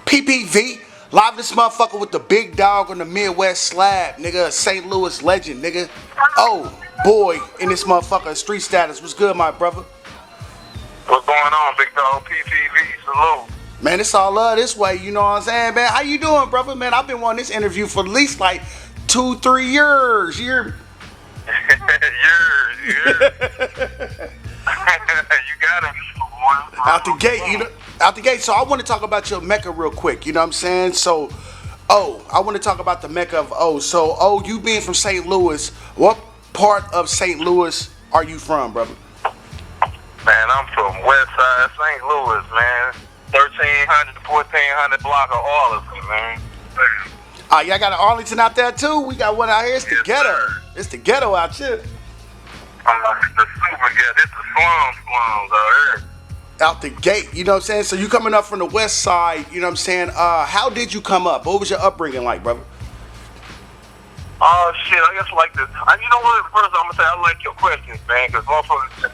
PPV, live this motherfucker with the big dog on the Midwest slab, nigga, St. Louis legend, nigga. Oh, boy, in this motherfucker, street status. What's good, my brother? What's going on, big dog? PPV, salute. Man, it's all love this way, you know what I'm saying, man? How you doing, brother? Man, I've been wanting this interview for at least like 2-3 years. Years. You got it. Out the gate, you know. Out the gate. So I want to talk about your Mecca real quick. You know what I'm saying? So, I want to talk about the Mecca of O. So, you being from St. Louis, what part of St. Louis are you from, brother? Man, I'm from West Side St. Louis, man. 1300 to 1400 block of Arlington, man. Y'all got an Arlington out there too? We got one out here. It's the ghetto. Sir. It's the ghetto out here. The super ghetto. It's the slums out here. Out the gate, you know what I'm saying? So you coming up from the west side, you know what I'm saying? How did you come up? What was your upbringing like, brother? Oh, shit, I guess like this. You know what? First, I'm going to say I like your questions, man, because motherfuckers just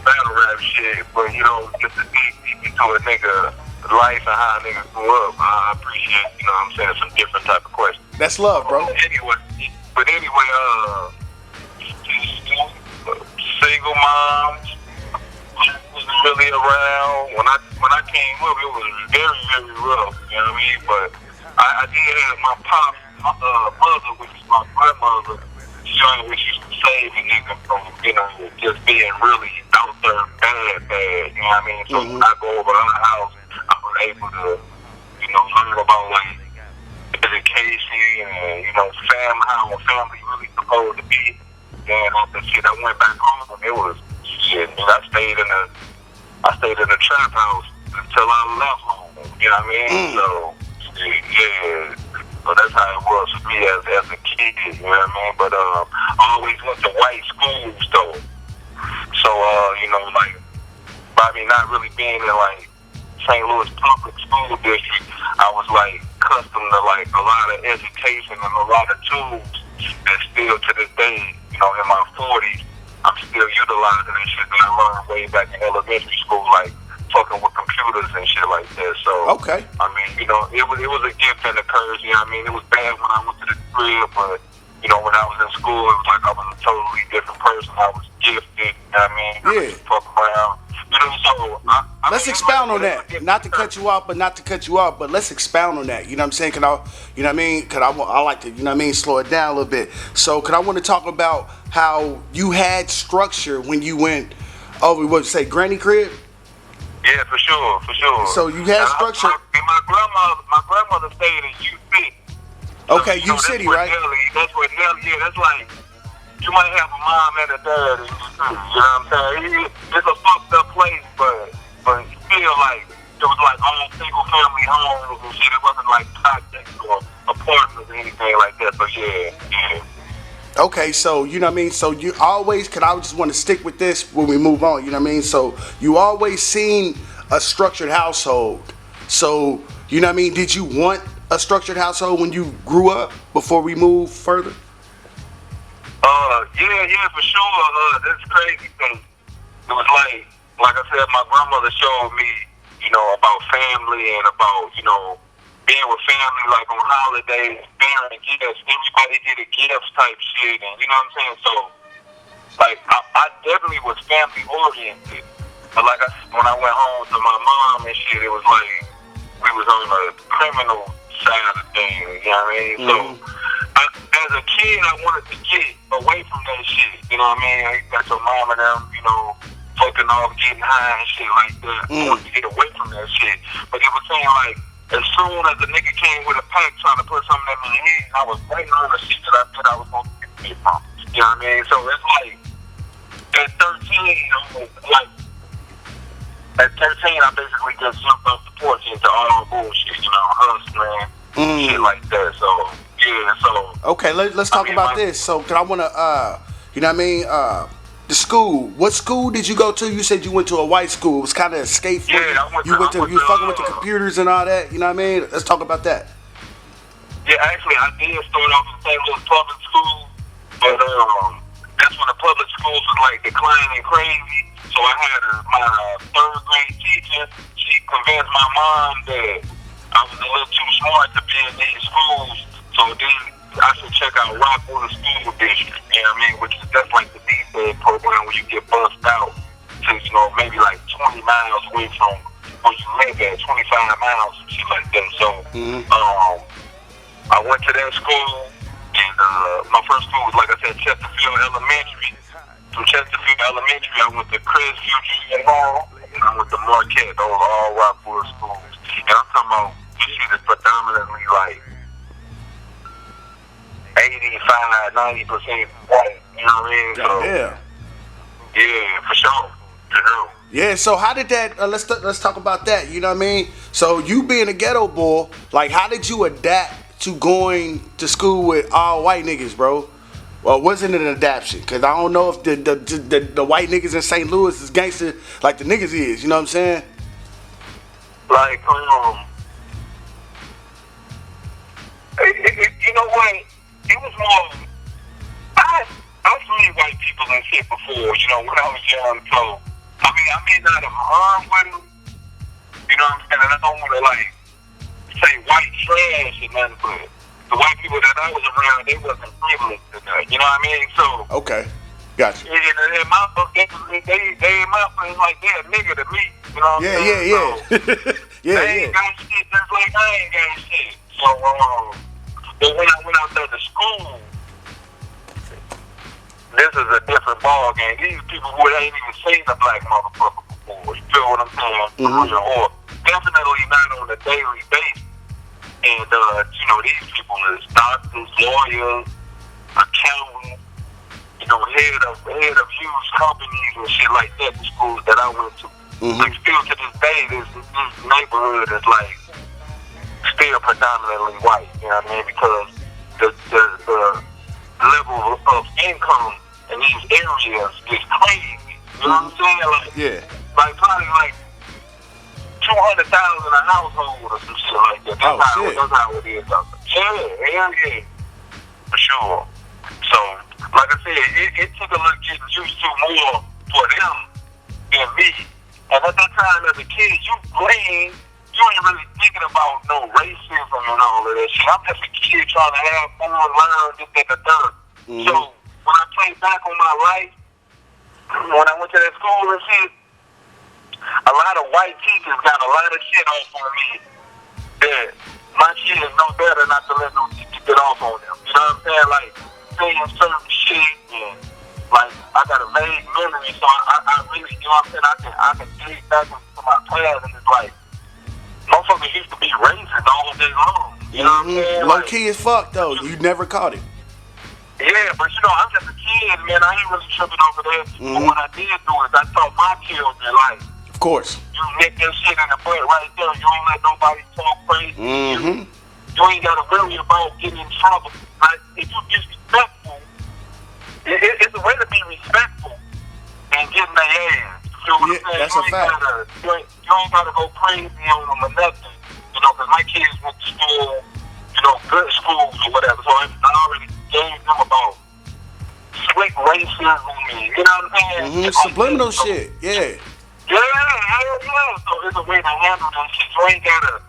battle rap shit, but, you know, just to dig deep into a nigga life and how a nigga grew up, I appreciate, you know what I'm saying, some different type of questions. That's love, bro. Anyway, single moms wasn't really around. When I came up, it was very, very rough, you know what I mean? But I did have my pop, mother, which is my grandmother. She always used to save a nigga from, you know, just being really out there bad, you know what I mean? So when I go over to her house, I was able to, you know, learn about like education and, you know, how a family really supposed to be. And after shit, I went back home. It was shit. I stayed in the trap house until I left home. You know what I mean? So yeah. So that's how it was for me as a kid. You know what I mean? But I always went to white schools though. So you know, like by me not really being in like St. Louis public school district, I was like accustomed to like a lot of education and a lot of tools that still to this day, you know, in my 40s, I'm still utilizing and shit that I learned way back in elementary school, like fucking with computers and shit like that. So okay. I mean, you know, it was a gift and a curse. You know what I mean? It was bad when I went to the crib, but you know, when I was in school, it was like I was a totally different person. I was gifted. You know what I mean? Yeah. Fuck around. You know, so let's expound on that. Not to cut you off, but let's expound on that. You know what I'm saying? You know what I mean? I like to, you know what I mean, slow it down a little bit. So, I want to talk about how you had structure when you went over, what you say, granny crib? Yeah, for sure. So you had structure. My grandmother stayed in UC. Okay, so, U City, right? That's where Nelly, that's like, you might have a mom and a dad in you too, you know what I'm saying? It's a fucked up place, but still like, it was like all single family homes and shit. It wasn't like projects or apartments or anything like that, so yeah. Okay, so, you know what I mean? So you always, I just want to stick with this when we move on, you know what I mean? So you always seen a structured household. So, you know what I mean? Did you want a structured household when you grew up before we move further? Yeah, for sure. That's crazy because it was like I said, my grandmother showed me, you know, about family and about, you know, being with family, like on holidays, bearing gifts. Everybody did a gifts type shit, and you know what I'm saying? So, like, I definitely was family oriented. But like when I went home to my mom and shit, it was like we was on the criminal side of things, you know what I mean? So, as a kid, I wanted to get away from that shit, you know what I mean? I got your mom and them, you know, fucking off, getting high and shit like that. I wanted to get away from that shit. But it was saying, like, as soon as the nigga came with a pack trying to put something in my head, I was waiting on the shit that I said I was going to get from. You know what I mean? So it's like, at 13, I basically just jumped off the porch into all bullshit, you know, hustling, shit like that. So, yeah, so. Okay, let's talk about this. So, I want to, you know what I mean? The school. What school did you go to? You said you went to a white school. It was kind of escape for you. You fucking with the computers and all that. You know what I mean? Let's talk about that. Yeah, actually, I did start off in St. Louis public school, but that's when the public schools was like declining crazy. So I had my third grade teacher. She convinced my mom that I was a little too smart to be in these schools, so then I should check out Rockwood School District, you know what I mean, which is just like the D-Fed program where you get bussed out to, you know, maybe like 20 miles away from where you live at, 25 miles and shit like that. So I went to that school, and my first school was, like I said, Chesterfield Elementary. From Chesterfield Elementary, I went to Crestview Junior Hall, and I went to Marquette. Those are all Rockwood schools. And I'm talking about this shit is predominantly like 85, 90% white. You know what I mean? So, yeah, for sure. Yeah, so how did that, let's talk about that, you know what I mean? So you being a ghetto boy, like how did you adapt to going to school with all white niggas, bro? Well, wasn't it an adaptation? Because I don't know if the white niggas in St. Louis is gangster like the niggas is, you know what I'm saying? Like, you know what? It was more, I've seen white people and shit before, you know, when I was young, so, I mean, I may not have hung with them, you know what I'm saying? And I don't want to, like, say white trash or nothing, but the white people that I was around, they wasn't privileged enough, you know what I mean? So, okay, gotcha. Yeah, in my book, they in my book, it's like, they're a nigga to me, you know what I'm saying? Yeah. So, they ain't got shit just like I ain't got shit. So, but when I went out there to school, this is a different ball game. These people who ain't even seen a black motherfucker before. You feel what I'm saying? Or definitely not on a daily basis. And you know, these people is doctors, lawyers, accountants, you know, head of huge companies and shit like that. The schools that I went to. Like still to this day, this neighborhood is like still predominantly white. You know what I mean? Because the level of income in these areas is crazy. You know what I'm saying? Like probably like 200,000 a household or some shit like that. That's how it is out there. Yeah. For sure. So, like I said, it took a little getting used to more for them than me. And at that time as a kid, you ain't really thinking about no racism and all of that shit. I'm just a kid trying to have fun, learn, this, that, the third. So, when I think back on my life, when I went to that school and shit, a lot of white teachers got a lot of shit off on me that my kids know better not to let no teacher get off on them. You know what I'm saying? Like, saying certain shit and, like, I got a vague memory, so I really, you know what I'm saying, I can dig back into my class and it's like, motherfuckers used to be racist all day long. You know what I'm saying? Low key as fuck, though. You never caught it. Yeah, but you know, I'm just a kid, man. I ain't really tripping over that. But what I did do is I taught my children, like, of course, you nip that shit in the butt right there. You don't let nobody talk crazy. You ain't got to worry about getting in trouble. Like, if you disrespectful, it's a way to be respectful and getting their ass. You know what I'm saying? That's a fact. You ain't got to go crazy on them or nothing. You know, because my kids went to school, you know, good schools or whatever. So I already gave them about slick racism and, you know what I'm saying? Subliminal shit, yeah. Yeah. So it's a way to handle that shit. You ain't gotta.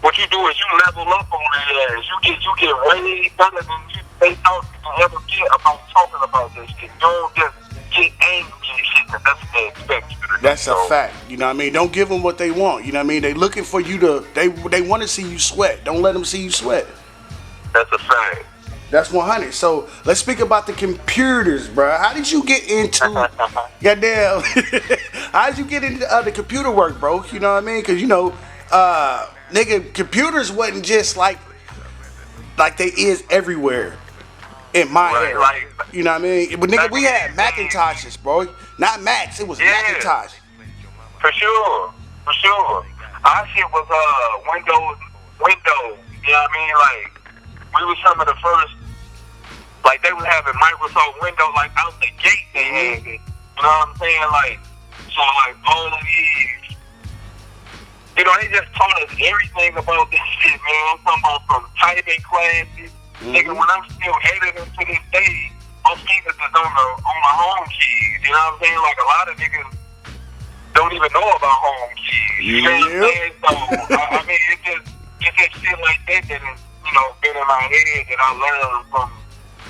What you do is you level up on their ass. You get way better than they thought you could ever get about talking about this shit. You don't just get angry and shit because that's what they expect you to do. That's a fact. You know what I mean? Don't give them what they want. You know what I mean? They looking for you to. They want to see you sweat. Don't let them see you sweat. That's a fact. That's 100. So let's speak about the computers, bro. How did you get into goddamn? How did you get into the computer work, bro? You know what I mean? Because you know, nigga, computers wasn't just like they is everywhere in my era. Like, you know what I mean? But nigga, we had Macintoshes, bro. Not Macs. It was Macintosh. For sure. Our shit was Windows. You know what I mean? Like, we were some of the first, like they were having Microsoft Windows like out the gate they had it. You know what I'm saying? Like, so like all of these, you know, they just taught us everything about this shit, man. I'm talking about from typing classes. Nigga, when I'm still editing to this day, most fingers is on the home keys. You know what I'm saying? Like a lot of niggas don't even know about home keys. You know what I'm saying? So I mean, it's just had shit like that that has, you know, been in my head that I learned from.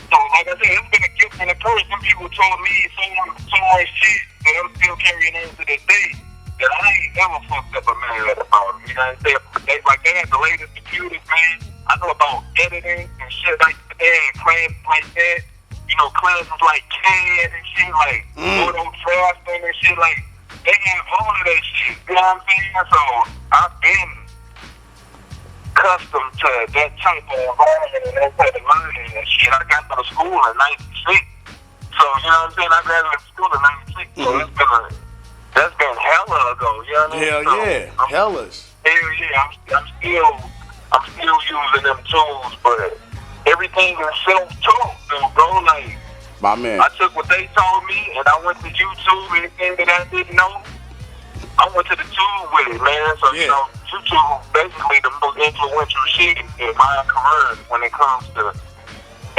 So, like I said, it's been a gift and a curse. Some people told me so much shit that I'm still carrying on to this day that I ain't never fucked up a man about. You know what I'm saying? They had the latest computers, man. I know about editing and shit like that, and classes like that. You know, classes like CAD and shit, like photo drafting and shit, like, they had all of that shit. You know what I'm saying? So, I've been accustomed to that type of environment and that type of learning and shit. I got out of school in 96. So, you know what I'm saying? I graduated school in 96. So, that's been hella ago. You know what I mean? Hell yeah. Hellas. Hell yeah. I'm still using them tools, but everything is self-taught, dude, bro. Like, my man. I took what they told me, and I went to YouTube. Anything that I didn't know, I went to the tube with it, man. So, you know, YouTube basically the most influential shit in my career when it comes to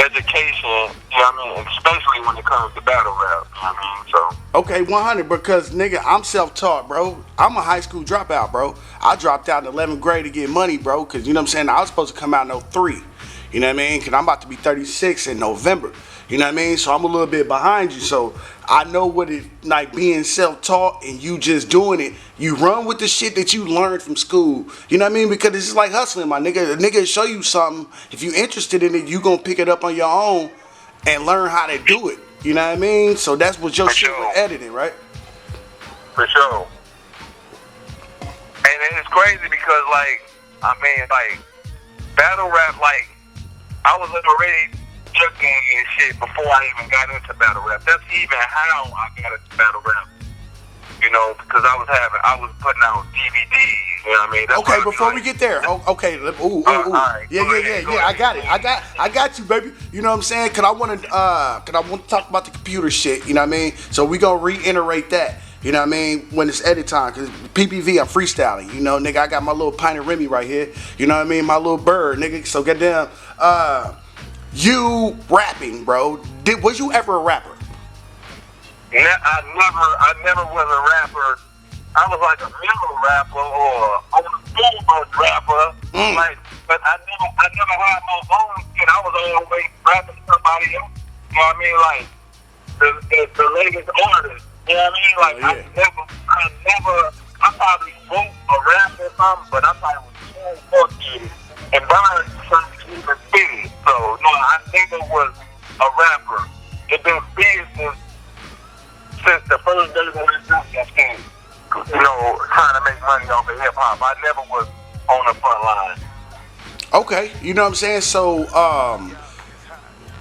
education, you know what I mean? Especially when it comes to battle rap, you know what I mean? So. Okay, 100, because, nigga, I'm self-taught, bro. I'm a high school dropout, bro. I dropped out in 11th grade to get money, bro, because, you know what I'm saying, I was supposed to come out in 03. You know what I mean? Because I'm about to be 36 in November. You know what I mean? So I'm a little bit behind you. So I know what it like being self-taught and you just doing it. You run with the shit that you learned from school. You know what I mean? Because it's just like hustling, my nigga. A nigga show you something. If you interested in it, you gonna pick it up on your own and learn how to do it. You know what I mean? So that's what your shit with editing, right? For sure. And it's crazy because, like, I mean, like, battle rap, like, I was already looking and shit before I even got into battle rap. That's even how I got into battle rap. You know, because I was putting out DVDs. You know what I mean? That's okay, before we get there, okay, ooh. Right, yeah, I got it. I got you, baby. You know what I'm saying? Cause I want to talk about the computer shit. You know what I mean? So we gonna reiterate that. You know what I mean? When it's edit time, cause PPV, I'm freestyling. You know, nigga, I got my little pint of Remy right here. You know what I mean? My little bird, nigga. So goddamn, you rapping, bro? Was you ever a rapper? I never was a rapper. I was like a middle rapper or I was a school bus rapper. Like, but I never had my own shit. I was always rapping somebody else. You know what I mean? Like the latest artist. You know what I mean? Like I probably wrote a rap or something, but I probably was so fucking and Brian trying to keep it big. So no, I never was a rapper. It been business since the first day when I dropped that thing. You know, trying to make money off of hip hop. I never was on the front line. Okay, you know what I'm saying? So,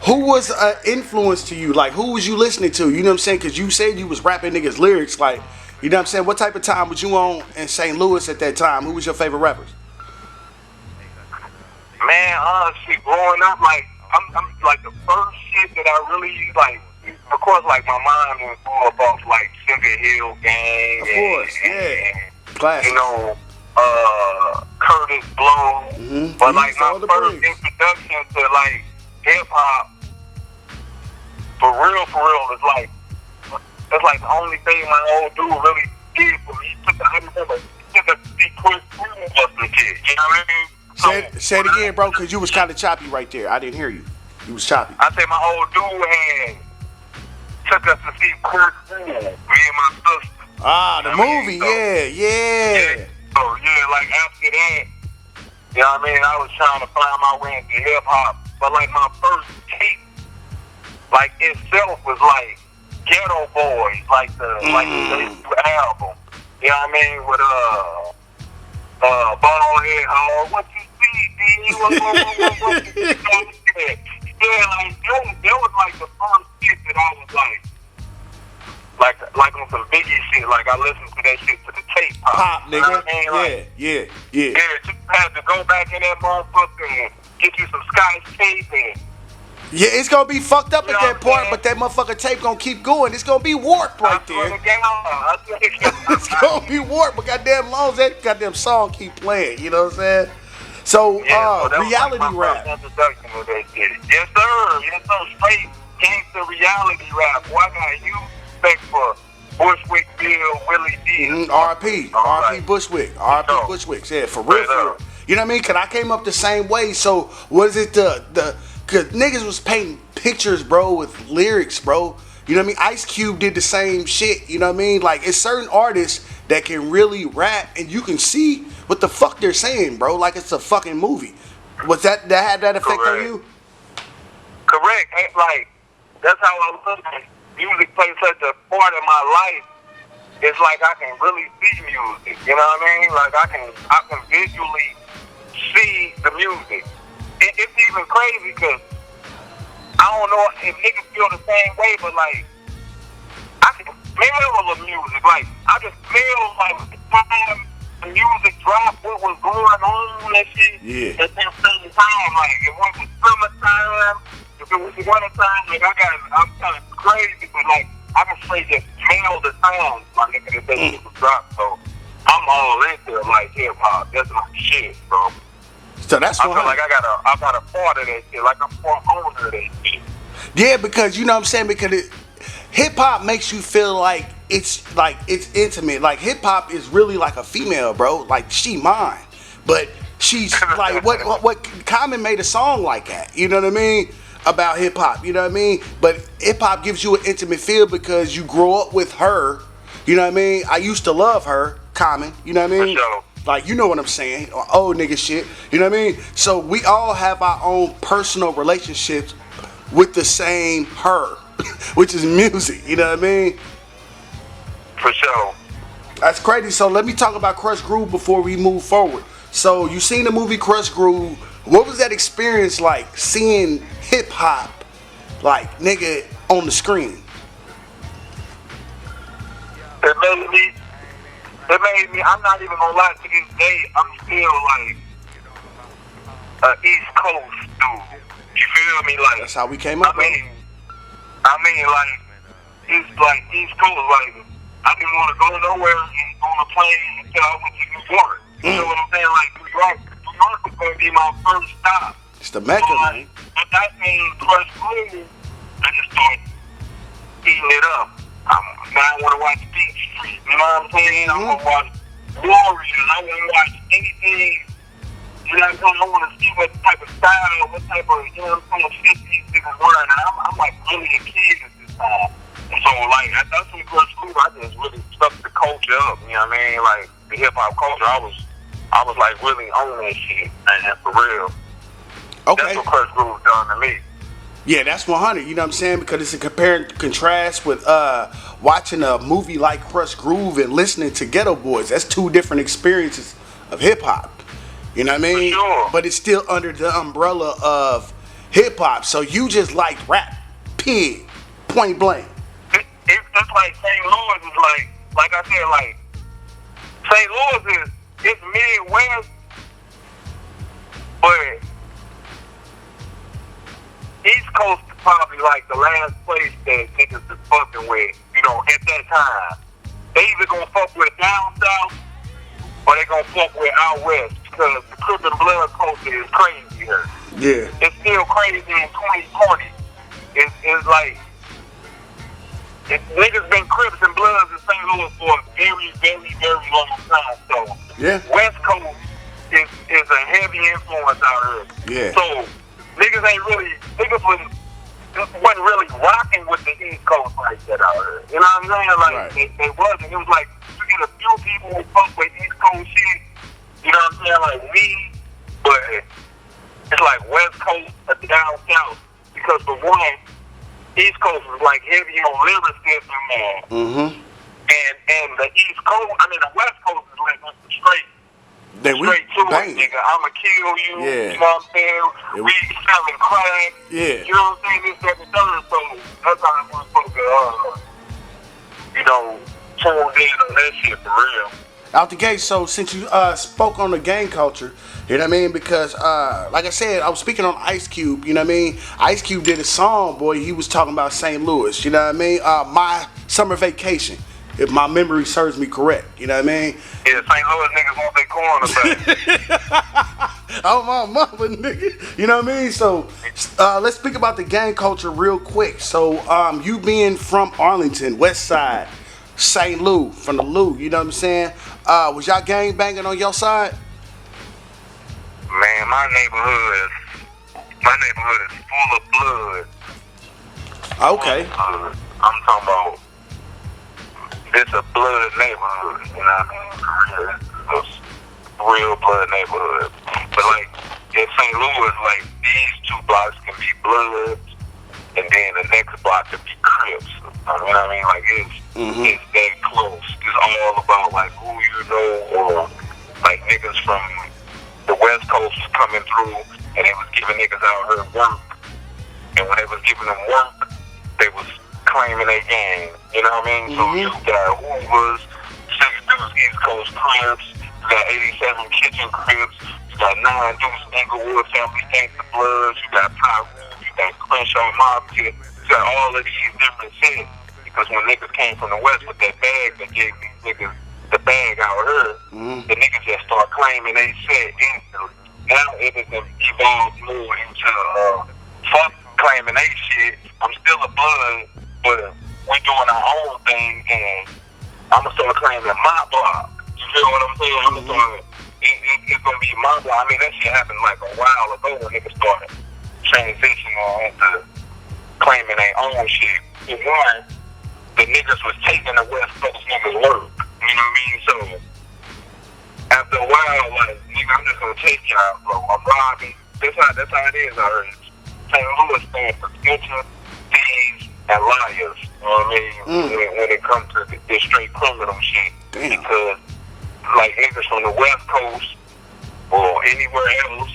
who was an influence to you? Like, who was you listening to? You know what I'm saying? Because you said you was rapping niggas' lyrics. Like, you know what I'm saying? What type of time was you on in St. Louis at that time? Who was your favorite rappers? Man, honestly, growing up, like, I'm like the first shit that I really, like, of course, like, my mind was full of off, like, Sugar Hill Gang. Of course, yeah. Classic. You know, Curtis Blow. Mm-hmm. But, like, my first introduction to, like, hip-hop, for real, was, like, that's, like, the only thing my old dude really did for me. I remember, he took a quick busting kid, you know what I mean? Say it again, bro, because you was kind of choppy right there. I didn't hear you. You was choppy. I said my old dude took us to see Kurt School, me and my sister. Ah, the movie, yeah. So, yeah, like, after that, you know what I mean, I was trying to find my way into hip-hop. But, like, my first tape, like, itself was, like, Ghetto Boys, like the album. You know what I mean? With, Ballhead Hall, what you see, D? What you see? Yeah, like, that was, like, the first shit that I was, like on some Biggie shit. Like, I listened to that shit to the tape pop, nigga. You know what I mean? Like, yeah. Yeah, you had to go back in that motherfucker and get you some Scotch tape and... Yeah, it's gonna be fucked up at that point, but that motherfucker tape gonna keep going. It's gonna be warped right there. It's gonna be warped, but goddamn long as that goddamn song keep playing, you know what I'm saying? So, reality rap. Yes, sir. Straight gangster reality rap. Boy, I got huge respect for Bushwick Bill, Willie D. R.P. R.P. Bushwick. R.P. Bushwick. Yeah, for real. You know what I mean? Cause I came up the same way. So was it cause niggas was painting pictures, bro, with lyrics, bro. You know what I mean? Ice Cube did the same shit. You know what I mean? Like, it's certain artists that can really rap and you can see what the fuck they're saying, bro. Like it's a fucking movie. Was that had that effect on you? Correct. Like, that's how I look at it. Music plays such a part of my life. It's like I can really see music. You know what I mean? Like I can visually see the music. It's even crazy because I don't know if niggas feel the same way, but like I can smell the music. Like I can smell like the time the music dropped, what was going on and shit. Yeah. At that same time, like if it was summertime, if it was wintertime, like I'm kind of crazy, but like I can straight just smell the sound, my nigga, that music was dropped. So I'm all into like hip hop. That's my shit, bro. So that's I feel like I got a part of that shit, like I'm part owner of that shit. Yeah, because you know what I'm saying, because hip hop makes you feel like it's intimate. Like hip hop is really like a female, bro. Like she mine, but she's like what Common made a song like that. You know what I mean? About hip hop. You know what I mean? But hip hop gives you an intimate feel because you grow up with her. You know what I mean? I used to love her, Common. You know what I mean? For sure. Like, you know what I'm saying, old nigga shit, you know what I mean? So we all have our own personal relationships with the same her, which is music, you know what I mean? For sure. That's crazy. So let me talk about Crush Groove before we move forward. So you seen the movie Crush Groove. What was that experience like, seeing hip hop, like, nigga, on the screen? It made me, I'm not even gonna lie, to this day, I'm still like an East Coast dude. You feel me? Like, that's how we came up, I mean, like, it's like East Coast, like, I didn't want to go nowhere and on a plane until I went to New York. You know what I'm saying? Like, New York was going to be my first stop. It's the Mecca, man. But that means Crush Groove, I just started eating it up. Now I want to watch Beat Street, you know what I'm saying? I want to watch Warriors, I want to watch anything, you know what I'm saying? I want to see what type of style, what type of, you know what I'm saying, shit these niggas wearing. And I'm like really a kid at this time. So like, that's when Crush Groove, I just really stuck the culture up, you know what I mean? Like, the hip-hop culture, I was like really on that shit, and for real. Okay. That's what Crush Groove done to me. Yeah, that's 100. You know what I'm saying? Because it's a compare and contrast with watching a movie like Crush Groove and listening to Ghetto Boys. That's two different experiences of hip hop. You know what I mean? For sure. But it's still under the umbrella of hip hop. So you just like rap, pig, point blank. It's just like St. Louis is like I said, like St. Louis it's Midwest, but East Coast is probably like the last place that niggas is fucking with, you know, at that time. They either gonna fuck with down south or they gonna fuck with out west because the Crip and Blood culture is crazy here. Yeah. It's still crazy in 2020. It's like niggas been Crips and Bloods in St. Louis for a very, very, very long time. So yeah. West Coast is a heavy influence out here. Yeah. So niggas wasn't really rocking with the East Coast like that out here. You know what I'm saying? Like right. they wasn't. It was like you get a few people who fuck with East Coast shit. You know what I'm saying? Like me, but it's like West Coast or down south because for one, East Coast was like heavy on lyricism, man. Mm-hmm. And the East Coast, I mean the West Coast is like straight to it, nigga. I'ma kill you. Yeah. You know what I'm saying? We selling crack. Yeah. You know what I'm saying? This, that, and the third. So that's how I'm supposed to, you know, tune in on that shit for real. Out the gate. So since you spoke on the gang culture, you know what I mean? Because like I said, I was speaking on Ice Cube. You know what I mean? Ice Cube did a song, boy. He was talking about St. Louis. You know what I mean? My summer vacation, if my memory serves me correct. You know what I mean? Yeah, St. Louis niggas want their corner back. Oh my mama, nigga. You know what I mean? So let's speak about the gang culture real quick. So you being from Arlington, West Side, St. Louis, from the Lou, you know what I'm saying? Was y'all gang banging on your side? Man, my neighborhood is full of blood. Okay. I'm talking about this a blood neighborhood, you know what I mean? For real. It's a real blood neighborhood. But like in St. Louis, like these two blocks can be Bloods, and then the next block can be Crips. You know what I mean? Like it's that close. It's all about like who you know, or like niggas from the West Coast was coming through and they was giving niggas out here work. And when they was giving them work, they was claiming their gang. You know what I mean? So you got Hoovers, 6 East Coast Crips, you got 87 Kitchen Crips, you got 9 Deuce Inglewood Family Gangsta Bloods, you got Pyro, you got Crenshaw Mob Kid, you got all of these different sets. Because when niggas came from the West with that bag, they gave these niggas the bag out here, the niggas just start claiming they set instantly. Now it has evolved more into fuck claiming they shit. I'm still a blood, but we doing our own thing, and I'm gonna start claiming my block. You feel what I'm saying? I'm gonna start. It's gonna be my block. I mean, that shit happened like a while ago when niggas started transitioning into claiming their own shit. And one, the niggas was taking the West Coast niggas' work. You know what I mean? So after a while, like, nigga, I'm just gonna take y'all, bro. I'm robbing. That's how it is out here. St. Louis stands for snitching, thieves, and liars. You know what I mean? When it comes to this straight criminal shit. Damn. Because like niggas from the West Coast or anywhere else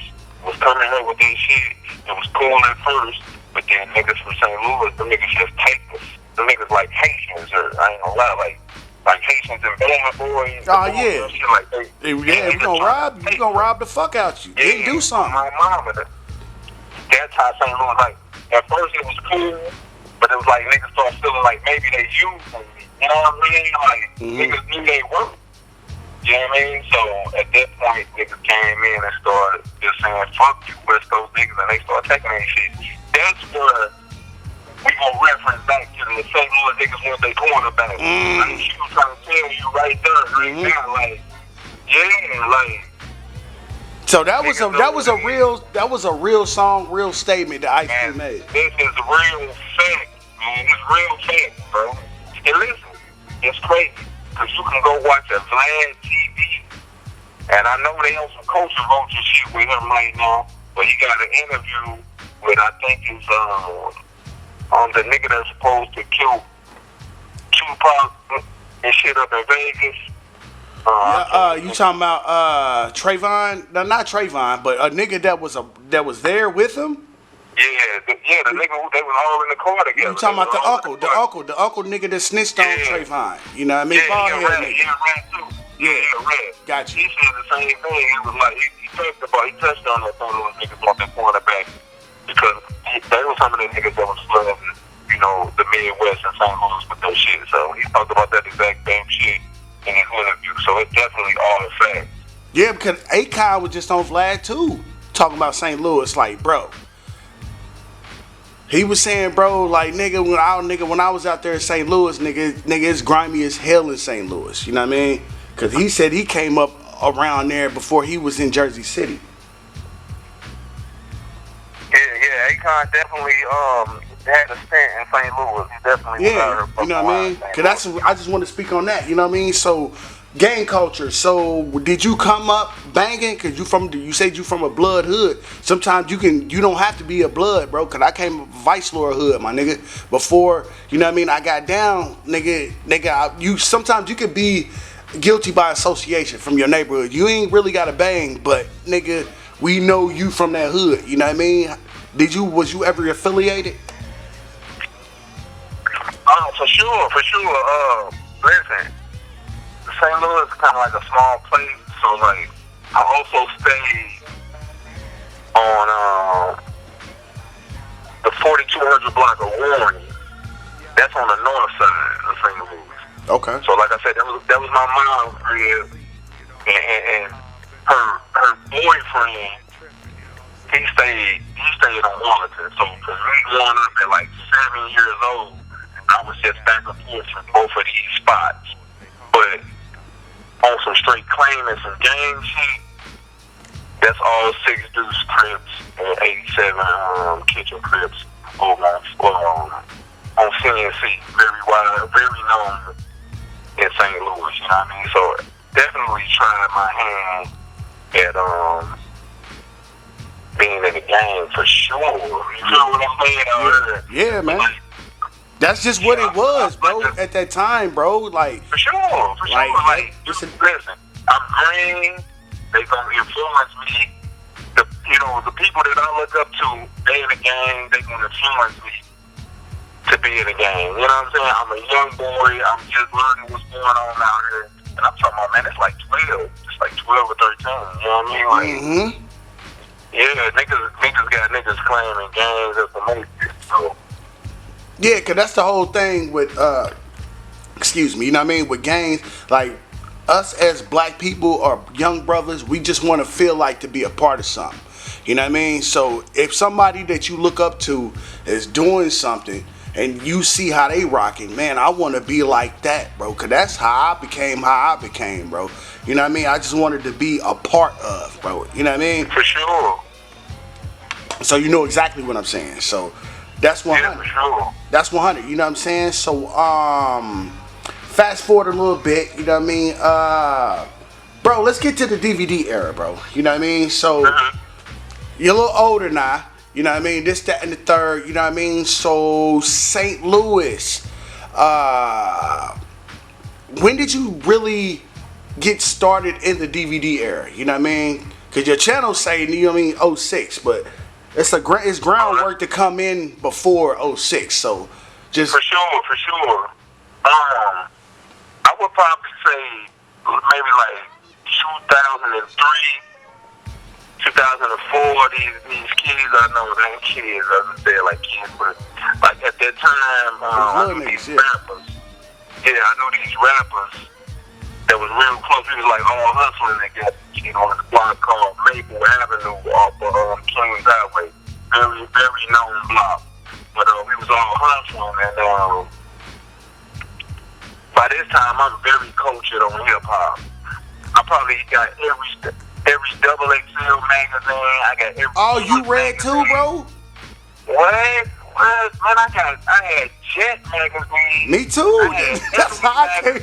was coming here with this shit. It was cool at first, but then niggas from St. Louis, the niggas just take us. The niggas like Haitians, or I ain't gonna lie, like Haitians and Bama boys. Oh yeah. Shit like they, we gonna rob you. We gonna rob the fuck out you. They do something. My mama. That's how St. Louis, like, at first it was cool, but it was like niggas started feeling like maybe they using me. You know what I mean? Like, niggas knew they worked. You know what I mean? So, at that point, niggas came in and started just saying, fuck you, West Coast niggas, and they started taking that shit. That's where we gonna reference back to the St. Louis niggas want their cornerback. Like, she was trying to tell you right there, right now, like, yeah, like, so that was a real song, real statement that Ice Cube made. This is real fact, man. It's real fact, bro. And listen, it's crazy, because you can go watch a Vlad TV, and I know they on some culture vulture shit with him right now, but he got an interview with, I think it's the nigga that's supposed to kill Tupac and shit up in Vegas. You talking about Trayvon? No, not Trayvon, but a nigga that was there with him. Yeah, the nigga, they was all in the car together. You talking about the uncle nigga that snitched on Trayvon? You know what I mean? Yeah, rat too. Yeah, rat. Gotcha. He said the same thing. It was like he touched on that thing when niggas want that quarterback because they were some of the niggas that was flooding, you know, the Midwest and St. Louis with those shit. So he talked about that exact same shit in his interview, so it's definitely all the facts. Yeah, because Akon was just on Vlad too, talking about St. Louis, like, bro. He was saying, bro, like, nigga, when I was out there in St. Louis, nigga, it's grimy as hell in St. Louis. You know what I mean? Because he said he came up around there before he was in Jersey City. Yeah, Akon definitely had a stint in St. Louis. He definitely was out here. You know what I mean? Because I just want to speak on that. You know what I mean? So, gang culture. So, did you come up banging? Because you said you from a blood hood. Sometimes you don't have to be a blood, bro. Because I came from Vice Lord hood, my nigga. Before, you know what I mean? I got down, nigga. Sometimes you could be guilty by association from your neighborhood. You ain't really got to bang, but nigga, we know you from that hood. You know what I mean? Was you ever affiliated? For sure. Listen, St. Louis is kind of like a small place, so like I also stayed on the 4200 block of Warren. That's on the north side of St. Louis. Okay. So like I said, that was my mom's crib, and her boyfriend, he stayed on Wallington. So cause me growing up at like 7 years old, I was just back and forth from both of these spots. But on some straight claim and some gang shit, That's all 6 Deuce Crips and 87 Kitchen Crips over on CNC. Very wide, very known in St. Louis, you know what I mean? So definitely trying my hand at being in the game for sure. You feel what I'm saying? Yeah, man. Like, that's just what it was, bro. At that time, bro. Like for sure. Like listen, I'm green. They gonna influence me. The people that I look up to, they in the game. They gonna influence me to be in the game. You know what I'm saying? I'm a young boy. I'm just learning what's going on out here. And I'm talking about, man, it's like 12. It's like 12 or 13. You know what I mean? Like, yeah, niggas got niggas claiming games as the most. So. Yeah, because that's the whole thing with, excuse me, you know what I mean? With gangs, like, us as black people or young brothers, we just want to feel like to be a part of something. You know what I mean? So if somebody that you look up to is doing something and you see how they rocking, man, I want to be like that, bro. Because that's how I became, bro. You know what I mean? I just wanted to be a part of, bro. You know what I mean? For sure. So you know exactly what I'm saying. So that's 100. Yeah, for sure. That's 100. You know what I'm saying? So fast forward a little bit. You know what I mean? Bro, let's get to the DVD era, bro. You know what I mean? So you're a little older now. You know what I mean? This, that, and the third. You know what I mean? So St. Louis. When did you really get started in the DVD era? You know what I mean? Because your channel say, you know what I mean, 06, but it's groundwork to come in before 06. So just for sure. I would probably say maybe like 2003, 2004. These kids, I know they ain't kids. I was say like kids, but like at that time, I knew these rappers. Yeah, I knew these rappers that was real close. We was like all hustling together, you know, on this block called Maple Avenue off of Kings Highway. Very, very known block. But we was all hustling, and by this time, I'm very cultured on hip hop. I probably got every double XL magazine. I got every. Oh, you read too, bro? What? Man, I had Jet magazine. Me too. That's how I came.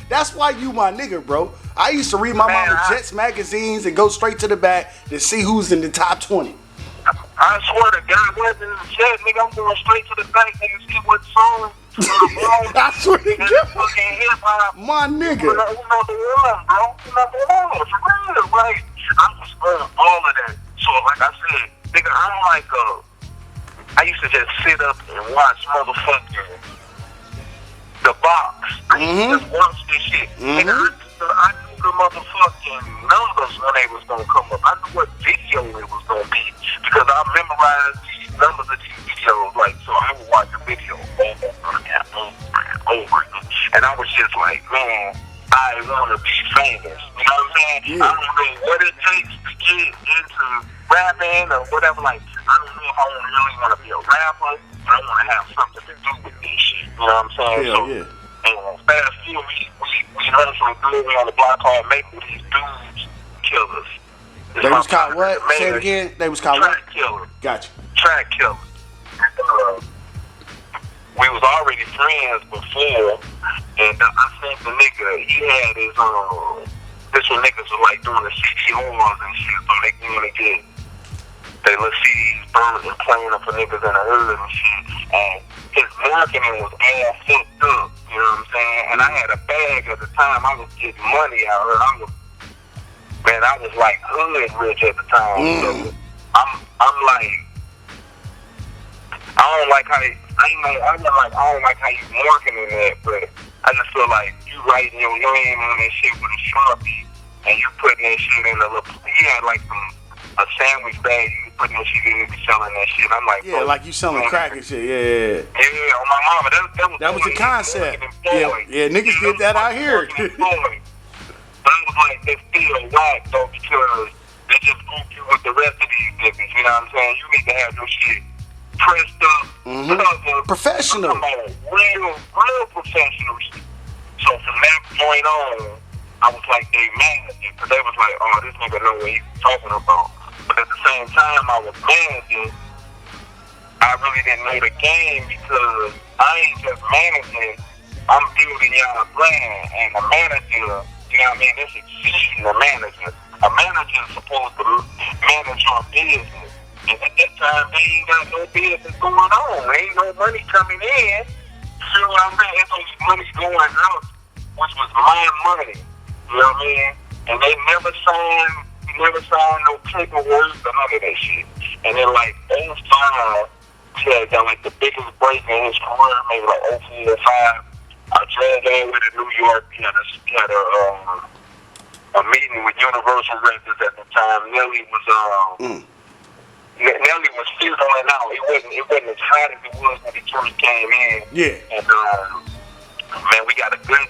That's why you my nigga, bro. I used to read my mama Jets magazines and go straight to the back to see who's in the top 20. I swear to God, wasn't in the Jet, nigga. I'm going straight to the back, nigga, see what song. I swear to God, my nigga. Who number one, bro? Who number one? For real, like I was on all of that. So, like I said, nigga, I'm like I used to just sit up and watch motherfucking The Box. I used to just watch this shit. Nigga, I knew the motherfucking numbers when they was gonna come up. I knew what video it was gonna be because I memorized these numbers of these videos. Like, so I would watch the video over. And I was just like, man, I want to be famous. You know what I'm saying? Yeah. I don't know what it takes to get into rapping or whatever. Like, I don't know if I really want to be a rapper, but I want to have something to do with this shit. You know what I'm saying? Hell, so, and fast forward, we heard from good on the block called Maple, these dudes killers. They was called what? Say it again. They was called Track what? Killer. Gotcha. Track Killer. We was already friends before, and I think the nigga, he had his, this when niggas was like doing the CD horns and shit, so they gonna get they little CDs burned and playing them for niggas in the hood and shit, and his marketing was all fucked up, you know what I'm saying? And I had a bag at the time, I was getting money out of it, I was like hood rich at the time, so I'm like, I don't like how you marketing that, but I just feel like you writing your name on that shit with a Sharpie and you putting that shit in a little, he had like a sandwich bag, you putting that shit in and selling that shit. I'm like, yeah, like you selling crack and shit, yeah. Yeah, on my mama, that was the concept. Yeah, niggas get that out here. But I was like, they still whack though because they just group you with the rest of these niggas, you know what I'm saying? You need to have your shit pressed up, professional. Real professional shit. So from that point on, I was like they mad at me because they was like, oh, this nigga know what he's talking about. But at the same time, I was mad at them. I really didn't know the game because I ain't just managing. I'm building y'all brand, and the manager, you know what I mean, this exceeding the manager. A manager is supposed to manage your business. And at that time, they ain't got no business going on. There ain't no money coming in. See what I'm saying? It's only money going out, which was my money. You know what I mean? And they never signed no paperwork or none of that shit. And then like 05, he had done like the biggest break in his career, maybe like 04 or 05. I drove all the way to New York. He had a meeting with Universal Records at the time. Nelly was fizzling out. It wasn't as hot as it was when he first came in. Yeah. And man, we had a great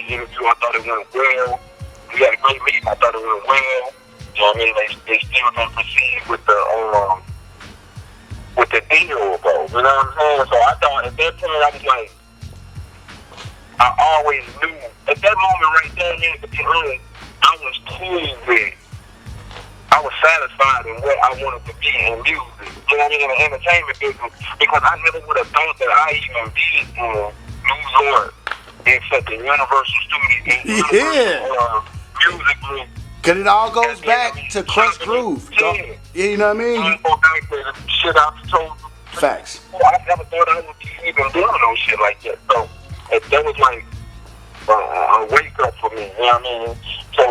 interview. I thought it went well. We had a great meeting. I thought it went well. You know what I mean? They still didn't proceed with the deal, bro. You know what I'm saying? So I thought at that point I was like, I always knew at that moment right there, man, to be honest, I was cool with. I was satisfied in what I wanted to be in music. You know what I mean? In the entertainment business, because I never would have thought that I even be in New York except the Universal Studios, Universal Music Group. Cause it all goes back to Crush Groove. Yeah. You know what I mean? I go back to the shit I told you. Facts. I never thought I would be even doing no shit like that. So that was like a wake up for me. You know what I mean? So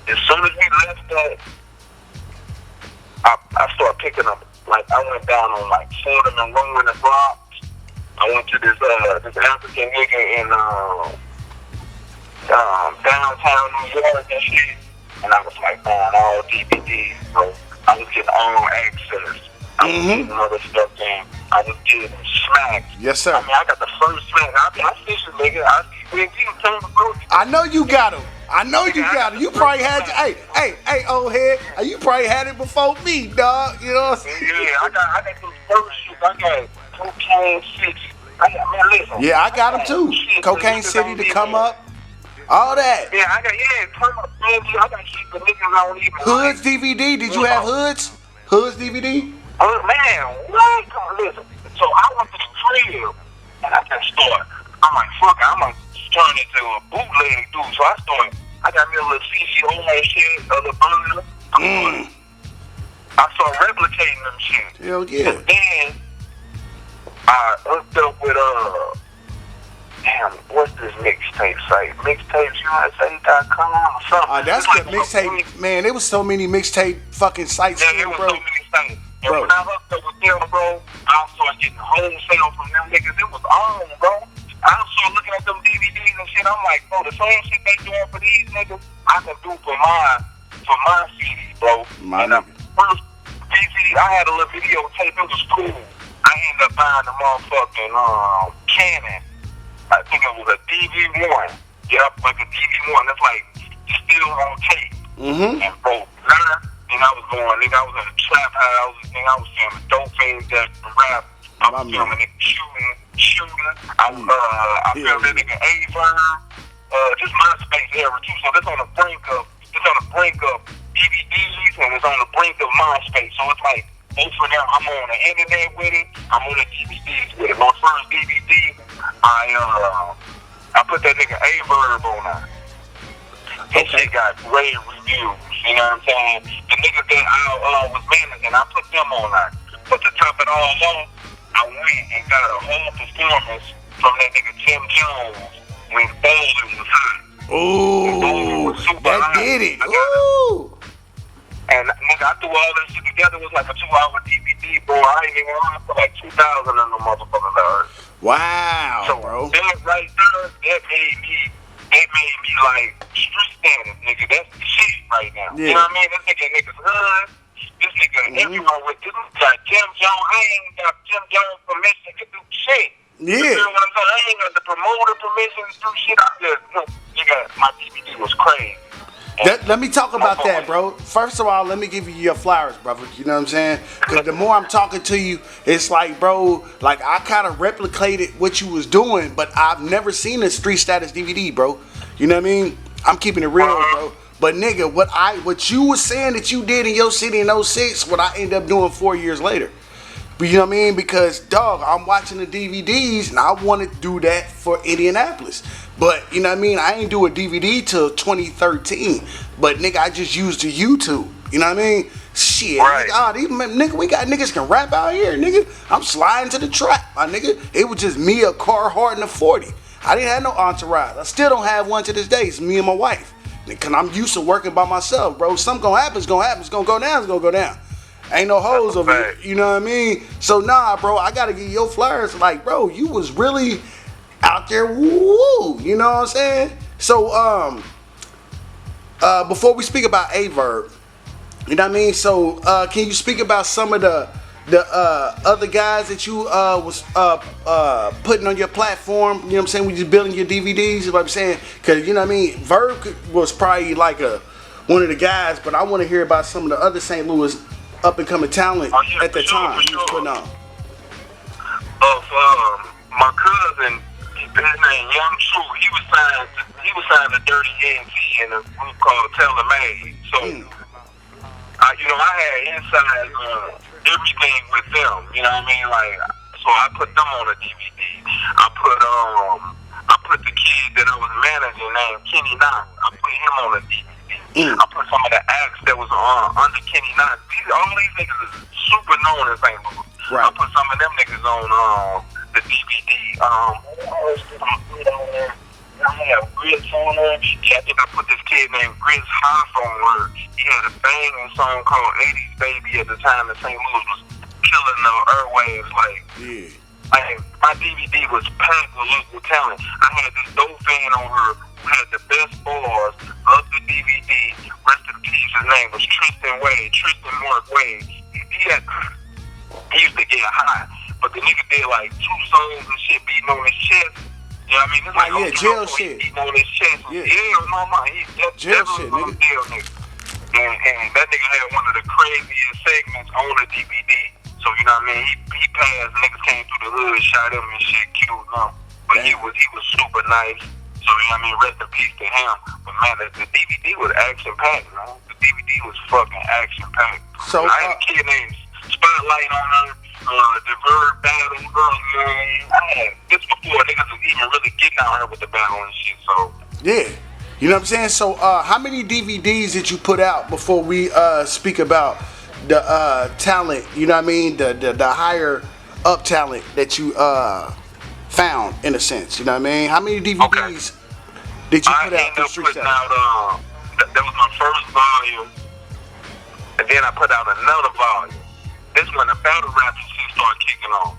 as soon as we left that, I started picking up. Like I went down on like Fordham and Rowan and Bronx. I went to this African nigga in downtown New York and shit, and I was like buying all DVDs, bro. I was getting all access. I was getting other stuff in. I was getting smacked. Yes, sir. I mean, I got the first smack. I fish it, nigga. I know you got him. You probably had hey, old head. You probably had it before me, dog. You know what I'm saying? Yeah, I got those first shit. I got Cocaine City. Man, listen. Yeah, I got them too. Cocaine City to come up. All that. Yeah, come up, baby. I got shit the niggas don't even Hoods DVD. Did you have Hoods? Hoods DVD? Man, what? Come on, listen. So I went to the crib and I just started. I'm like, fuck it, I'm gonna turn into a bootleg dude. So I got me a little CCO and shit, a little burner. I started replicating them shit. Hell yeah. And then I hooked up with what's this mixtape site? Mixtapesusa.com or something. That's like the mixtape, man. There was so many mixtape fucking sites, there was bro. so many sites. And when I hooked up with them, bro, I started getting wholesale from them niggas. It was on, bro. I started looking at them DVDs and shit. I'm like, bro, the same shit they doing for these niggas, I can do for my CD, bro. And the first DVD, I had a little videotape. It was cool. I ended up buying the motherfucking Canon. I think it was a DV1. Yep, like a DV1. That's like still on tape. And bro, and I was going, nigga, I was in a trap house, nigga, I was filming dope things that rap. I was filming nigga shooting. I filmed that nigga A-Verb. Just MySpace era too. So it's on the brink of DVDs and it's on the brink of MySpace. So it's like both of them, I'm on the internet with it, I'm on the DVDs with it. My first DVD, I put that nigga A-Verb on there. That shit got great reviews, you know what I'm saying? The niggas that I was managing, I put them on there. But to top it all off, I went and got a whole performance from that nigga Tim Jones when Bowling was hot. Ooh, that did it. Ooh. And nigga, I threw all that shit together. It was like a 2-hour DVD, bro. I ain't even on for like 2,000 in the motherfucking hours. Wow, so, bro. That right there, that made me like street standard, nigga. That's the shit right now. Yeah. You know what I mean? This nigga's hood. This nigga everywhere with this got Jim Jones. I ain't got Jim Jones permission to do shit. Yeah. You know what I'm saying? I ain't got the promoter permission to do shit. I just, nigga, my DVD was crazy. Let me talk about that, bro. First of all, let me give you your flowers, brother. You know what I'm saying? Because the more I'm talking to you, it's like, bro, like I kind of replicated what you was doing, but I've never seen a Street Status DVD, bro. You know what I mean? I'm keeping it real, bro. But nigga, what you was saying that you did in your city in '06, what I ended up doing 4 years later. But you know what I mean? Because dog, I'm watching the DVDs and I want to do that for Indianapolis. But you know what I mean? I ain't do a DVD till 2013. But nigga, I just used the YouTube. You know what I mean? Shit, Right. nigga, we got niggas can rap out here, nigga. I'm sliding to the trap, my nigga. It was just me, a Carhartt, and a 40. I didn't have no entourage. I still don't have one to this day. It's me and my wife. Cause I'm used to working by myself, bro. Something gonna happen, it's gonna happen. It's gonna go down, it's gonna go down. Ain't no hoes over here, you know what I mean? So nah, bro, I gotta give your flowers. Like, bro, you was really out there, woo, you know what I'm saying? So, before we speak about a verb, you know what I mean? So, can you speak about some of the other guys that you was putting on your platform? You know what I'm saying? We just building your DVDs, is what I'm saying? Cause you know what I mean? Verb was probably like one of the guys, but I want to hear about some of the other St. Louis up and coming talent at the time he was putting on. My cousin, his name Young True, he was signed to Dirty NT in a group called Taylor Made. So I had inside everything with them. You know what I mean? Like, so I put them on a DVD. I put the kid that I was managing named Kenny Knox. I put him on a DVD. I put some of the acts that was under Kenny Knox. All these niggas is super known in St. Louis. Right. I put some of them niggas on the DVD. I have Grizz on there. Yeah, I think I put this kid named Grizz Hoff on there. He had a banging song called 80s Baby at the time that St. Louis was killing the airwaves. Like, my DVD was packed with local talent. I had this dope fan on her who had the best bars of the DVD. Rest in peace, his name was Tristan Mark Wade. He used to get hot, but the nigga did like 2 songs and shit beating on his chest. You know what I mean? It's like jail shit. Beating on his chest. He jail shit, nigga. And that nigga had one of the craziest segments on the DVD. So you know what I mean? He passed, niggas came through the hood, shot him and shit, killed him. But he was super nice. So you know what I mean? Rest in peace to him. But man, the DVD was action packed, man. The DVD was fucking action packed. So I had a kid named Spotlight on her. The Verb battle, I had this before niggas was even really getting out here with the battle and shit. So yeah, you know what I'm saying. So how many DVDs did you put out before we speak about the talent? You know what I mean, the higher up talent that you found in a sense. You know what I mean. How many DVDs did you put out? I ended up putting out. That was my first volume, and then I put out another volume. This when the battle rap shit started kicking on.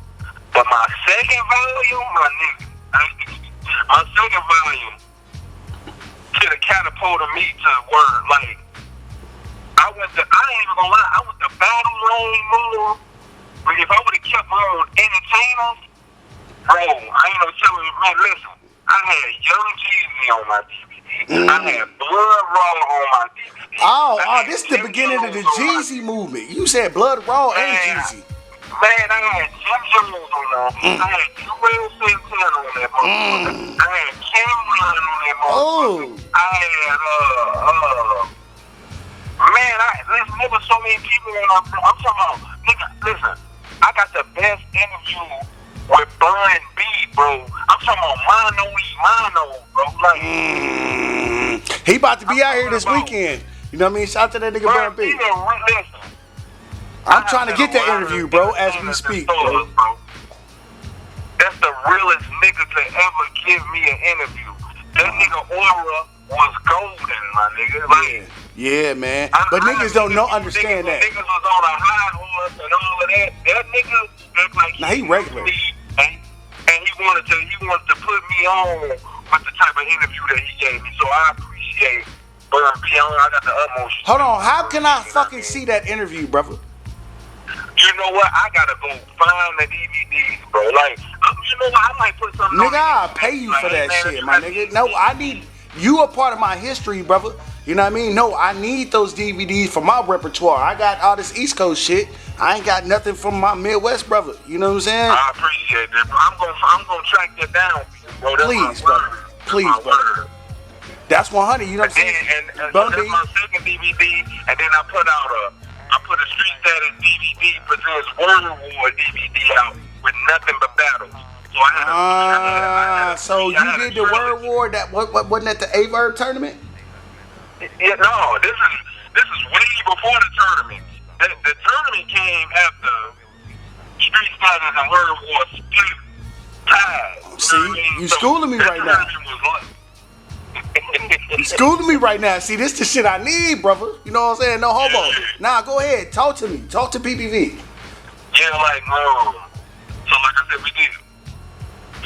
But my second volume, my second volume should have catapulted me to where, like, I ain't even gonna lie, I went to battle lane more. But if I would have kept my own entertainers, bro, I ain't no telling you, man, listen, I had Young Jeezy on my DVD. I had Blood Raw on my DVD. Oh, this is the beginning of the Jeezy movement. You said Blood Raw and Jeezy. Man, I had Jim Jones on there. I had Joel Santana on that motherfucker. I had Cameron on that motherfucker. I had, man, there's never so many people on there. I'm talking about, nigga, listen, I got the best interview with Bun B, bro. I'm talking about Mono, bro. Like, he about to be out here this weekend. You know what I mean? Shout out to that nigga Bun B. I'm trying to get that interview, bro, as we speak, bro. That's the realest nigga to ever give me an interview. That nigga aura was golden, my nigga. Like, yeah, man. But niggas don't understand that. Niggas was on a high horse and all of that. That nigga looked like he regular. And he wanted to put me on with the type of interview that he gave me. So I appreciate. But I got the utmost. Hold on, how can I fucking see that interview, brother? You know what? I gotta go find the DVDs, bro. Like, you know what? I might put something. Nigga, I'll pay you for that shit, my nigga. No, I need you a part of my history, brother. You know what I mean? No, I need those DVDs for my repertoire. I got all this East Coast shit. I ain't got nothing from my Midwest brother. You know what I'm saying? I appreciate that, bro. I'm gonna track that down, bro. Please, brother. Please, brother. That's 100. You know what I'm saying? And so that's my second DVD, and then I put a Street Status DVD, presents Word War DVD out with nothing but battles. So I had so you did the Word War. That what wasn't that the Verb tournament? Yeah, no, this is way before the tournament. The tournament came after Street Status and Word War split ties. See, you schooling me right now. You schooling me right now. See, this the shit I need, brother. You know what I'm saying? No homo. Nah, go ahead. Talk to me. Talk to PPV. Yeah, like, so like I said, we did.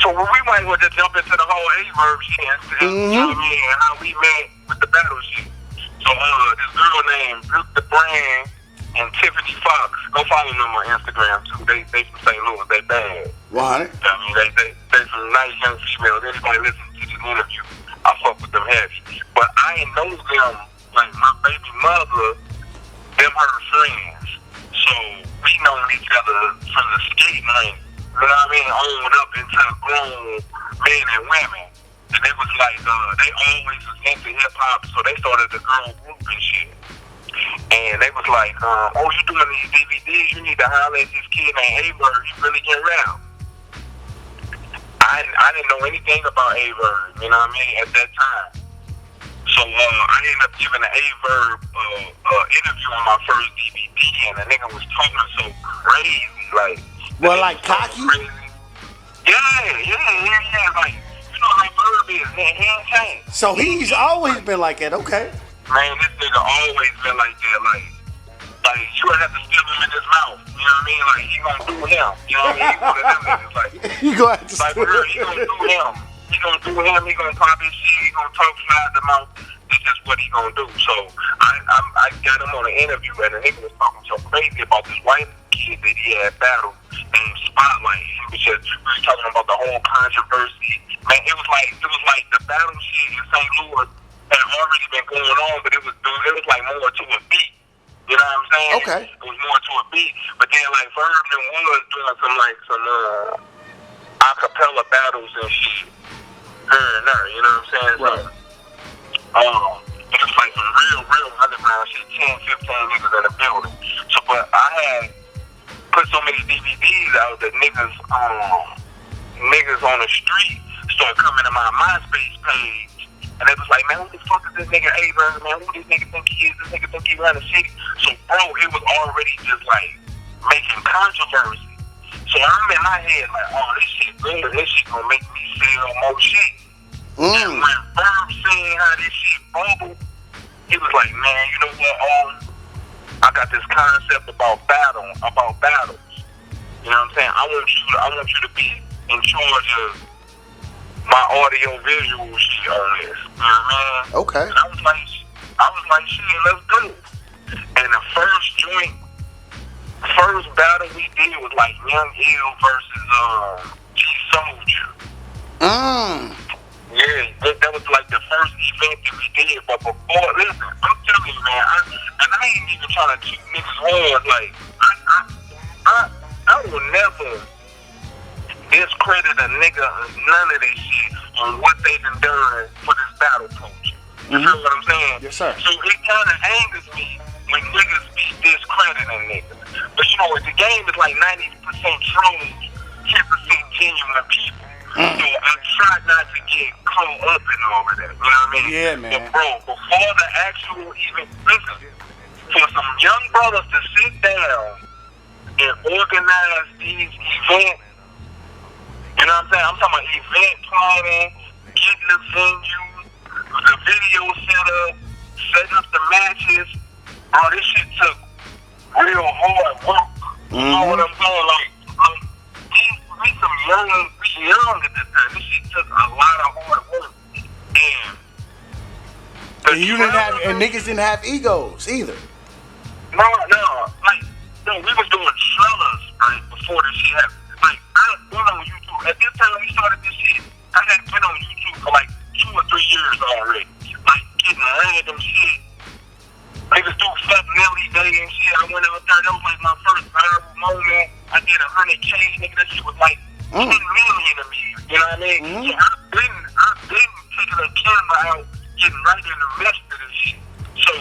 So we might as well just jump into the whole A-Verb shit and you know what I mean, and how we met with the battle shit. So this girl named Brooke the Brand and Tiffany Fox, go follow them on Instagram too. They from St. Louis. They bad. 100. I mean, they some nice young females. Anybody listen to this interview, I fuck with them heavy. But I ain't know them, like my baby mother, them her friends. So we known each other from the skating rink. You know what I mean? On up into grown men and women. And they was like, they always was into hip hop, so they started the girl group and shit. And they was like, oh, you doing these DVDs, you need to holler at this kid named A-Verb, he really can rap. I didn't know anything about A-Verb, you know what I mean, at that time. So I ended up giving an A-Verb interview on my first DVD, and the nigga was talking so crazy, like. Well, like cocky? Yeah, like, you know how Verb is, man, he ain't changed. So he's always been like that, okay. Man, this nigga always been like that, like you would have to steal him in his mouth, you know what I mean? Like, he gonna do him, you know what I mean? One of them niggas, like, you gonna have to like, for real, he gonna do him. He gonna pop his shit, he gonna talk fly the mouth. That's just what he gonna do. So I got him on an interview, and the nigga was talking so crazy about this white kid that he had battled named Spotlight. He was talking about the whole controversy. Man, it was like the battle shit in St. Louis had already been going on, but it was like more to a beat. You know what I'm saying? Okay. It was more to a beat. But then like Verb was doing some acapella battles and shit. Here and there, you know what I'm saying? Right. So, it was like some real underground shit, 10, 15 niggas in the building. So, but I had put so many DVDs out that niggas on the street started coming to my MySpace page, and they was like, man, who the fuck is this nigga A-Verb, man? Who this nigga think he is? This nigga think he run the city? So, bro, it was already just like making controversy. So I'm in my head like, oh, this shit good. This shit gonna make me sell more shit. And when Verb seen how this shit bubbled, he was like, man, you know what? I got this concept about battles. You know what I'm saying? I want you to be in charge of my audio visual shit on this. You know what I mean? Okay. And I was like, shit, let's do it. And the first battle we did was like Young Ill versus G Soldier. Yeah, that was like the first event that we did. But before, listen, I'm telling you, man, I ain't even trying to cheat niggas hard. Like, I will never discredit a nigga none of this shit on what they done done for this battle culture. You feel what I'm saying? Yes, sir. So it kind of angers me when niggas be discrediting niggas. But you know, the game is like 90% trolls, 10% genuine people. So I try not to get caught up in all of that. You know what I mean? Yeah, man. But bro, before the actual event, listen, for some young brothers to sit down and organize these events, you know what I'm saying? I'm talking about event planning, getting the venue, the video set up, setting up the matches. Bro, this shit took real hard work. You know what I'm saying? Like we young at the time. This shit took a lot of hard work. And you didn't have, and niggas didn't have egos either. No. Like, we was doing trailers, right, before this shit happened. Like, I had been on YouTube. At this time we started this shit, I had been on YouTube for like 2 or 3 years already. Like, getting random shit. Niggas do Fuck Nelly Day and shit. I went out there. That was like my first viral moment. I did 100K, nigga. That shit was like 10 million to me. You know what I mean? So I've been taking a camera out, getting right in the midst of this shit. So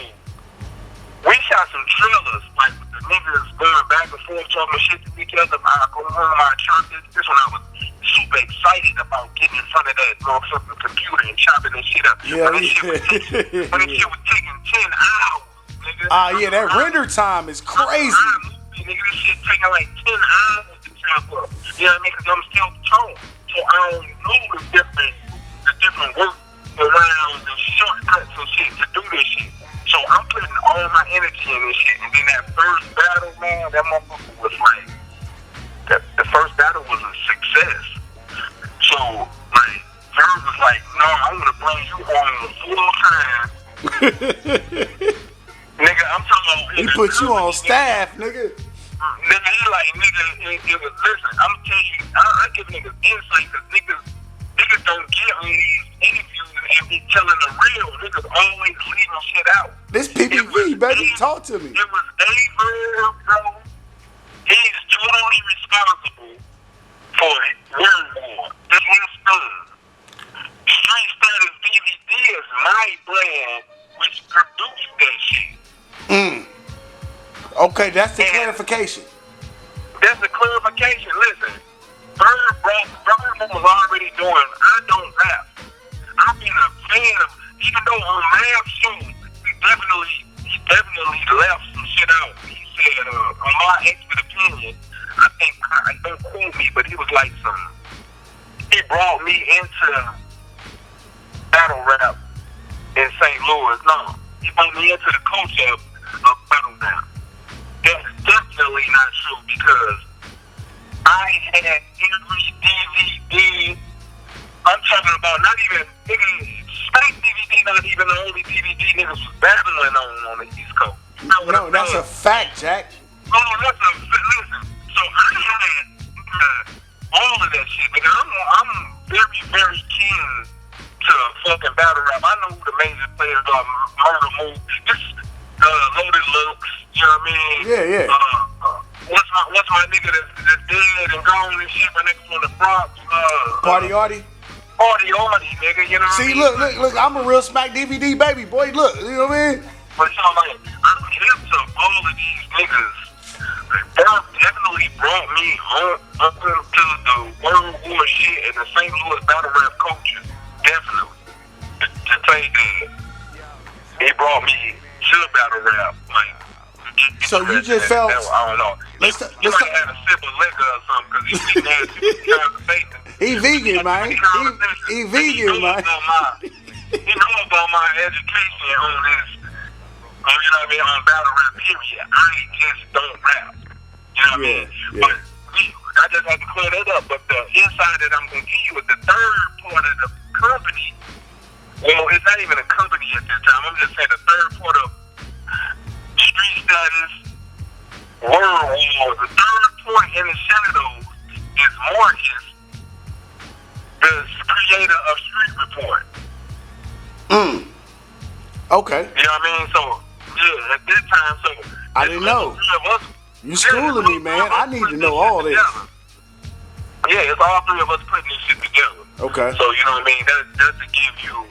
we shot some trailers, like with the niggas going back and forth talking shit to each other. I go home, I chop this. This when I was super excited about getting in front of that motherfucking computer and chopping this shit up. Yeah, but that shit was taking 10 hours, nigga. Yeah, that render time is crazy. Nigga, this shit taking like 10 hours to chop up. You know what I mean? Because I'm still tone. So I don't know the different work around and shortcuts and shit to do this shit. So I'm putting all my energy in this shit. And then that first battle, man, that motherfucker was like, the first battle was a success. So, like, Verb was like, no, I'm going to bring you on full time. Nigga, I'm talking about... He put you on staff, nigga. Nigga, he like, it was, listen, I'm telling you, I give niggas insight, because niggas don't get on these interviews and be telling the real. Niggas always leaving shit out. This PPV, baby, talk to me. It was Verb, bro. He's totally responsible for Word War. This is thing. Street Status DVD is my brand, which produced that shit. Okay, that's the clarification. That's the clarification. Listen, Verb was already doing, I don't rap. I've been a fan of, even though on Math Show, he definitely left some shit out. He said, on my expert opinion, I don't quote me, but he was like he brought me into battle rap in St. Louis. No, he brought me into the culture of battle rap. That's definitely not true, because I had every DVD. I'm talking about not even Spank DVD, not even the only DVD niggas was battling on the East Coast. No, that's a fact, Jack. No, listen. So I had all of that shit, nigga. I'm very, very keen to fucking battle rap. I know who the major players are. Murder Move, just Loaded Looks. You know what I mean? Yeah. What's my nigga that's dead and gone and shit? My niggas from the Bronx. Party Artie, nigga. You know what I mean? See, look. I'm a real Smack DVD baby, boy. Look, you know what I mean? But so like, I'm hip to all of these niggas. Verb definitely brought me home up to the World War shit and the St. Louis battle rap culture. Definitely. To tell you that, he brought me to battle rap. Like, so you just felt... I don't know. You might have had a sip of liquor or something, because he nasty conversation. He vegan, man. He vegan, man. He know about my education on this. You know what I mean? On battle rap, period. I just don't rap. You know what I mean? Yeah. But I just had to clear that up. But the insight that I'm going to give you is the third part of the company. Well, it's not even a company at this time. I'm just saying the third part of Street Status, Word War. The third point in the Senate is Marcus, the creator of Street Report. Okay. You know what I mean? So, yeah, at this time, so... I didn't know. You schooling me, man. I need to know all this. Yeah, it's all three of us putting this shit together. Okay. So, you know what I mean? Just to give you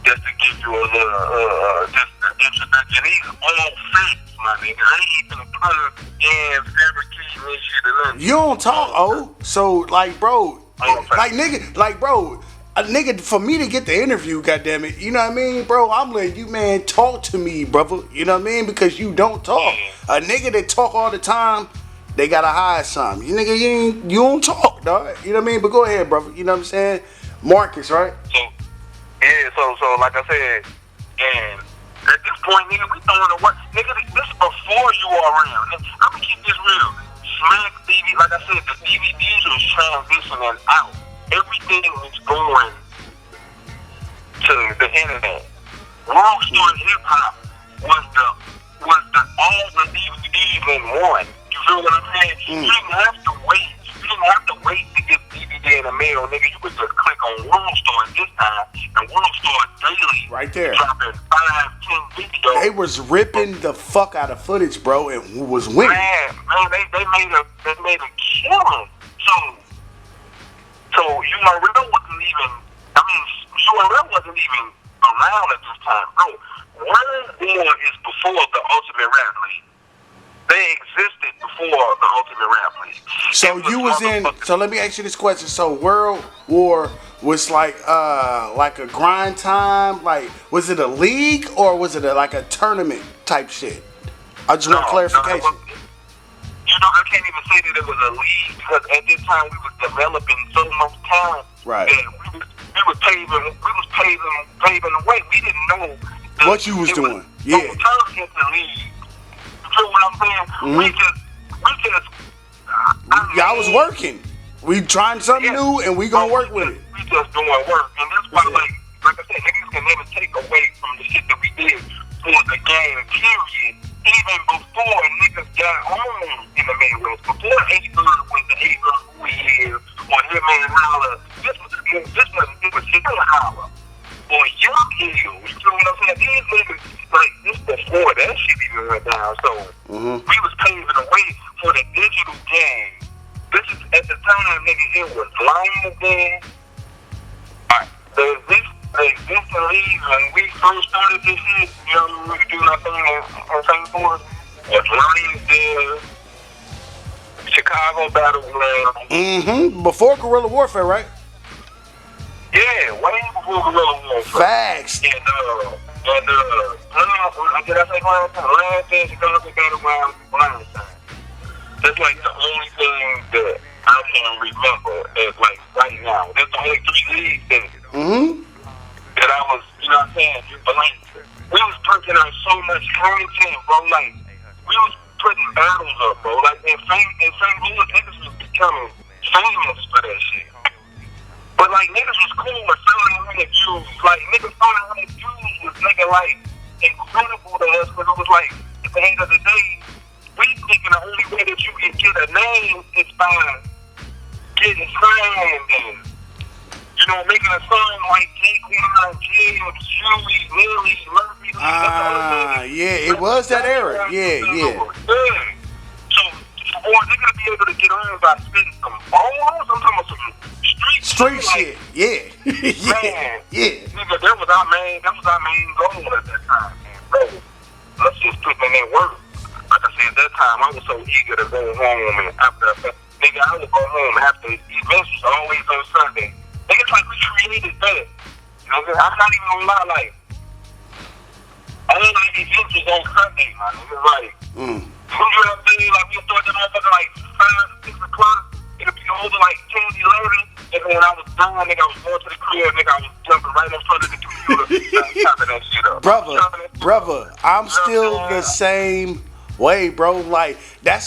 a little, just an introduction. These all facts, my nigga. I ain't even put in fabricating this shit and nothing. You don't talk, so, like, bro, a nigga, for me to get the interview, goddammit, you know what I mean, bro? I'm letting you, man, talk to me, brother. You know what I mean? Because you don't talk. A nigga that talk all the time, they gotta hide something. You nigga, you don't talk, dog. You know what I mean? But go ahead, brother. You know what I'm saying? Marcus, right? So like I said, and at this point, nigga, we throwing the work. Nigga, this is before you are around. I'm gonna keep this real. Smack DVD, like I said, the DVDs was transitioning out. Everything was going to the internet. World Star Hip Hop was the all the DVDs in one. You feel what I'm saying? You didn't have to wait. You didn't have to wait to get DVD in the mail, nigga. You could just click on World Star this time, and World Star Daily right there dropping 5-10 videos. They was ripping the fuck out of footage, bro, and who was winning? Man, they made a killing. So URL wasn't even. I mean, URL wasn't even around at this time, bro. One War is before the Ultimate Rap League. They existed before the Ultimate Rap League. So you was in. So let me ask you this question. So World War was like a grind time. Like, was it a league or was it like a tournament type shit? I just want clarification. No, I can't even say that it was a league because at this time we was developing so much talent. Right. That we was paving the way. We didn't know what you was doing. Yeah. Turn into league. You feel what I'm saying? We just. Y'all was working. We trying something new and we gonna work with it. We just doing work, and that's why, like I said, niggas can never take away from the shit that we did for the game. Period. Even before niggas got on in the Midwest, before H-Bird was the H-Bird who he is, or Hitman Holla, this was Hitman Holla, or Young Hill. You feel what I'm saying? These niggas, like, this before that shit even went down. So we was paving the way for the digital game. This is at the time, nigga, it was Lions then. Alright, the existing leagues when we first started this shit, you know, we were doing our thing in St. Louis, was Lions there, Chicago Battleground. Before guerrilla warfare, right? Yeah, way before guerrilla warfare. Facts. And did I say last time? Last day, Chicago Battleground, last time. That's like the only thing that I can remember as like right now. That's the only 3 leagues that I was, you know what I'm saying? But like, we was putting out so much content, bro. Like, we was putting battles up, bro. Like, in St. Louis, niggas was becoming famous for that shit. But like, niggas was cool with 700 views. Like, niggas 700 views was nigga like incredible to us because it was like, at the end of the day, we thinking the only way that you can get a name is by getting signed and, you know, making a song like J-Quan, James, Chewy, Lily, Murphy. Yeah, it was that era. Yeah. So, for nigga to be able to get on by spitting some bars, I'm talking about some street shit. Yeah. Man, yeah. Nigga, that was our main goal at that time, man. Bro, let's just put in that work. Like I said, at that time, I was so eager to go home, and after, nigga, I would go home after events was always on Sunday. Nigga, it's like we created that. You know, I'm not even gonna lie, like, all the events was on Sunday, man. It was like, you know what I'm saying? Like, we start that motherfucker like 5, 6 o'clock. It'll be over like 10, 11. And when I was done, nigga, I was going to the crib, nigga, I was jumping right in front of the computer, chopping that shit up. Brother, I'm still the same way, bro. Like, I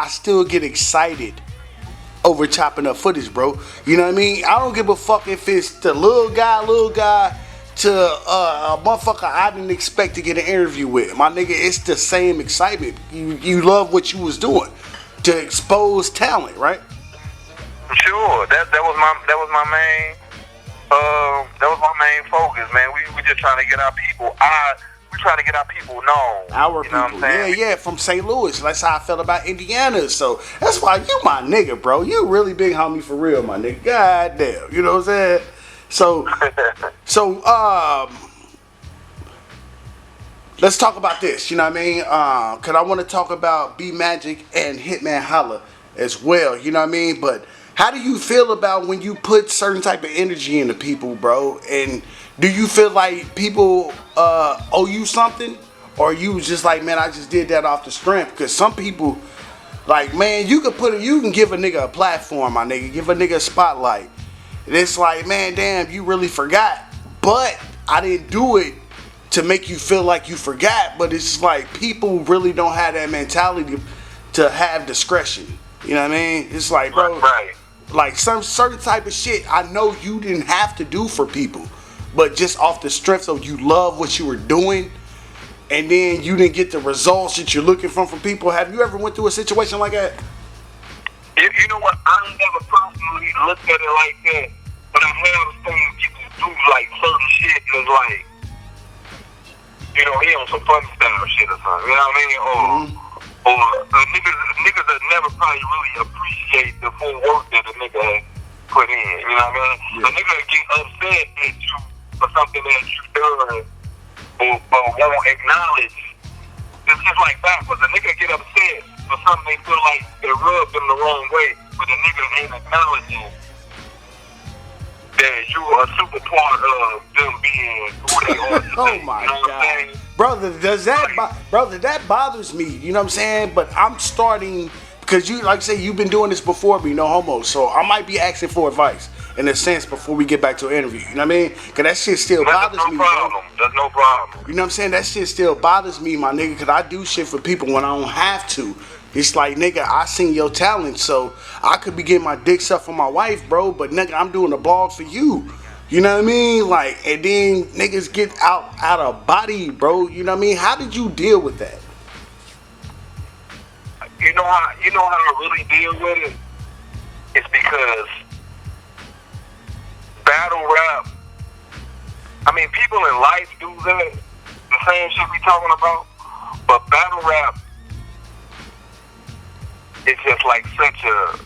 still get excited over chopping up footage, bro. You know what I mean? I don't give a fuck if it's the little guy to a motherfucker I didn't expect to get an interview with. My nigga, it's the same excitement. You love what you was doing to expose talent, right? Sure. That was my main focus, man. We just trying to get our people. We trying to get our people known. Our people, yeah, from St. Louis. That's how I felt about Indiana. So that's why you my nigga, bro. You really big homie for real, my nigga. God damn, you know what I'm saying? So, let's talk about this. You know what I mean? Cause I want to talk about B Magic and Hitman Holla as well. You know what I mean? But how do you feel about when you put certain type of energy into people, bro? And do you feel like people owe you something, or you just like, man, I just did that off the strength? Because some people, like, man, you can give a nigga a platform, my nigga, give a nigga a spotlight. And it's like, man, damn, you really forgot. But I didn't do it to make you feel like you forgot. But it's like people really don't have that mentality to have discretion. You know what I mean? It's like, bro, like some certain type of shit I know you didn't have to do for people. But just off the strength of you love what you were doing, and then you didn't get the results that you're looking from people. Have you ever went through a situation like that? You know what? I never personally looked at it like that, but I have seen people do like certain shit and it's like, you know, he on some fun style shit or something. You know what I mean? Or niggas that never probably really appreciate the full work that a nigga put in. You know what I mean? A nigga get upset at you for something that you done but won't acknowledge. It's just like backwards. A nigga get upset for something they feel like they rubbed them the wrong way, but the nigga ain't acknowledging that you are a super part of them being who they are today. Oh my God. Brother, that bothers me, you know what I'm saying? But I'm starting, because you, like I say, you've been doing this before me, no homo, so I might be asking for advice, in a sense, before we get back to an interview, you know what I mean? Because that shit still bothers me, bro. That's no problem. You know what I'm saying? That shit still bothers me, my nigga, because I do shit for people when I don't have to. It's like, nigga, I seen your talent, so I could be getting my dick sucked for my wife, bro, but nigga, I'm doing a blog for you. You know what I mean? Like, and then niggas get out of body, bro. You know what I mean? How did you deal with that? You know how I really deal with it? It's because battle rap, I mean, people in life do that, the same shit we talking about, but battle rap, it's just like such a,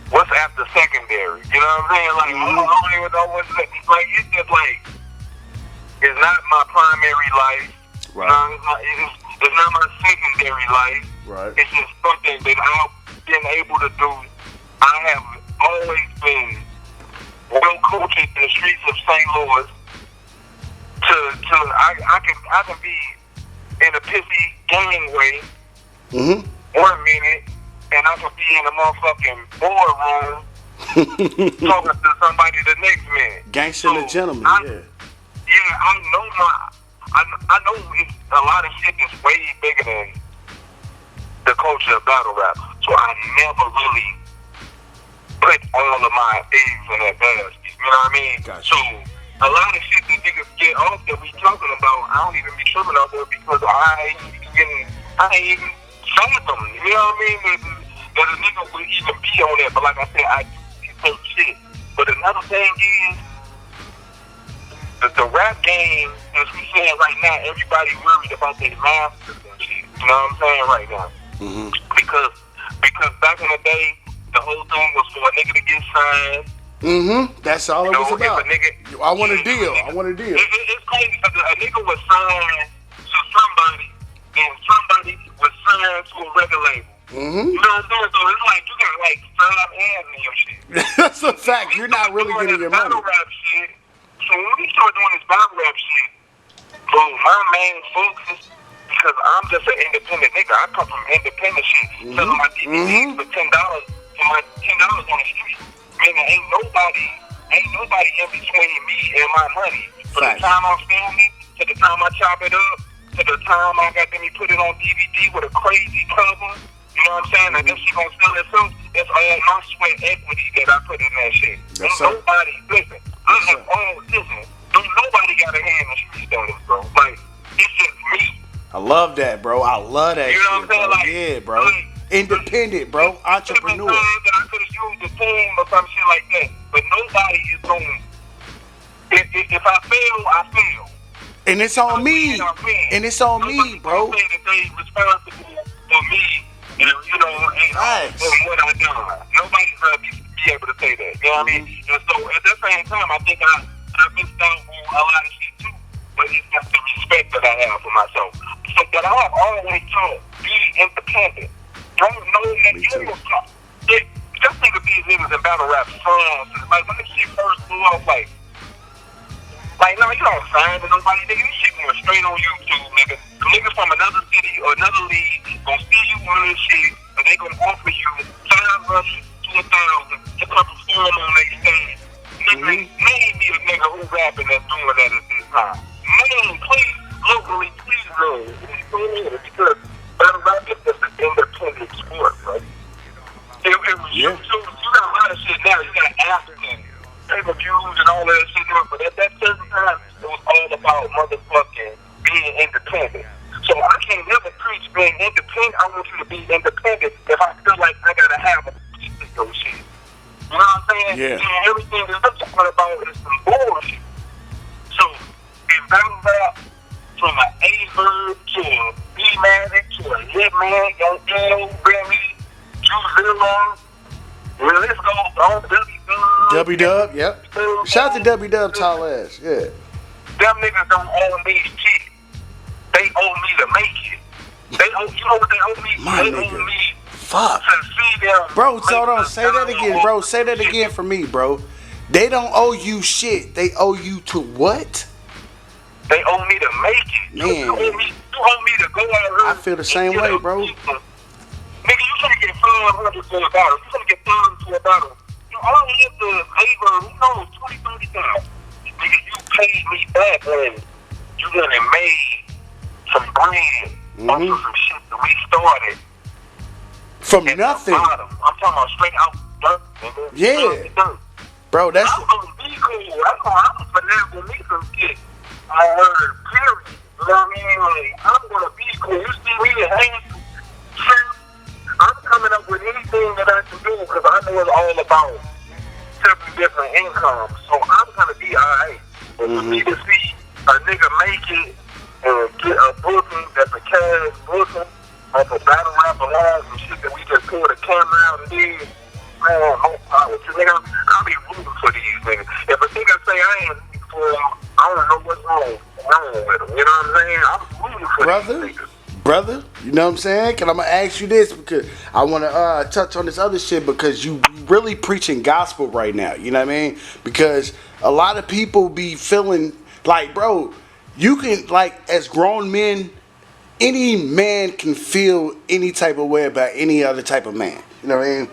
what's after secondary? You know what I'm saying? Like, I don't even know what's like, it's just like, it's not my primary life. Right. It's not my secondary life. Right. It's just something that I've been able to do. I have always been well coached in the streets of St. Louis. I can be in a pissy gang way 1 minute, and I can be in a motherfucking boardroom talking to somebody the next minute. Gangster and gentleman, yeah. Yeah, I know it's a lot of shit that's way bigger than the culture of battle rap. So I never really put all of my eggs in that basket. You know what I mean? Gotcha. So a lot of shit that niggas get off that we talking about, I don't even be tripping off of because I ain't even fathom. You know what I mean? That a nigga would even be on that. But like I said, I do some shit. But another thing is, the rap game, as we saying right now, everybody worried about their masters and shit. You know what I'm saying right now? Because back in the day, the whole thing was for a nigga to get signed. That's all it was about. I want a deal. It's crazy because a nigga was signed to somebody, and somebody was signed to a record label. You know what I'm saying? So it's like you got like 5 hands in your shit. That's a fact. You're not really getting your money. Battle rap shit. So when we start doing this battle rap shit, bro, my main focus, because I'm just an independent nigga. I come from independent shit. Selling my DVDs for $10 for my $10 on the street. Meaning ain't nobody in between me and my money. From the time I'm filming, to the time I chop it up, to the time I got me put it on DVD with a crazy cover. You know what I'm saying? And this shit gonna sell itself. It's all my sweat equity that I put in that shit. Ain't nobody, listen, don't nobody got a hand in the streets on this, bro. Like, it's just me. I love that, bro. I love that. You know what I'm saying? Bro. Like, yeah, bro. Independent, bro. Entrepreneur. That I could have used the team or some shit like that. But nobody is going to. If I fail, I fail. And it's on me. And it's on me, bro. Say that they responsible for me, and you know, and what I done. Nobody's gonna be able to say that. You know what I mean? And so at the same time, I think I missed out on a lot of shit too. But it's just the respect that I have for myself. So that I have always taught, be independent. Don't know that you will talk. Just think of these niggas in battle rap songs. Like when this shit first blew off, like no, you don't sign to nobody, nigga. This shit going straight on YouTube, nigga. The niggas from another city or another league gonna see you on this shit, and they gonna offer you $500 to $1,000 to come perform on their stage. Nigga, name me a nigga who rapping that's doing that at this time. Name, please, locally, please, no. Because battle rap is just an independent sport, right? It was you got a lot of shit now. You got African pay-per-views and all that shit, but at that certain time, it was all about motherfucking being independent. So I can't never preach being independent. I want you to be independent if I feel like I gotta have a piece of your shit. You know what I'm saying? Yeah. And everything that I'm talking about is some bullshit. So in battle rap, from an A-Verb to a B-Magic to a Hitman, Young Dino, Remy, Zilla, Well, let's go on W-Dub, yep. Shout out to W-Dub, tall ass, yeah. Them niggas don't owe me shit. They owe me to make it. They owe, you know what they owe me? My they nigga. owe me Fuck. to see them. Bro, hold on, say that again, bro. Say that again for me, bro. They don't owe you shit. They owe you to what? They owe me to make it. Man. You owe me to go out here. I feel the same way, bro. Nigga, you finna get 500 for a bottle. You finna get 500 for a bottle. You only have to favor, who knows, 20, 30,000. Nigga, you paid me back when you done made some bread off of some shit that we started. From nothing. I'm talking about straight out dirt, nigga. Yeah. Dirt. Bro, that's... I'm gonna be cool. I'm finessing me some shit. I heard, period. You know what I mean? Like, I'm gonna be cool. You see me in hands, I'm coming up with anything that I can do because I know it's all about several different incomes. So I'm gonna be alright. But for me to see a nigga make it and get a booking that's a cash booking, like a battle rap along some shit that we just pulled a camera out and did, man, no power to nigga. I'll be rooting for these niggas. If a nigga say I ain't rooting for him, I don't know what's wrong with him. You know what I'm saying? I'm rooting for these niggas. Brother, you know what I'm saying? Cause I'm gonna ask you this because I want to touch on this other shit because you really preaching gospel right now. You know what I mean? Because a lot of people be feeling like, bro, you can, like, as grown men, any man can feel any type of way about any other type of man. You know what I mean?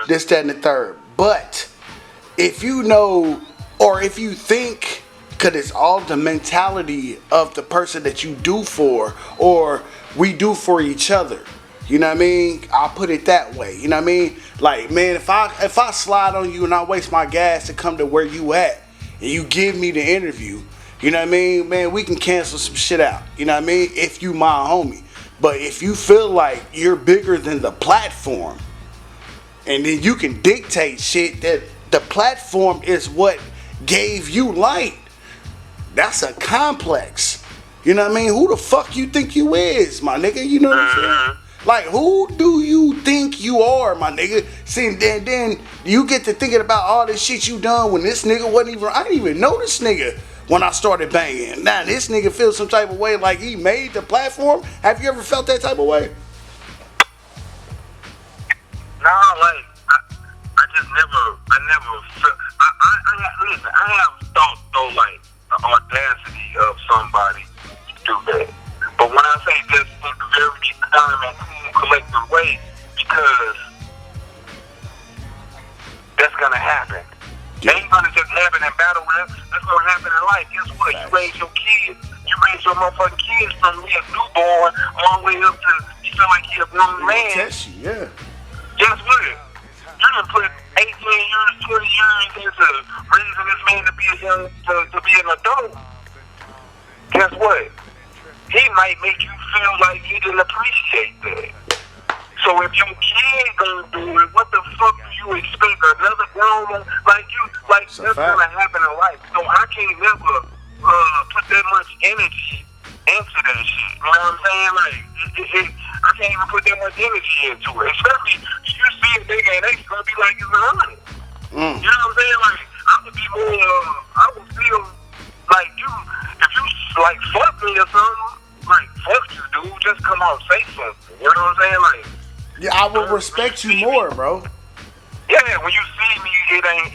This, that, and the third. But if you know, or if you think, because it's all the mentality of the person that you do for, or we do for each other. You know what I mean? I'll put it that way. You know what I mean? Like, man, if I slide on you and I waste my gas to come to where you at, and you give me the interview, you know what I mean? Man, we can cancel some shit out. You know what I mean? If you my homie. But if you feel like you're bigger than the platform, and then you can dictate shit that the platform is what gave you light, that's a complex. You know what I mean? Who the fuck you think you is, my nigga? You know what I'm saying? Like, who do you think you are, my nigga? See, then you get to thinking about all this shit you done when this nigga wasn't even... I didn't even know this nigga when I started banging. Now, this nigga feels some type of way like he made the platform. Have you ever felt that type of way? Nah, like, I just never felt... Listen, I have thought, though, like, the audacity of somebody to do that. But when I say just in a very calm and cool, collective way, because that's gonna happen. It ain't gonna just happen in battle rap. That's gonna happen in life. Guess what? You raise your kids. You raise your motherfucking kids from being a newborn all the way up to you feel like you're a grown man. Test you, yeah. Guess what? You done put 18 years, 20 years into raising this man to be to be an adult. Guess what? He might make you feel like you didn't appreciate that. So if your kid gonna do it, what the fuck do you expect another grown like you? Like that's gonna happen in life. So I can't never put that much energy into that shit. You know what I'm saying? Like I can't even put that much energy into it. Especially if you see a nigga and they gonna be like it's 100. You know what I'm saying? Like I would be more. I would feel like you if you like fuck me or something. Like fuck you, dude. Just come out and say something. You know what I'm saying? Like. Yeah, I will respect you more, bro. Yeah, when you see me, it ain't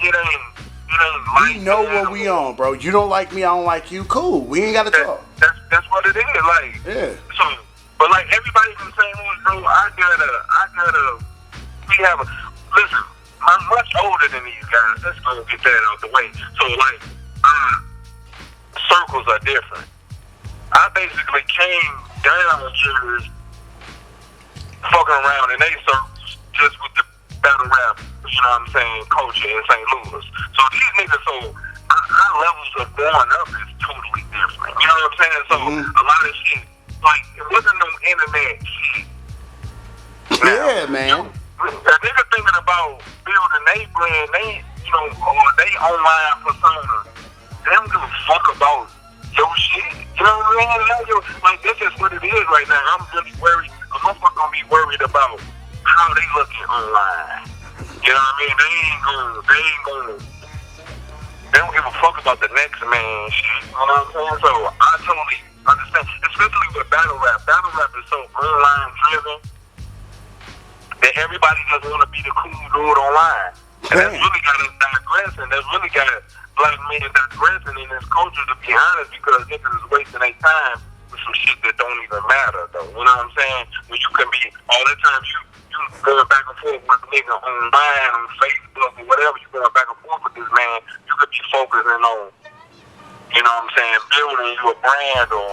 like we know what we on, bro. You don't like me, I don't like you. Cool, we ain't gotta talk. That's what it is, like. Yeah. So, but like everybody's the same way, bro. We have a. Listen, I'm much older than these guys. Let's go get that out the way. So like, circles are different. I basically came down years fucking around in they circles just with the battle rap, you know what I'm saying, culture in St. Louis. So these niggas, our levels of growing up is totally different. You know what I'm saying? So a lot of shit, like, it wasn't no internet shit. Now, yeah, man. A nigga thinking about building they brand, or they online persona, they don't give a fuck about your shit. You know what I mean? Like, this is what it is right now. I'm really worried. A motherfucker gonna be worried about how they looking online. You know what I mean? They don't give a fuck about the next man shit. You know what I'm saying? So I totally understand, especially with battle rap. Battle rap is so online driven that everybody just want to be the cool dude online. And that's really got us digressing. That's really got black men digressing in this culture, to be honest, because niggas is wasting their time with some shit that don't even matter, though. You know what I'm saying? When you can be, all the time you going back and forth with a nigga online, on Facebook, or whatever, you going back and forth with this man, you could be focusing on, you know what I'm saying, building you a brand or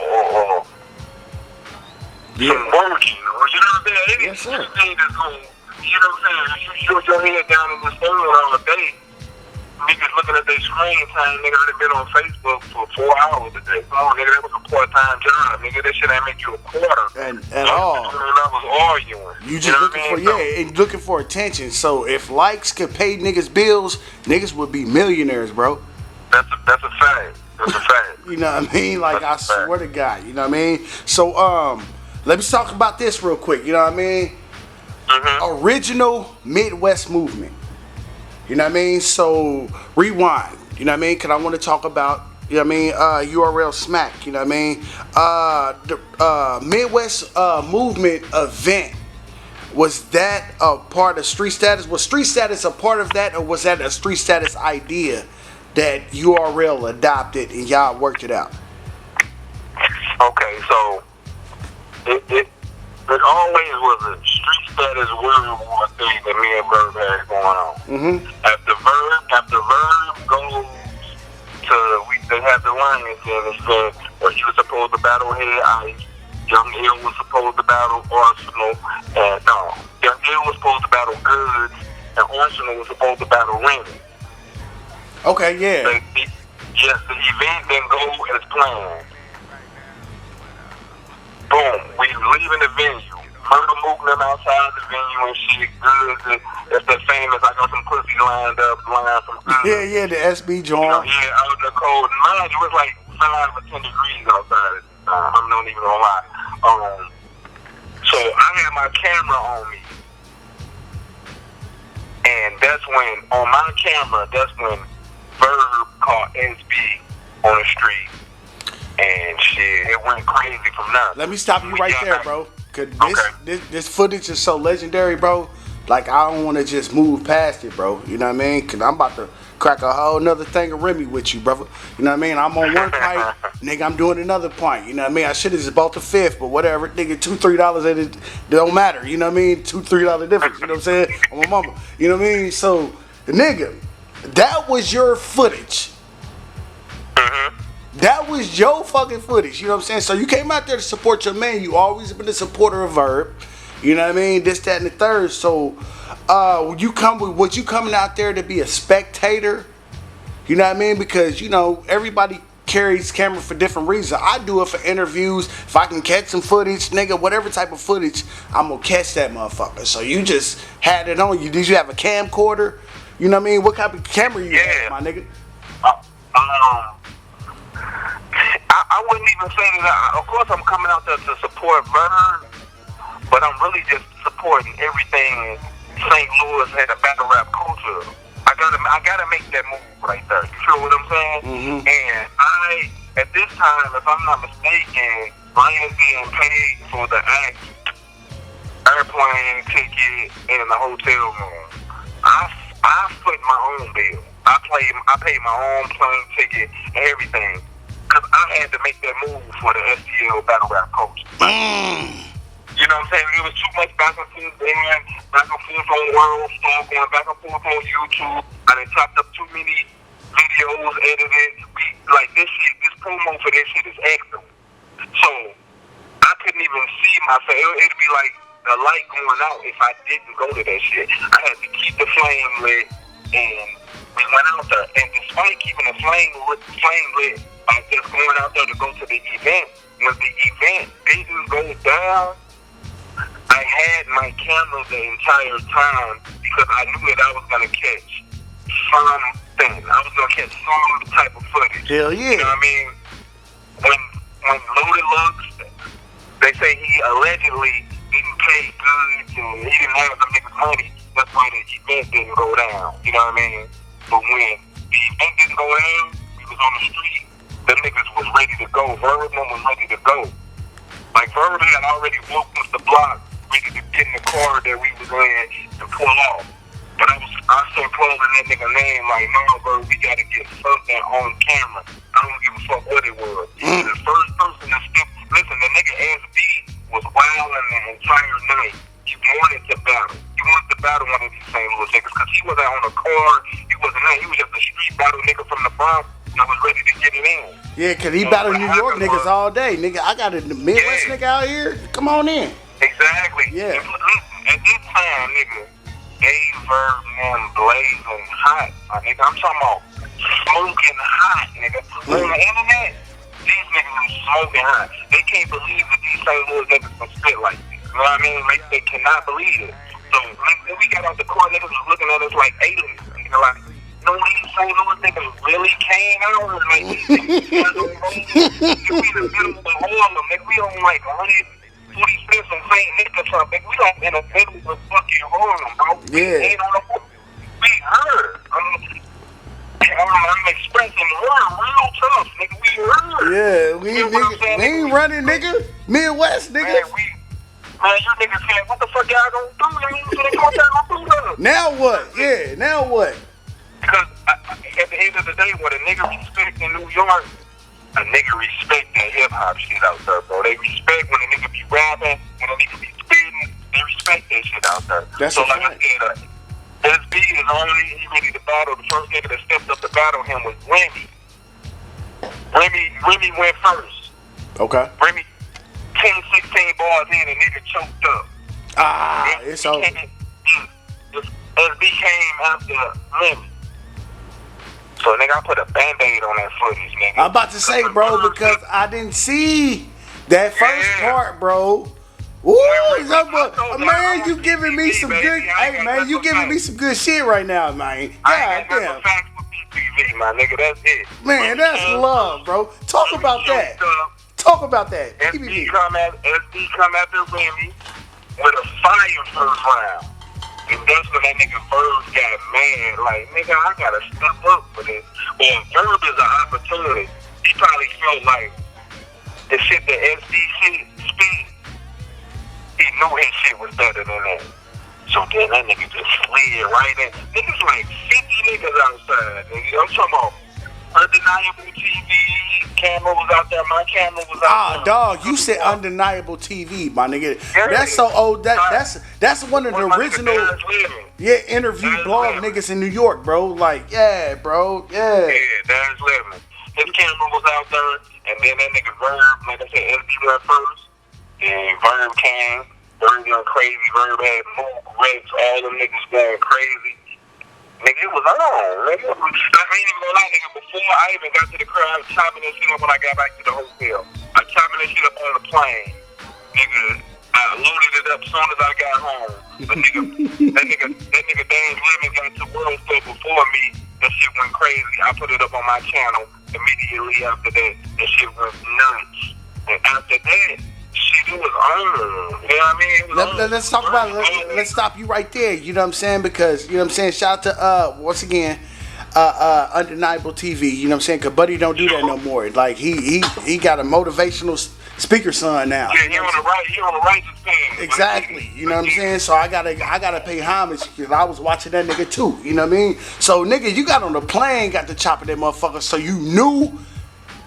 some working, or you know what I'm saying, anything that's going, you know what I'm saying, if you shoot your head down in this phone all day, niggas looking at their screen time, nigga, I've been on Facebook for 4 hours a day. Oh, nigga, that was a part-time job. Nigga, that shit ain't make you a quarter. At all. Arguing. You just looking for, and looking for attention. So if likes could pay niggas bills, niggas would be millionaires, bro. That's a fact. That's a fact. You know what I mean? Like, I swear to God, you know what I mean? So, let me talk about this real quick, you know what I mean? Mm-hmm. Original Midwest movement. You know what I mean? So, rewind. You know what I mean? Because I want to talk about, you know what I mean, URL smack. You know what I mean? The Midwest movement event, was that a part of Street Status? Was Street Status a part of that, or was that a Street Status idea that URL adopted and y'all worked it out? Okay, so it always was a Street Status word war thing that me and Verb had going on. Mm-hmm. After Verb goes to, they had the Lions in it, said, where he was supposed to battle Head Ice, Young Ill was supposed to battle Arsenal, and Young Ill was supposed to battle Goods, and Arsenal was supposed to battle Rennie. Okay, yeah. The event didn't go as planned. Boom, we leaving the venue. Murder moving them outside the venue and shit. Goods, it's the famous, I got some pussy lined up, line from Goods. Yeah, the SB joint. Out the cold. Mind you, it was like 5 or 10 degrees outside at the time. I'm not even gonna lie. So I had my camera on me. And that's when, on my camera, that's when Verb caught SB on the street. And shit, it went crazy from there. Let me stop you right there, bro. Cause this footage is so legendary, bro. Like, I don't want to just move past it, bro. You know what I mean? Cause I'm about to crack a whole nother thing of Remy with you, brother. You know what I mean? I'm on one pint, nigga, I'm doing another pint. You know what I mean? I should have just bought the fifth, but whatever. Nigga, $2-3 it don't matter. You know what I mean? $2-3 difference. You know what I'm saying? I'm a mama. You know what I mean? So, nigga, that was your footage. That was your fucking footage, you know what I'm saying? So you came out there to support your man. You always been a supporter of Verb. You know what I mean? This, that, and the third. So was you coming out there to be a spectator? You know what I mean? Because, you know, everybody carries camera for different reasons. I do it for interviews. If I can catch some footage, nigga, whatever type of footage, I'm gonna catch that motherfucker. So you just had it on you. Did you have a camcorder? You know what I mean? What type of camera you had, my nigga? I wouldn't even say that. Of course, I'm coming out there to support Verb, but I'm really just supporting everything St. Louis had a battle rap culture. I gotta make that move right there. You feel what I'm saying? Mm-hmm. And at this time, if I'm not mistaken, Ryan's being paid for the act, airplane ticket, and the hotel room. I foot my own bill. I paid my own plane ticket and everything. Because I had to make that move for the STL battle rap coach. You know what I'm saying? It was too much back and forth back and forth on World Star, going back and forth on YouTube. I done chopped up too many videos, edited. This promo for this shit is excellent. So, I couldn't even see myself. It'd be like a light going out if I didn't go to that shit. I had to keep the flame lit, and we went out there. And despite keeping the flame lit, by just going out there to go to the event, when the event didn't go down, I had my camera the entire time because I knew that I was going to catch something. I was going to catch some type of footage. Hell yeah. You know what I mean? When Loaded Lux, they say he allegedly didn't pay goods and he didn't have them niggas' money. that's why the event didn't go down. You know what I mean? But when the event didn't go down, we was on the street. The niggas was ready to go. Verb was ready to go. Like Verb had already woke up the block, ready to get in the car that we was in and pull off. But I started calling that nigga name like, no, bro, we gotta get something on camera. I don't give a fuck what it was. The first person that stepped, listen, the nigga SB was wilding the entire night. He wanted to battle. He wanted to battle one of these St. Louis niggas because he wasn't on a car. He wasn't that. He was just a street battle nigga from the Bronx that was ready to get it in. Yeah, because he battled New York niggas all day. Nigga, I got a Midwest nigga out here. Come on in. Exactly. Yeah. At this time, nigga, Dave Verb, man, blazing hot. Nigga, I'm talking about smoking hot, nigga. On the internet, these niggas are smoking hot. They can't believe that these St. Louis niggas can spit like this. You know what I mean? Like, they cannot believe it. So, when we got out the car, niggas was looking at us like aliens. You know, like, no, these St. Louis niggas really came out here. Like, we in the middle of Holla, nigga. We on like 145th and St. Nicholas, nigga. We don't in the middle of fucking Harlem, bro. Yeah. We heard. I'm expressing real tough, nigga. We heard. Yeah, we ain't running, nigga. Midwest, nigga. Man, you niggas saying, what the fuck y'all gonna do? What y'all gonna do? Now what? Yeah, now what? Because at the end of the day, what a nigga respect in New York, a nigga respect that hip-hop shit out there, bro. They respect when a nigga be rapping, when a nigga be spitting, they respect that shit out there. That's so, like right. I said, SB is only he ready to battle. The first nigga that stepped up to battle him was Remy. Remy went first. Okay. Remy, 10, 16 bars in, a nigga choked up. It's over. SB came after Remy. So, nigga, I put a Band-Aid on that footage, nigga. I'm about to say, bro, because I didn't see that first part, bro. Ooh, man, you giving me some good. Hey, man, you giving me some good shit right now, man. God damn. TV, my nigga, that's it. Man, that's love, bro. Talk about that. Talk about that. SB come after Remy with a fire first round. And that's when that nigga Verb got mad. Like, nigga, I gotta step up for this. Well, Verb is an opportunity. He probably felt like the shit that SB spit, he knew his shit was better than that. So then that nigga just slid right in. Niggas like 50 niggas outside, nigga. I'm talking about Undeniable TV. Camera was out there. My camera was out there. Dog, you said Undeniable TV, my nigga. Yeah. That's so old. That's one of the original interview blog niggas in New York, bro. Like, yeah, bro. Yeah. Yeah, Darren's living. His camera was out there, and then that nigga Verb, like I said, SB went first. And Verb came. Verb going crazy. Verb had Mook, Rex, all them niggas going crazy. Nigga, it was on. Nigga. I ain't even gonna lie, nigga. Before I even got to the crowd, I was chopping that shit up when I got back to the hotel. I chopping that shit up on the plane. Nigga, I loaded it up as soon as I got home. But nigga, that nigga Dan Lemon got to World Store before me. That shit went crazy. I put it up on my channel immediately after that. That shit went nuts. And after that, shit, it was on. You know what I mean? Let's talk about it. Let's stop you right there. You know what I'm saying? Because, you know what I'm saying? Shout out to, once again, Undeniable TV. You know what I'm saying? Because Buddy don't do that no more. Like, he got a motivational speaker son now. Yeah, he on the right thing. Exactly. You know what I'm saying? So I gotta pay homage because I was watching that nigga too. You know what I mean? So, nigga, you got on the plane, got to chopping that motherfucker, so you knew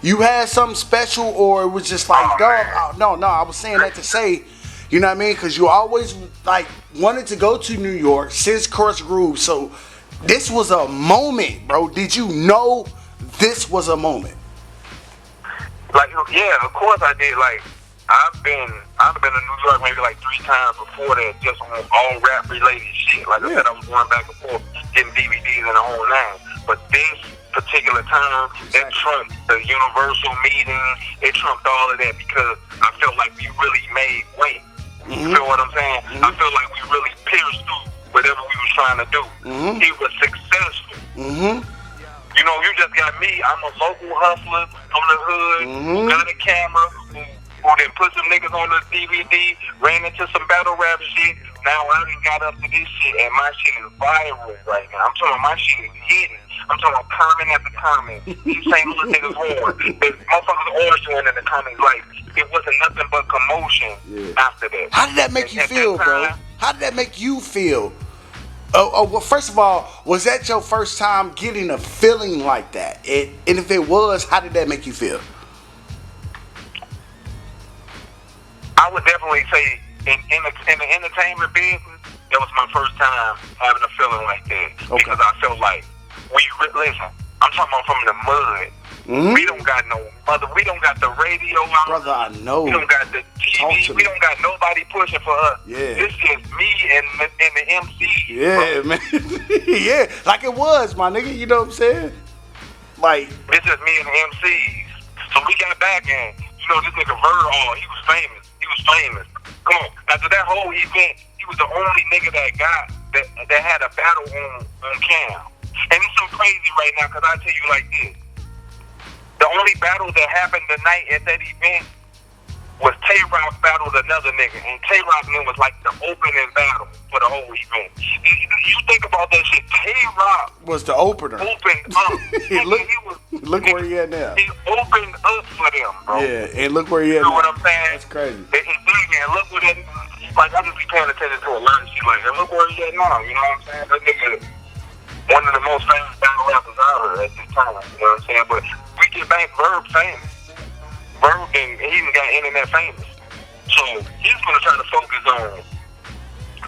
you had something special, or it was just like, dog, no, I was saying that to say, you know what I mean? Because you always, like, wanted to go to New York since Crush Groove, so this was a moment, bro. Did you know this was a moment? Like, yeah, of course I did. Like, I've been to New York maybe like 3 times before that, just on all rap related shit. Like I said, I was going back and forth, getting DVDs and the whole nine. But this particular time, it trumped the Universal meeting. It trumped all of that because I felt like we really made weight. You feel what I'm saying? I feel like we really pierced through whatever we was trying to do. He was successful. You know, you just got me. I'm a local hustler from the hood, who got a camera, who then put some niggas on the DVD, ran into some battle rap shit, now I done got up to this shit, and my shit is viral right now. I'm talking about my shit is hitting. I'm talking about comment after comment. These St. Louis niggas won. The motherfuckers arguing in the comments like it wasn't nothing but commotion after that. How did that make you feel, bro? How did that make you feel? Well, first of all, was that your first time getting a feeling like that? And if it was, how did that make you feel? I would definitely say in the entertainment business, that was my first time having a feeling like that. Okay. Because I felt like listen, I'm talking about from the mud. Mm-hmm. We don't got no mother. We don't got the radio out. Brother, I know. We don't got the TV. We don't got nobody pushing for us. Yeah. This is me and the MC. Yeah, bro. Man. Yeah, like it was, my nigga. You know what I'm saying? Like this is me and the MCs. So we got back and this nigga Verb, he was famous. He was famous. Come on. After that whole event, he was the only nigga that had a battle on cam. And it's so crazy right now because I tell you like this. The only battle that happened tonight at that event was Tay-Rock battled another nigga. And Tay-Rock was like the opening battle for the whole event. You think about that shit. Tay-Rock was the opener. Opened up. Look where he at now. He opened up for them, bro. Yeah, and look where he at now. You know what I'm saying? That's crazy. And look what it, like I just be paying attention to a lot of shit like that. Look where he at now, you know what I'm saying? That nigga, one of the most famous battle rappers out here at this time, you know what I'm saying? But we get back Verb famous. Verb, and he even got internet famous. So he's gonna try to focus on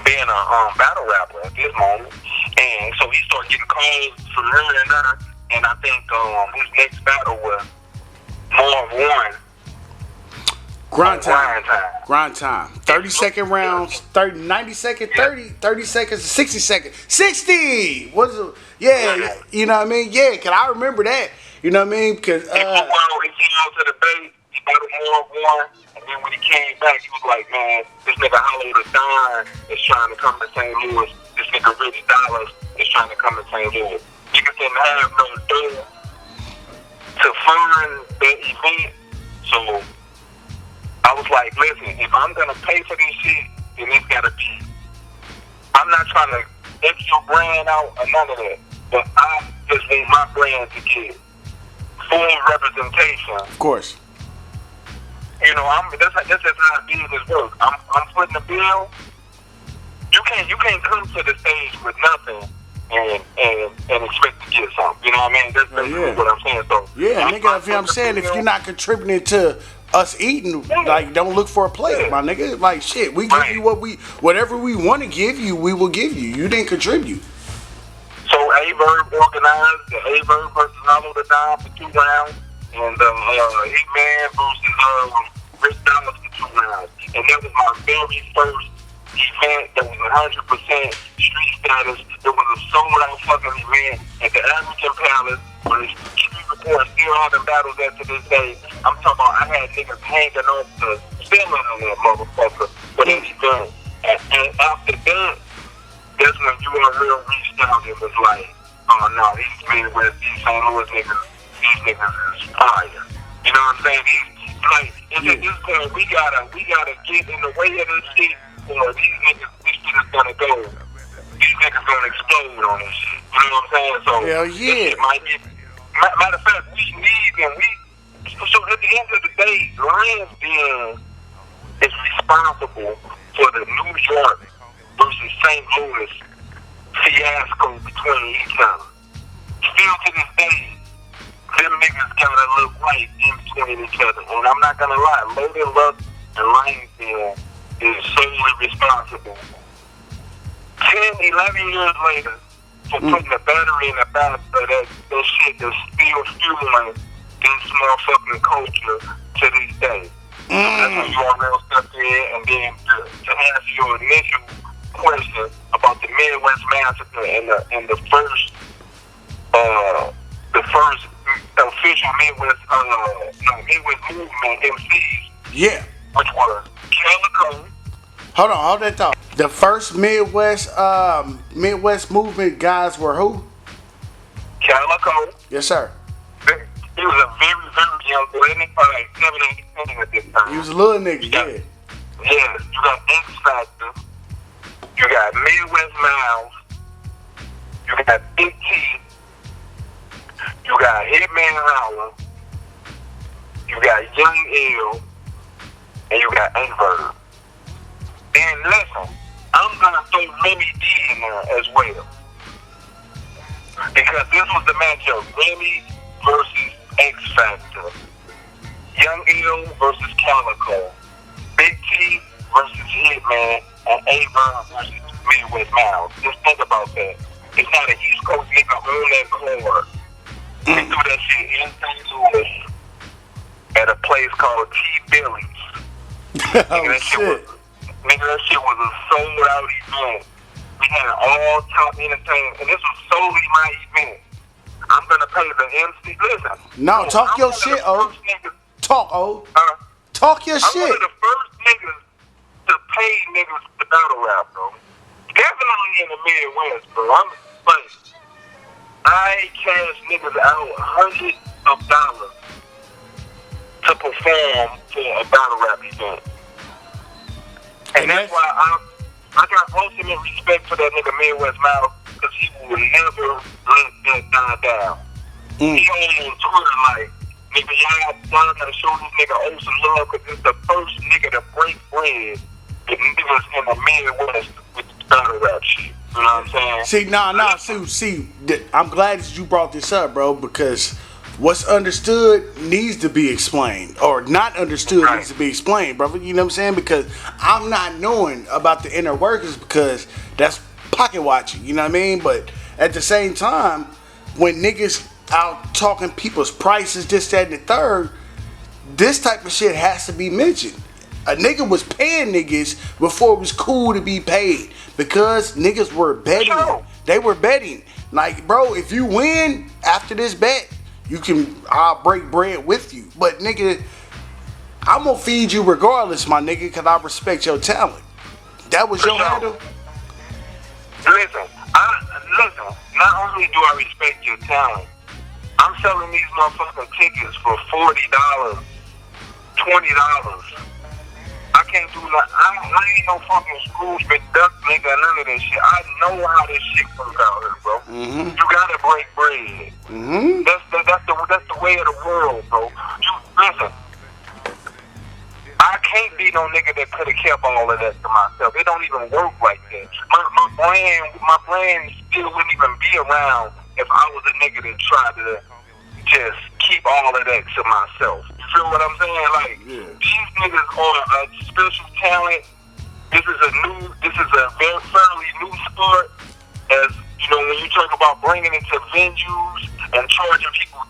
being a battle rapper at this moment. And so he started getting calls from her and there. And I think his next battle was more of one. Grind time. 30-second rounds, 90 seconds, 30 seconds, 60 seconds. 60! What is it? Yeah, you know what I mean? Yeah, because I remember that. You know what I mean? Because he came out to the base, he battled more of one, and then when he came back, he was like, man, this nigga Holla the Don is trying to come to St. Louis. This nigga Rich Dollars is trying to come to St. Louis. Niggas didn't have no door to fund that event, so I was like, listen, if I'm going to pay for this shit, then it's got to be. I'm not trying to X your brand out or none of that. But I just want my brand to get full representation. Of course. That's just how business works. I'm footing the bill. You can't come to the stage with nothing and expect to get something. You know what I mean? That's basically what I'm saying. So yeah, nigga, if I'm saying if you're not contributing to us eating, like, don't look for a plate, my nigga. Like, shit, we give you whatever we want to give you, we will give you. You didn't contribute. So A-Verb organized the A-Verb versus Holla the Don for 2 rounds, and Hitman versus Rich Dollars for 2 rounds. And that was my very first event that was 100% street status. It was a sold-out fucking event at the African Palace, where the street reports still having battles there to this day. I'm talking about I had niggas hanging off the ceiling on that motherfucker for that event. And after that, that's when you and Real reached out and was like, oh no, these Midwest, these St. Louis niggas, these niggas is fire. You know what I'm saying? At this point, we gotta get in the way of this shit. These niggas, this shit is gonna go. These niggas gonna explode on this shit. You know what I'm saying? So, hell yeah. Might be, matter of fact, we need them. So at the end of the day, Lions is responsible for the New York versus St. Louis fiasco between each other. Still to this day, them niggas gotta look right in between each other. And I'm not gonna lie, Loaded Luck and Lionsville is solely responsible 10, 11 years later for putting a battery in the back of that shit that's still fueling this motherfucking culture to this day. So that's when you all real stuff there. And then to answer your initial question about the Midwest Massacre and the first official Midwest movement MCs. Yeah. Which was Calico. Hold that thought. The first Midwest movement guys were who? Calico. Yes, sir. He was a very, very young boy. He was like 17, 18 at this time. He was a little nigga, Yeah, you got X Factor. You got Midwest Miles. You got Big T. You got Hitman Holla. You got Young L. And you got Verb. And listen, I'm going to throw Remy D in there as well. Because this was the matchup. Remy versus X Factor. Young L versus Calico. Big T versus Hitman. And Verb versus Midwest Miles. Just think about that. It's not an East Coast nigga on that card. We threw that shit in St. Louis at a place called T. Billy's. That shit was a sold out event. We had all top entertainment, and this was solely my event. I'm gonna pay the MC. Listen. No, talk your shit, O. Talk, O. Talk your shit. I'm one of the first niggas to pay niggas to battle rap, bro. Definitely in the Midwest, bro. I cash niggas out hundreds of dollars to perform for a battle rap event. And that's why I got ultimate respect for that nigga Midwest Miles, because he will never let that die down. He on Twitter like, nigga, y'all gotta show this nigga some love, because it's the first nigga to break bread with niggas in the Midwest with the battle rap shit. You know what I'm saying? See, I'm glad that you brought this up, bro, because what's understood needs to be explained, or not understood needs to be explained, brother. You know what I'm saying? Because I'm not knowing about the inner workings, because that's pocket watching. You know what I mean? But at the same time, when niggas out talking people's prices, this, that, and the third, this type of shit has to be mentioned. A nigga was paying niggas before it was cool to be paid, because niggas were betting. They were betting. Like, bro, if you win after this bet, I'll break bread with you. But nigga, I'm gonna feed you regardless, my nigga, because I respect your talent. That was your handle? Listen, not only do I respect your talent, I'm selling these motherfucking tickets for $40, $20. I can't do that. I ain't no fucking school spit duck nigga, none of that shit. I know how this shit works out here, bro. You gotta break bread. That's the way of the world, bro. You listen. I can't be no nigga that could have kept all of that to myself. It don't even work like that. My brand still wouldn't even be around if I was a nigga that tried to just keep all of that to myself. You feel what I'm saying? Like, these niggas are a special talent. This is a very fairly new sport. As you know, when you talk about bringing it to venues and charging people,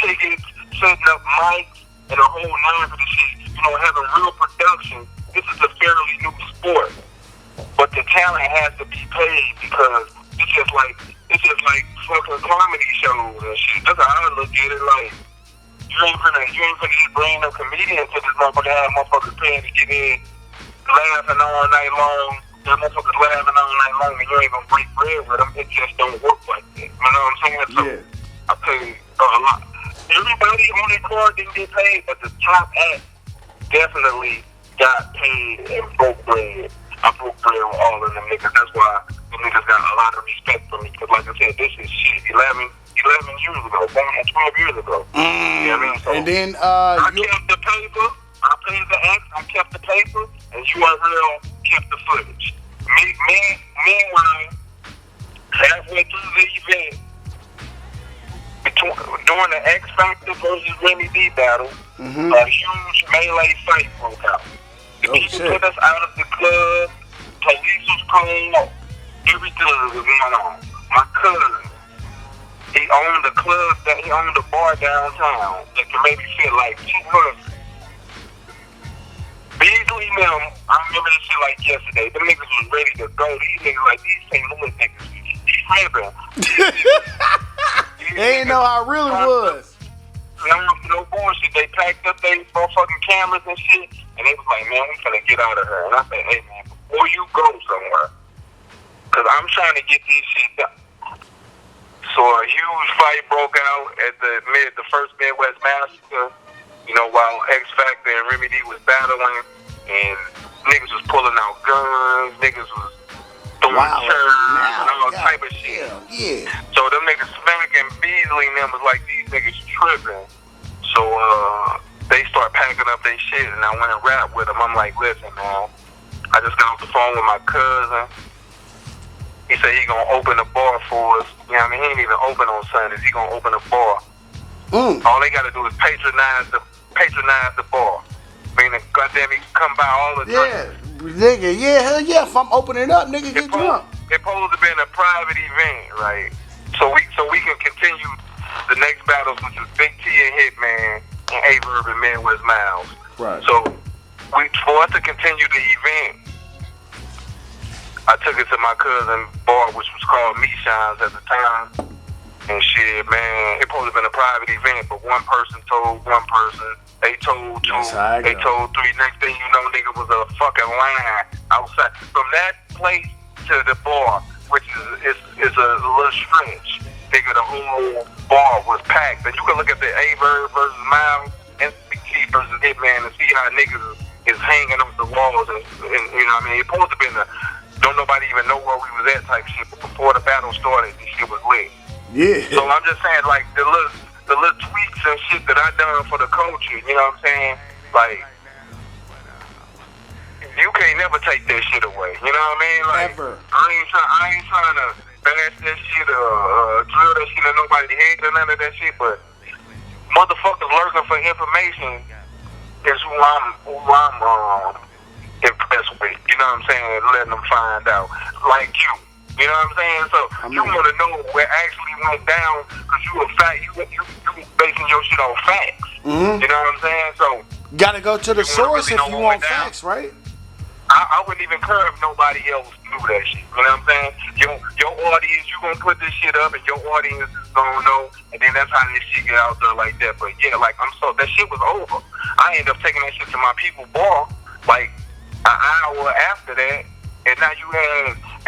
tickets, setting up mics, and a whole nine for the shit, having real production, this is a fairly new sport. But the talent has to be paid, because it's just like fucking comedy shows and shit. That's how I look at it. Like, you ain't finna just bring no comedian to this motherfucker, have motherfuckers paying to get in, laughing all night long. That motherfuckers laughing all night long, and you ain't gonna break bread with them. It just don't work like that. You know what I'm saying? So I pay a lot. Everybody on that card didn't get paid, but the top act definitely got paid and broke bread. I broke bread with all of them niggas. That's why the niggas got a lot of respect for me. Because like I said, this is shit 11 years ago, 12 years ago. You know what I mean? So and then I kept the paper, I paid the act, I kept the paper, and URL kept the footage. Meanwhile, halfway through the event, during the X Factor versus Remy D battle, a huge melee fight broke out. The people put us out of the club, police was calling, everything was going on. My cousin, he owned the bar downtown that can maybe fit like 200. Beasley and them, I remember this shit like yesterday. Them niggas was ready to go. These niggas like these St. Louis niggas, tripping. They ain't know how I really was. No bullshit. They packed up their motherfucking cameras and shit, and they was like, man, we finna get out of here. And I said, hey man, before you go somewhere, cause I'm trying to get these shit done. So a huge fight broke out at the first Midwest Massacre. While X Factor and Remy D was battling, and niggas was pulling out guns, niggas was Wow. and all type of shit. Yeah. So them niggas Spank and Beasley and them was like, these niggas tripping. So they start packing up their shit, and I went and rap with them. I'm like, listen, man, I just got off the phone with my cousin. He said he gonna open a bar for us. You know what I mean? He ain't even open on Sundays. He gonna open a bar. All they gotta do is patronize the bar. Meaning, goddamn, he can come by all the time. Nigga, hell yeah. If I'm opening it up, nigga, get drunk. It's supposed to be a private event, right? So we can continue the next battles, which is Big T and Hitman and Verb and Midwest Miles. Right. So for us to continue the event, I took it to my cousin bar, which was called Meeshan's at the time. And shit, man, it supposed to have been a private event, but one person told one person, they told two, they told three. Next thing you know, nigga, was a fucking line outside. From that place to the bar, which is a little stretch, nigga, the whole bar was packed. And you can look at the Verb versus Miles and Big T versus Hitman and see how niggas is hanging off the walls. And you know what I mean? It supposed to have been don't nobody even know where we was at type shit. But before the battle started, this shit was lit. Yeah. So I'm just saying, like, the little tweaks and shit that I done for the culture, you know what I'm saying? Like, you can't never take that shit away. You know what I mean? Like, Ever. I ain't trying to bash that shit or drill that shit in nobody's head or none of that shit, but motherfuckers lurking for information is who I'm impressed with. You know what I'm saying? Letting them find out. Like you. You know what I'm saying? So you want to know what actually went down because you basing your shit on facts. You know what I'm saying? So gotta go to the source really if you want facts, right? I wouldn't even care if nobody else knew that shit. You know what I'm saying? Your audience, you gonna put this shit up, and your audience is gonna know, and then that's how this shit get out there like that. But yeah, like that shit was over. I ended up taking that shit to my people bar like an hour after that. And now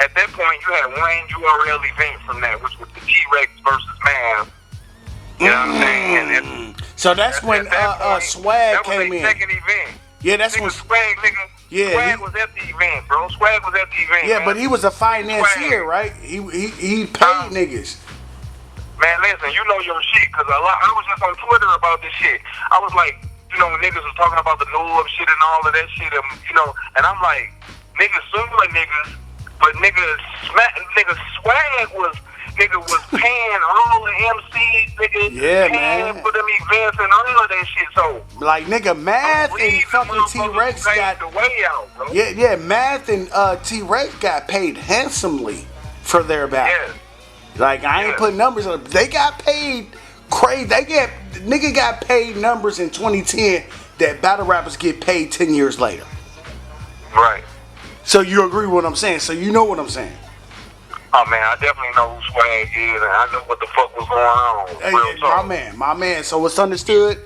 at that point, you had one URL event from that, which was the T-Rex versus Mav. You know what I'm saying? So that's when Swag came in. That was a second event. Yeah, that's when Swag, nigga. Yeah, Swag was at the event, bro. Swag was at the event. Yeah, man. but he was a financier, right? He paid niggas. Man, listen, you know your shit, because I was just on Twitter about this shit. I was like, you know, niggas was talking about the no-up shit and all of that shit, you know, and I'm like, niggas similar niggas, but niggas Swag was paying all the MCs, nigga, paying for them events and all of that shit. So like nigga, Math and fucking T-Rex got the way out, bro. Yeah, Math and T-Rex got paid handsomely for their battle. Yeah. Like I ain't put numbers on it. They got paid crazy. Nigga got paid numbers in 2010 that battle rappers get paid 10 years later. Right. So you agree with what I'm saying? So you know what I'm saying? Oh man, I definitely know who Swag is, and I know what the fuck was going on. Hey, my man. So it's understood.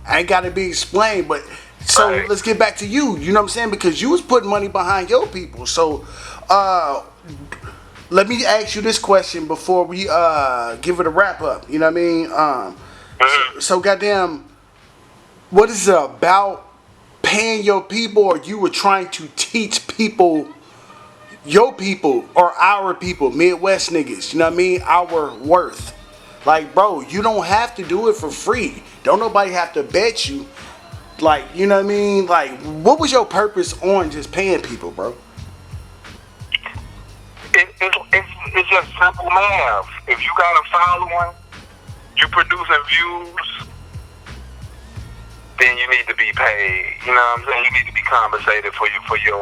Ain't got to be explained, but so let's get back to you. You know what I'm saying? Because you was putting money behind your people. So let me ask you this question before we give it a wrap up. You know what I mean? So goddamn, what is it about paying your people, or you were trying to teach people, your people or our people, Midwest niggas, you know what I mean, our worth? Like, bro, you don't have to do it for free. Don't nobody have to bet you. Like, you know what I mean? Like, what was your purpose on just paying people, bro? It's just simple math. If you got a following, you producing views, then you need to be paid. You know what I'm saying? You need to be compensated for your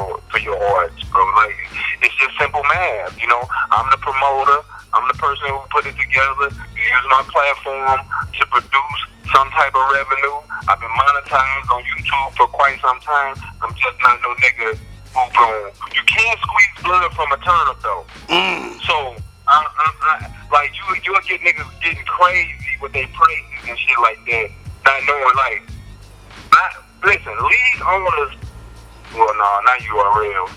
arts, bro. Like, it's just simple math. You know, I'm the promoter. I'm the person who put it together. You use my platform to produce some type of revenue. I've been monetized on YouTube for quite some time. I'm just not no nigga who gon'. You can't squeeze blood from a turnip though. So like you'll get niggas getting crazy with their praises and shit like that, not knowing like. Listen, league owners, well, no, not URL.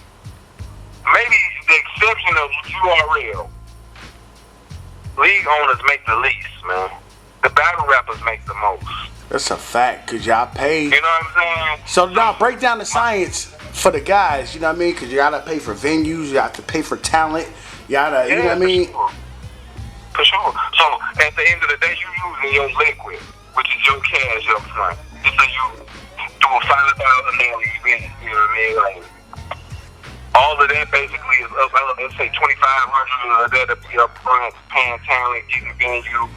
Maybe the exception of URL. League owners make the least, man. The battle rappers make the most. That's a fact, because y'all paid. You know what I'm saying? So now break down the science for the guys, you know what I mean? Because you gotta pay for venues, you have to pay for talent, you gotta, you know what I mean? For sure. So at the end of the day, you using your liquid, which is your cash up front. Just say you do a $5,000 event, you know what I mean? Like, all of that basically is up. Let's say $2,500 of that'll be up front, paying talent, getting venue,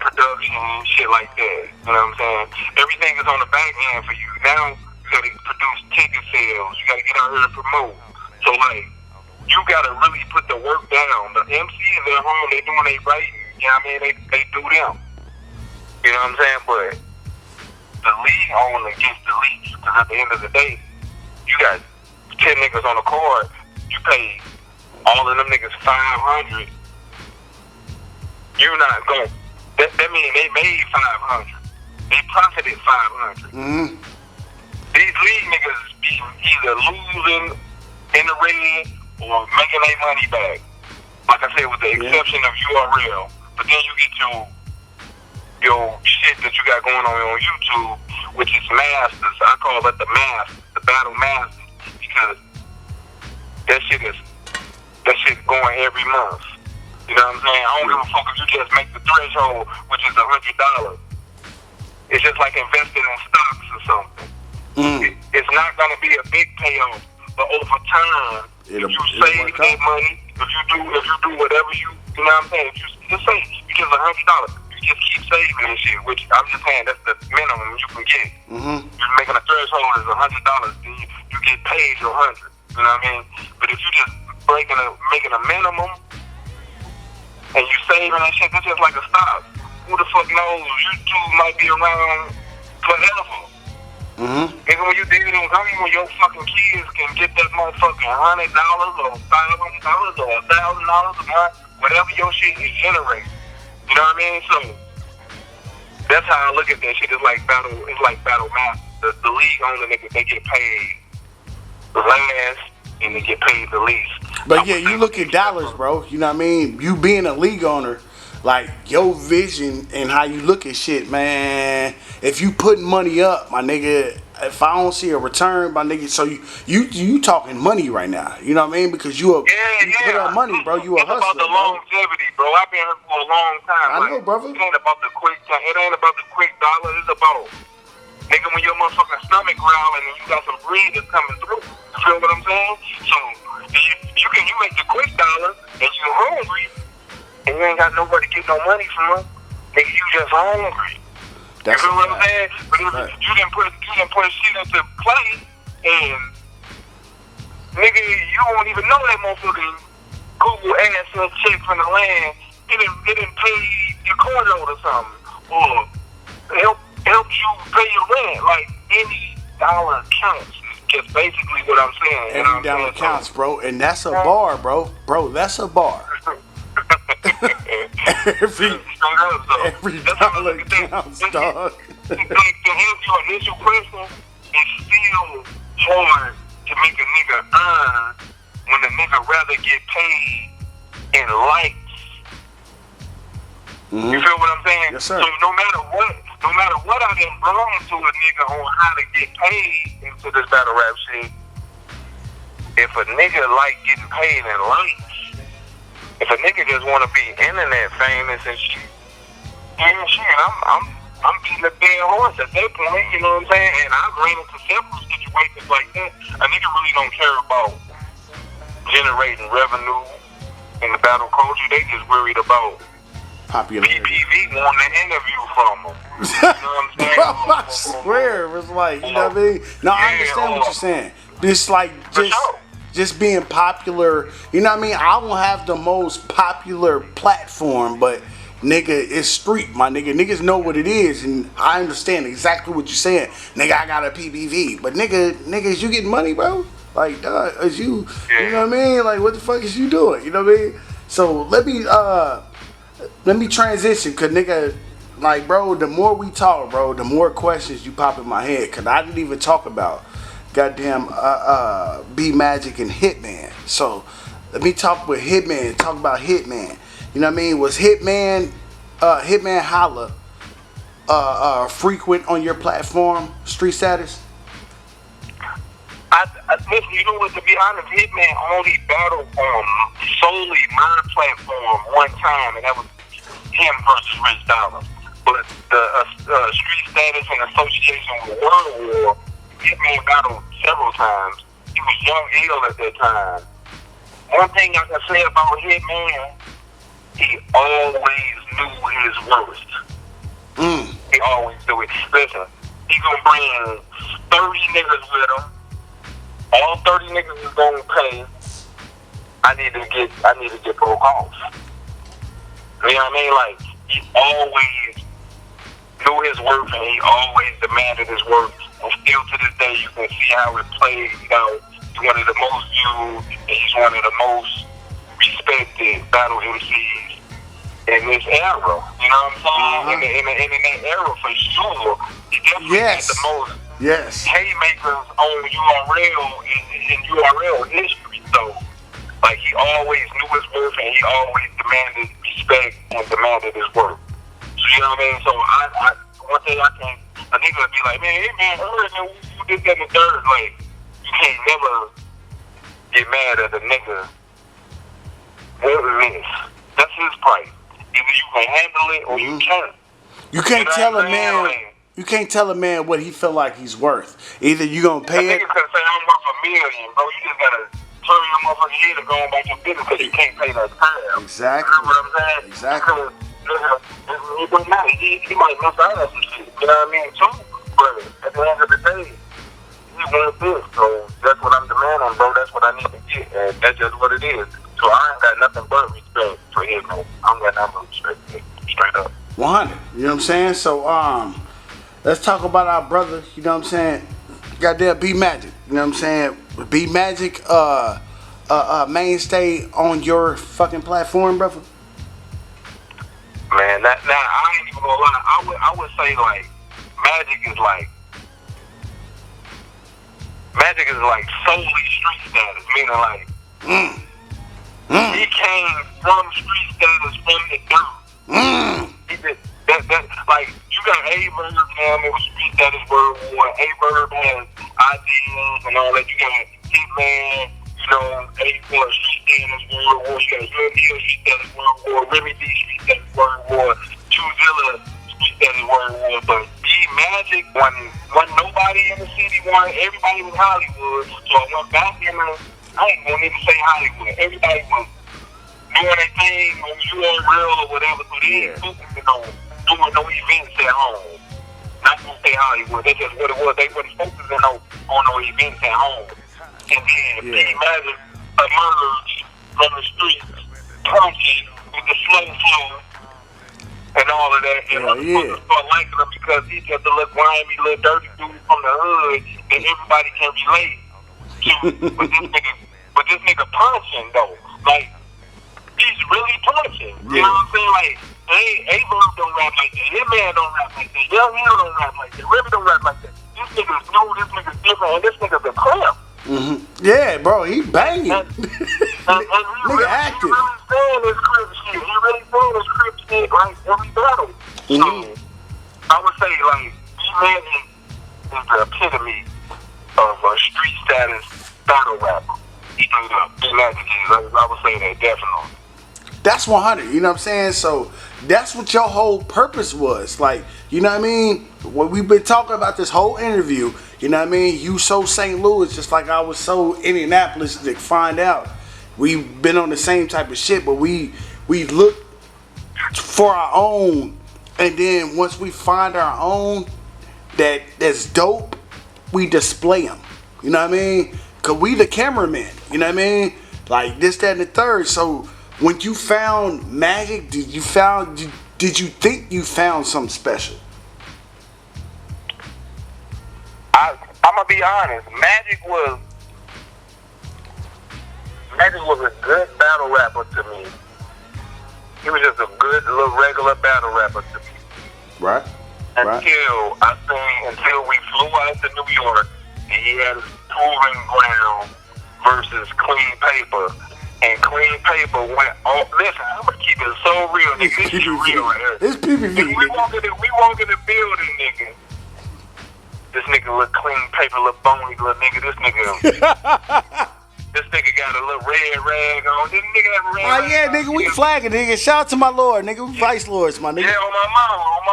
production, shit like that. You know what I'm saying? Everything is on the back end for you. Now you gotta produce ticket sales. You gotta get out here and promote. So like, you gotta really put the work down. The MC is at home, they doing their writing. You know what I mean? They do them. You know what I'm saying? But the league owner gets the least. Because at the end of the day, you got 10 niggas on the card, you pay all of them niggas $500. You're not going. That means they made $500. They profited $500. Mm-hmm. These league niggas be either losing in the red or making their money back. Like I said, with the exception of URL. But then you get your shit that you got going on YouTube, which is masters. I call it the battle masters. Because that shit going every month. You know what I'm saying? I don't give a fuck if you just make the threshold, which is $100. It's just like investing in stocks or something. It's not gonna be a big payoff, but over time, if you save that money, if you do whatever you know what I'm saying, if you just say you get $100, you just keep saving and shit. Which I'm just saying that's the minimum you can get. You're making a threshold is $100, then you get paid your $100. You know what I mean? But if you just making a minimum and you saving that shit, that's just like a stock. Who the fuck knows? YouTube might be around forever. Even when you dig it in, when your fucking kids can get that motherfucking $100 or $500 or $1,000 a month, whatever your shit is generating. You know what I mean? So that's how I look at that shit. It's like battle math. The league owner niggas, they get paid the last and they get paid the least. But yeah, you look at dollars, bro. You know what I mean? You being a league owner, like your vision and how you look at shit, man. If you putting money up, my nigga, if I don't see a return, my nigga, so you talking money right now. You know what I mean? Because you put up money, bro. You a hustler. It's about the longevity, bro. I've been here for a long time. I know, brother. It ain't about the quick time. It ain't about the quick dollar. It's about, nigga, when your motherfucking stomach growling and you got some breed that's coming through. You feel what I'm saying? So you make the quick dollar and you hungry and you ain't got nobody to get no money from. Nigga, you just hungry. You feel what I'm saying? But if you didn't put shit into play and nigga, you don't even know that motherfucking Google AdSense check from the land. It didn't pay your car note or something, or help you pay your rent. Like, any dollar counts. Just basically what I'm saying. Every dollar counts, bro, and that's a bar, bro. Bro, that's a bar. every dollar counts, dog. To answer your initial question, it's still hard to make a nigga earn when a nigga rather get paid in likes. You feel what I'm saying? Yes, sir. So no matter what I done brought to a nigga on how to get paid into this battle rap shit, if a nigga like getting paid in likes, if a nigga just want to be internet famous and shit, I'm beating a dead horse at that point, you know what I'm saying? And I've ran into several situations like that. A nigga really don't care about generating revenue in the battle culture. They just worried about popularity. PPV wanting an interview from them. You know what I'm saying? Bro, I swear, it was like, you know what I mean? No, I understand what you're saying. It's like just being popular. You know what I mean? I don't have the most popular platform, but nigga, it's street, my nigga. Niggas know what it is, and I understand exactly what you're saying. Nigga, I got a PPV, but niggas, you getting money, bro? Like, is you know what I mean? Like, what the fuck is you doing? You know what I mean? So let me transition, cause nigga, like, bro, the more we talk, bro, the more questions you pop in my head, cause I didn't even talk about goddamn B Magic and Hitman. So let me talk with Hitman. Talk about Hitman. You know what I mean? Was Hitman Holla frequent on your platform, Street Status? listen, you know what? To be honest, Hitman only battled on solely my platform one time, and that was him versus Rich Dollar. But the street status and association with World War, Hitman battled several times. He was young ill at that time. One thing I can say about Hitman, he always knew his worth. He always knew it. Listen, he gonna bring 30 niggas with him. All 30 niggas is gonna pay. I need to get broke off. You know what I mean? Like, he always knew his worth and he always demanded his worth. And still to this day, you can see how it plays. You know, he's one of the most viewed and he's one of the most respected battle MCs in this era. You know what I'm saying? In that era for sure. He definitely had the most haymakers on URL in URL history. So, like, he always knew his worth and he always demanded respect and demanded his worth. So, you know what I mean? So, one thing I can't, a nigga would be like, man, hey man, who did that in the third? Like, you can't never get mad at a nigga. What is this? That's his price. Either you can handle it or you can't. You can't tell a man. You can't tell a man what he feel like he's worth. Either you gonna pay it. A nigga could say I'm worth $1 million, bro. You just gotta turn your motherfucking head and go about your business because you can't pay that time. Exactly. You know what I'm saying? Exactly. Because it don't matter. He might miss out on some shit. You know what I mean? Too. But at the end of the day, he wants this. So that's what I'm demanding, bro. That's what I need to get, and that's just what it is. So I ain't got nothing but respect for him, man. I don't got nothing but respect for him. Straight up. 100. You know what I'm saying? So let's talk about our brother. You know what I'm saying? Goddamn B Magic. You know what I'm saying? B Magic mainstay on your fucking platform, brother. Man, now I ain't even gonna lie. I would say like Magic is like solely street status, meaning like he came from street status from the dirt. He did that like you got A-Verb now, it was street status World War. A-Verb has ideas and all that. You got Hitman, you know, A-Verb street status World War. You got European street status World War. Remedy street status World War. Chuzilla street status World War. But B Magic, when nobody in the city wanted, everybody was Hollywood. So I went back in I ain't gonna even say Hollywood. Everybody was doing their thing on URL or whatever, so they ain't focusing on doing no events at home. Not gonna say Hollywood, that's just what it was. They wasn't focusing on no events at home. And then B Magic emerged from the streets, punching with the slow flow and all of that. And motherfuckers start liking him because he's just a little grimy, little dirty dude from the hood that everybody can relate to. But this nigga punching though. Like, he's really punching. You know what I'm saying? Like, A-Verb don't rap like that. Hitman don't rap like that. Young Hill don't rap like that. Remy don't rap like that. This nigga's new, this nigga's different, and this nigga's a clamp. Yeah, bro, he banging. And he really saying this crib shit. He really saying this crib shit like every battle. So, I would say, like, B-Magic is the epitome of a street status battle rapper. Straight up. B-Magic is. I would say that, definitely. That's 100, you know what I'm saying? So that's what your whole purpose was. Like, you know what I mean? What we've been talking about this whole interview, you know what I mean? You so St. Louis just like I was so Indianapolis to find out. We've been on the same type of shit, but we look for our own, and then once we find our own that's dope, we display them. You know what I mean? Cause we the cameramen, you know what I mean? Like this, that, and the third. So when you found Magic, did you think you found something special? I'm gonna be honest. Magic was a good battle rapper to me. He was just a good little regular battle rapper to me. Right. Until we flew out to New York and he had Proving Ground versus Clean Paper. And Clean Paper went on. Listen, I'm gonna keep it so real, nigga. This is real right here. It's PPV. We walk in the building, nigga. This nigga look clean paper, look bony, little nigga. This nigga got a little red rag on. This nigga have a red rag. Oh yeah, nigga, we flagging, nigga. Shout out to my lord, nigga. We vice lords, my nigga. Yeah, on my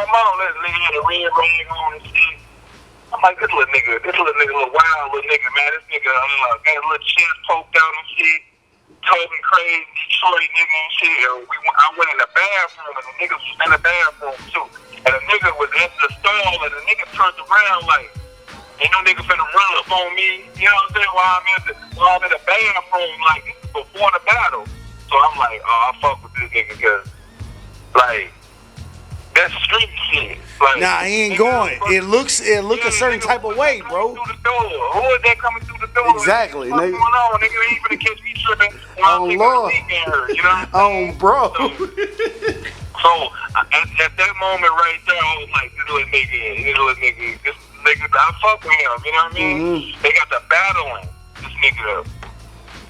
mom. This nigga had a red rag on and shit. I'm like, this little nigga, little wild little nigga, man. This nigga got a little chest poked out and shit. Talking crazy Detroit nigga and shit. I went in the bathroom and the nigga was in the bathroom too. And the nigga was at the stall and the nigga turned around like, ain't no nigga finna run up on me. You know what I'm saying? While I'm in the bathroom, like, this is before the battle. So I'm like, oh, I fuck with this nigga because, like, that's street shit. Like, nah, he ain't going. It looks a certain type of way, bro. Through the door. Who is that coming through the door? Exactly, what's nigga. going on? Nigga ain't finna catch me tripping while I'm taking a leak in her. You know what I'm saying? Bro. So at that moment right there, I was like, this little nigga, I fuck with him. You know what I mean? Mm-hmm. They got the battling. This nigga,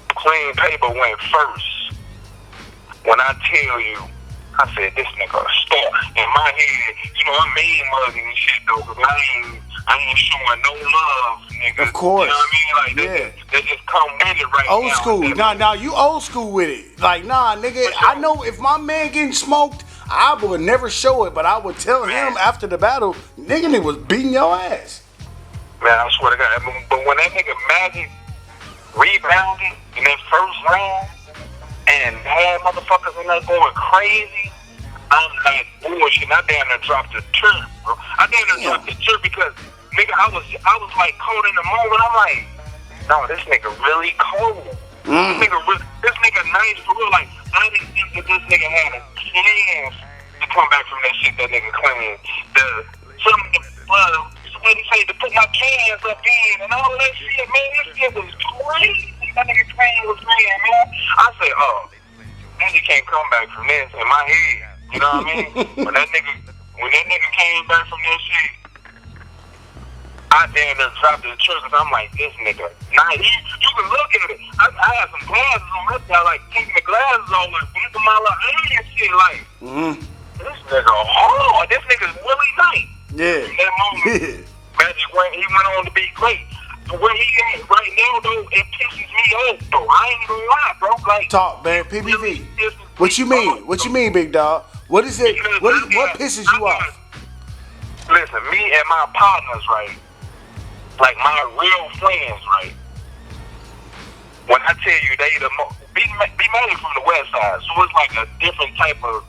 clean paper went first. When I tell you, I said, this nigga a star. In my head, you know, I'm mean mugging and shit though, because I ain't showing no love, nigga. Of course. You know what I mean? Like, they just come with it right old now. School. Nah, you old school with it. Like, nah, nigga, I know if my man getting smoked, I would never show it, but I would tell him after the battle, nigga was beating your ass. Man, I swear to God. But when that nigga Magic rebounded in that first round and had motherfuckers in there going crazy, I'm like, bullshit. I damn near dropped the turn, bro. I damn near dropped the turn because, nigga, I was like caught in the moment. I'm like, no, this nigga really cold. This nigga nice for real. Like, I didn't think that this nigga had a chance to come back from that shit that nigga claimed. Somebody say to put my cans up in and all that shit, man. This shit was crazy. That nigga claim was saying, man. I say, oh, nigga can't come back from this in my head. You know what I mean? When that nigga came back from that shit, I damn near dropped the church because I'm like, this nigga, nah, you can look at it. I had some glasses on this guy, like taking the glasses off, like looking my little eye and shit, like, this nigga hard. This nigga's really nice. Yeah. In that moment, Magic he went on to be great. But where he at right now, though, it pisses me off, though. I ain't gonna lie, bro. Like, talk, man. PBV. What you mean? What you mean, big dog? What is it? What pisses you off? Listen, me and my partners, right? Like my real friends, right? When I tell you they be mainly from the west side, so it's like a different type of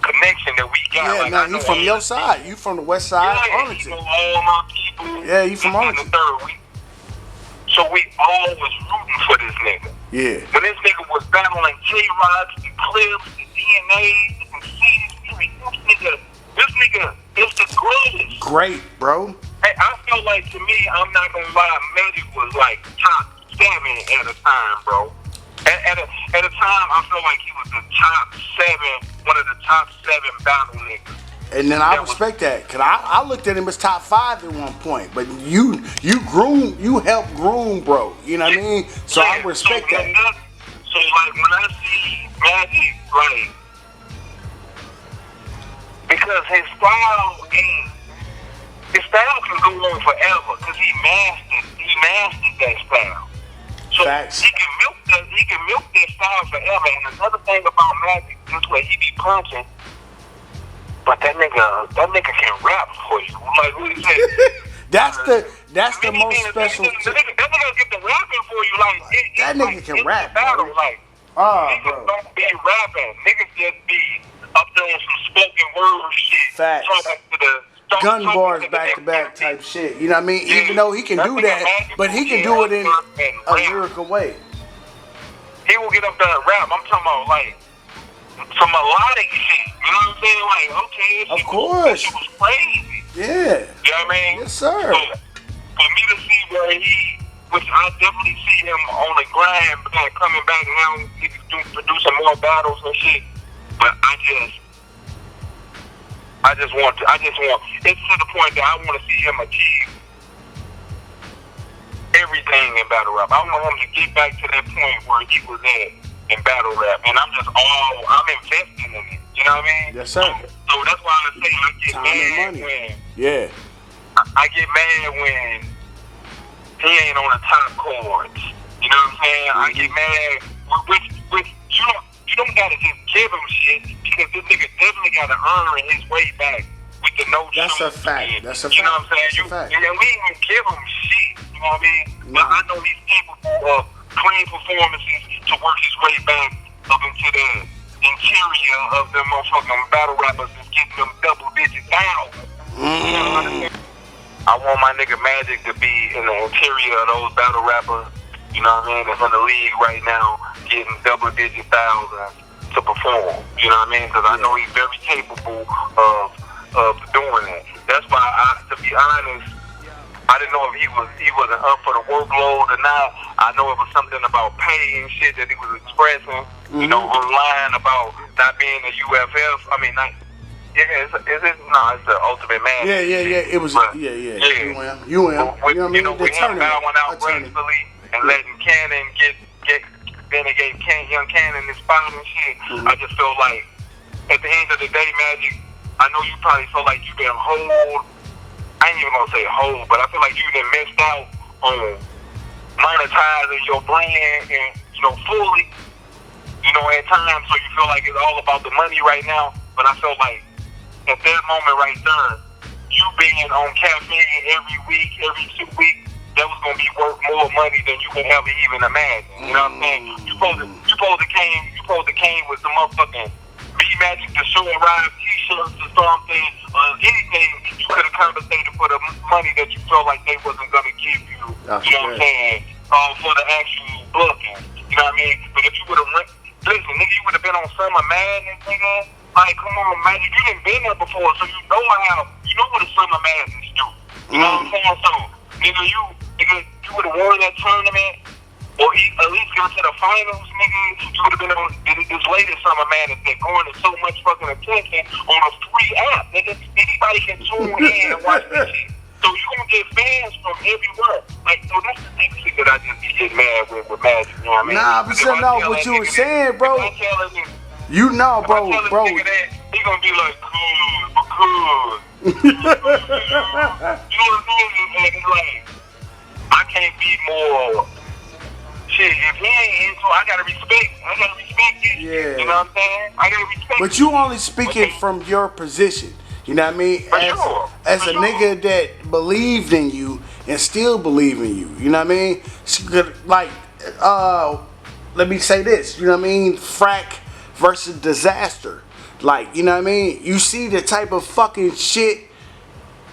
connection that we got. Yeah, like, man, you from your side. You from the west side, Arlington. You know, all my people. Yeah, you from Arlington. So we always rooting for this nigga. Yeah. When this nigga was battling J-Rods, the Clips, the DNA, the CDs, this nigga is the greatest. Great, bro. Hey, I feel like, to me, I'm not gonna lie, Magic was like top 7 at a time, bro. At a time, I feel like he was the top 7, one of the top 7 battle niggas. And then I respect that, cause I looked at him as top 5 at one point. But you helped groom, bro. You know what I mean? So I respect that. So like when I see Magic, like, because his style can go on forever, cause he mastered that style. So Facts. he can milk that style forever. And another thing about Magic, this way he be punching. But that nigga can rap for you. Like what he said. that's the most special. That nigga get the rapping for you. Like that nigga can rap, battle. bro. Like bro. niggas don't be rapping. Niggas just be up there on some spoken word shit. Facts. Gun bars back to back type shit. You know what I mean? Yeah. Even though he can do that, but he can do it in a lyrical way. He will get up there and rap. I'm talking about like some melodic shit. You know what I'm saying? Like, okay, of course. It was crazy. Yeah. You know what I mean? Yes, sir. So, for me to see where which I definitely see him on the grind, coming back now, he's producing more battles and shit. But I just want, it's to the point that I want to see him achieve everything in battle rap. I want him to get back to that point where he was at in battle rap, and I'm investing in it. You know what I mean? Yes, sir. So that's why I say I get time and money. when yeah. I get mad when he ain't on the top chords. You know what I'm saying? I get mad with you don't gotta just give him shit because this nigga definitely gotta earn his way back with the no. That's a fact. That's a fact. You know what I'm saying? And we ain't gonna give him shit. You know what I mean? No. But I know he's capable of clean performances to work his way back up into the interior of the motherfucking battle rappers that's getting them double-digit thousands. You know what I mean? I want my nigga Magic to be in the interior of those battle rappers. You know what I mean? That's in the league right now, getting double-digit thousands to perform. You know what I mean? Because I know he's very capable of doing that. That's why, to be honest, I didn't know if he wasn't up for the workload or not. I know it was something about pay and shit that he was expressing, you know, online about not being a UFF. I mean, not. Yeah, is it? No, it's the Ultimate Man. Yeah. It was. But, yeah. You You know what I mean? You know, with him bowing out gracefully and letting Cannon then they gave young Cannon his spot and shit. I just feel like at the end of the day, Magic, I know you probably feel like you've been hold. I ain't even gonna say hold, but I feel like you done missed out on monetizing your brand and, you know, fully, you know, at times, so you feel like it's all about the money right now. But I feel like at that moment right there, you being on caffeine every week, every 2 weeks, that was gonna be worth more money than you could ever even imagine. You know what I'm saying? You supposed to came with some motherfucking B-Magic to show and ride t-shirts or something, or anything you could have compensated for the money that you felt like they wasn't gonna give you. You know what I'm saying? For the actual booking. You know what I mean? But if you would have listen, nigga, you would have been on Summer Madness, nigga. Like, come on, Magic, you didn't been there before, so you know what a Summer Madness do. You know what I'm saying? So, nigga, you would have won that tournament, or at least got to the finals, nigga. You would have been on this latest Summer Madness that garnered so much fucking attention on a free app, nigga. Anybody can tune in and watch this shit. So you gonna get fans from everywhere. Like, so that's the thing shit that I just be getting mad with Magic, you know what I mean? Nah, but you know what you were saying, bro. You know, bro. He gonna be like, cool. You know what I'm saying? And it's like, I can't be more. Shit, if he ain't into, I gotta respect it. Yeah. You know what I'm saying? I gotta respect it. But you only speaking from your position. You know what I mean? As a nigga that believed in you and still believe in you. You know what I mean? Like, let me say this. You know what I mean? Frack versus Disaster. Like, you know what I mean? You see the type of fucking shit,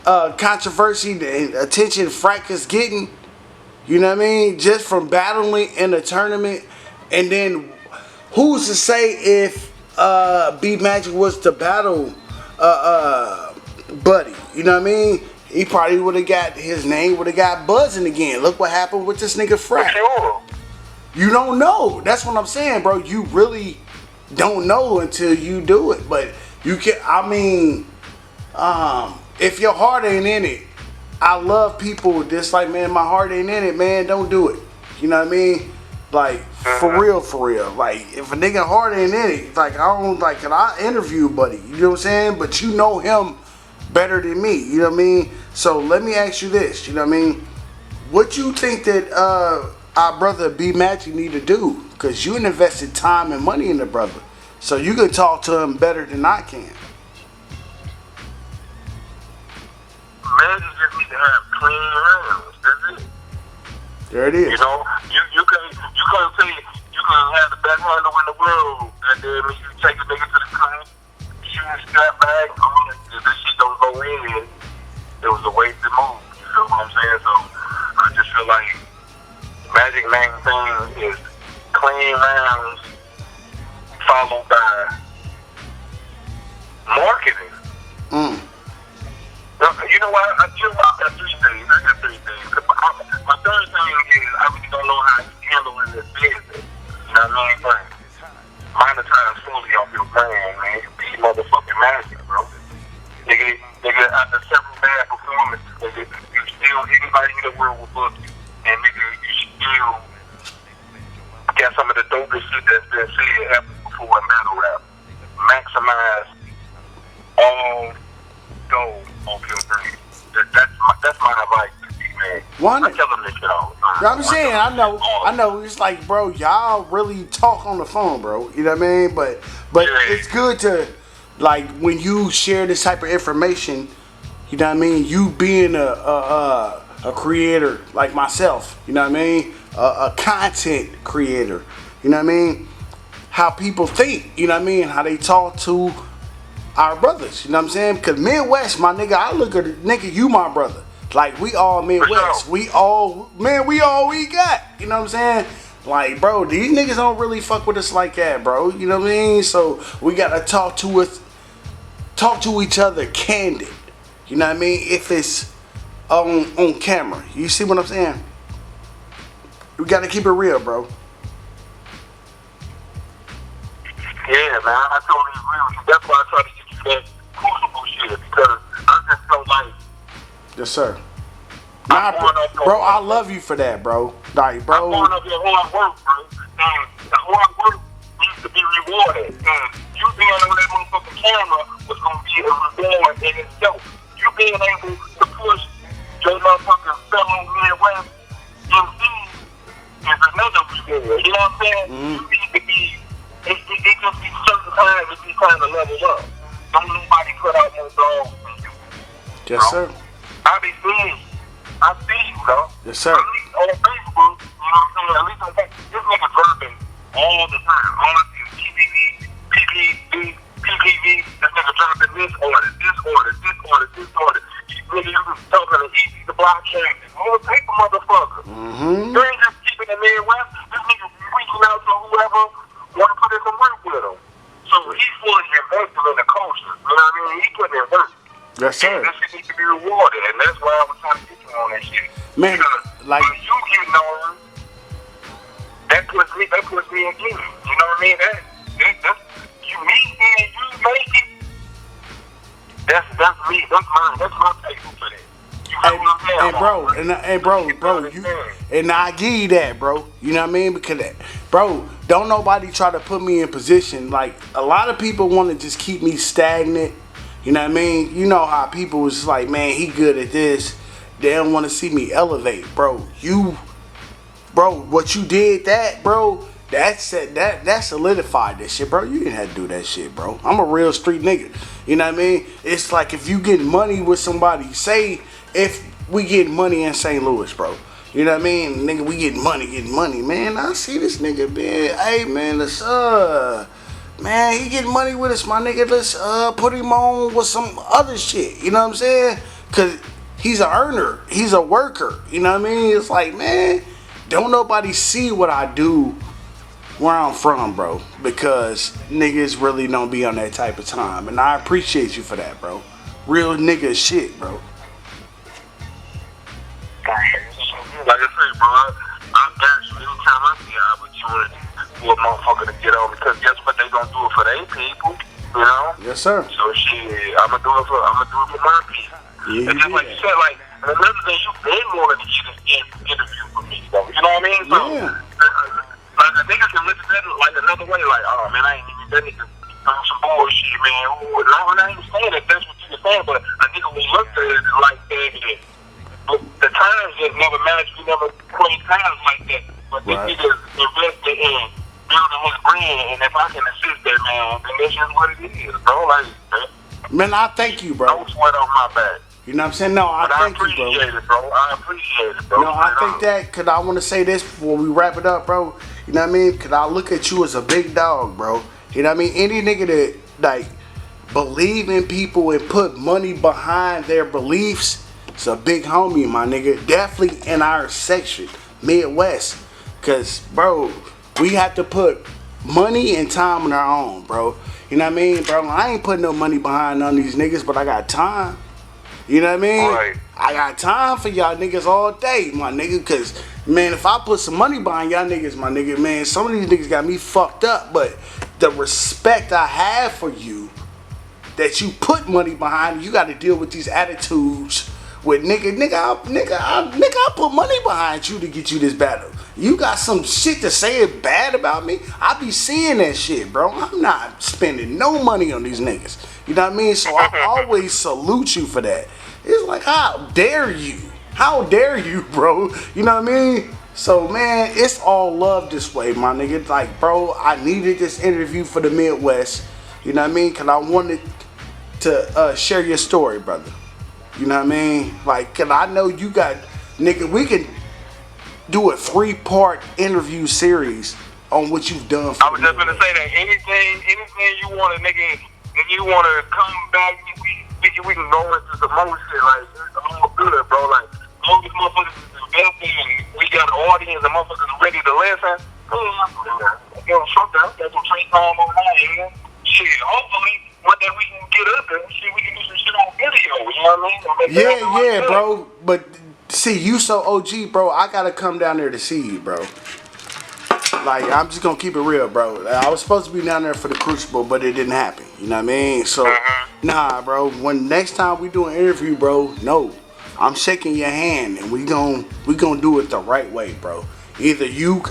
controversy and attention Frack is getting. You know what I mean? Just from battling in a tournament. And then who's to say if B-Magic was to battle Buddy? You know what I mean? He probably would have got, his name would have got buzzing again. Look what happened with this nigga Frack. You don't know. That's what I'm saying, bro. You really don't know until you do it. But you can, I mean, if your heart ain't in it, I love people just like, man, my heart ain't in it, man, don't do it. You know what I mean? Like, for real. Like, if a nigga heart ain't in it, like, can I interview Buddy? You know what I'm saying? But you know him better than me. You know what I mean? So let me ask you this. You know what I mean? What you think that our brother B-Magic need to do? Because you invested time and money in the brother. So you can talk to him better than I can. Magic just need to have clean hands. That's it. There it is. You know, you can't say you can have the best handle in the world, and then when you take a nigga to the clinic, shoot a strap back, if this shit don't go in, it was a wasted move. You feel what I'm saying? So I just feel like Magic main thing is clean rounds followed by marketing. You know what? I got three things. My third thing is I really don't know how he's handling this business. You know what I mean? But monetize fully off your brand, man. You be motherfucking Magic, bro. Nigga, after several bad performances, nigga, you still, anybody in the world will book you. And nigga, you still got some of the dopest shit that's been said ever before in battle rap. Maximize all gold off your brand. I tell them this shit all the time. I'm saying, I know. It's like, bro, y'all really talk on the phone, bro. You know what I mean? But it's good to, like, when you share this type of information. You know what I mean? You being a creator like myself. You know what I mean? A content creator. You know what I mean? How people think. You know what I mean? How they talk to our brothers. You know what I'm saying? Because Midwest, my nigga, I look at it, nigga, you my brother. Like, we all Midwest. We all we got. You know what I'm saying? Like, bro, these niggas don't really fuck with us like that, bro. You know what I mean? So, we gotta talk to each other candid. You know what I mean? If it's on camera. You see what I'm saying? We gotta keep it real, bro. Yeah, man, I totally agree with you. That's why I try to get you that crucible shit, because I just feel like... Yes, sir. Nah, bro, I love you for that, bro. Like, bro... I'm going up your hard work, bro. And the hard work needs to be rewarded. And you being on that motherfucking camera was going to be a reward in itself. You being able to push your motherfucking fellow Midwest MCs is another reward. You know what I'm saying? Mm-hmm. You need to be... It just be certain times that you trying to level up. Don't nobody put out no dogs than you. Yes, sir. I be seeing you. I see you, though. Yes, sir. At least on Facebook, you know what I'm saying? At least on Facebook, this nigga verbing all the time. All I see is PPV, this nigga dropping this order. Nigga, you was talking to Easy the blockchain. All the paper motherfucker. Mm-hmm. You ain't just keeping the Midwest. This nigga reaching out to whoever want to put in some work with him. So he's fully invested in the culture. You know what I mean? He putting in work. Yes, sir. And this shit needs to be rewarded, and that's why I was trying to get you on that shit. Man, because like... when you getting on, that puts me again. You know what I mean? That's you meet me and you make it. That's me. That's my table for that. Bro, and I give you that, bro. You know what I mean? Because, bro, don't nobody try to put me in position. Like, a lot of people want to just keep me stagnant. You know what I mean? You know how people was like, man, he good at this. They don't want to see me elevate, bro. What you did that, bro, that solidified that shit, bro. You didn't have to do that shit, bro. I'm a real street nigga. You know what I mean? It's like if you get money with somebody, say if we get money in St. Louis, bro. You know what I mean? Nigga, we getting money, man. I see this nigga, man. Hey, man, let's, man, he getting money with us, my nigga. Let's, put him on with some other shit. You know what I'm saying? Because he's an earner. He's a worker. You know what I mean? It's like, man, don't nobody see what I do where I'm from, bro. Because niggas really don't be on that type of time. And I appreciate you for that, bro. Real nigga shit, bro. Like I say, bro, I'm actually, anytime I see an opportunity for a motherfucker to get on, because guess what, they gonna do it for their people, you know? Yes, sir. So shit, I'ma do it for my people. Yeah, and just like you said, like, another thing, you been wanting to get an interview for me, though. You know what I mean? So, like, a nigga can look at that like another way, like, oh man, I ain't even that nigga on some bullshit, man. Ooh, I ain't saying that that's what you were saying, but a nigga will look at it like that. But the times just never match. We never play times like that. But this nigga invested in building his brand, and if I can assist that, man, then that's just what it is, bro. Like, man, I thank you, bro. No sweat on my back. You know what I'm saying? No, I thank you, bro. I appreciate it, bro. No, I think that, because I want to say this before we wrap it up, bro. You know what I mean? Because I look at you as a big dog, bro. You know what I mean? Any nigga that, like, believe in people and put money behind their beliefs, it's a big homie, my nigga. Definitely in our section, Midwest. Because, bro, we have to put money and time on our own, bro. You know what I mean, bro? I ain't putting no money behind none of these niggas, but I got time. You know what I mean? Right. I got time for y'all niggas all day, my nigga. Because, man, if I put some money behind y'all niggas, my nigga, man, some of these niggas got me fucked up. But the respect I have for you, that you put money behind, you got to deal with these attitudes with I put money behind you to get you this battle. You got some shit to say bad about me? I be seeing that shit, bro. I'm not spending no money on these niggas. You know what I mean? So I always salute you for that. It's like, how dare you How dare you, bro? You know what I mean? So, man, it's all love this way, my nigga. Like, bro, I needed this interview for the Midwest. You know what I mean? Because I wanted to share your story, brother. You know what I mean? Like, cause I know you got, nigga, we can do a 3-part interview series on what you've done for I was just gonna say that anything you want to, nigga, if you want to come back, we can go into some more shit. Like, it's all good, bro. Like, as long as motherfuckers is investing and we got an audience and motherfuckers are ready to listen, fuck that. That's some free time on that, shit, hopefully, one day we can get up and see we can do some shit on video, you know what I mean? Yeah, bro. But see, you so OG, bro. I gotta come down there to see you, bro. Like, I'm just gonna keep it real, bro. I was supposed to be down there for the Crucible, but it didn't happen. You know what I mean? So, nah, bro. When next time we do an interview, bro, no, I'm shaking your hand, and we gon' do it the right way, bro. Either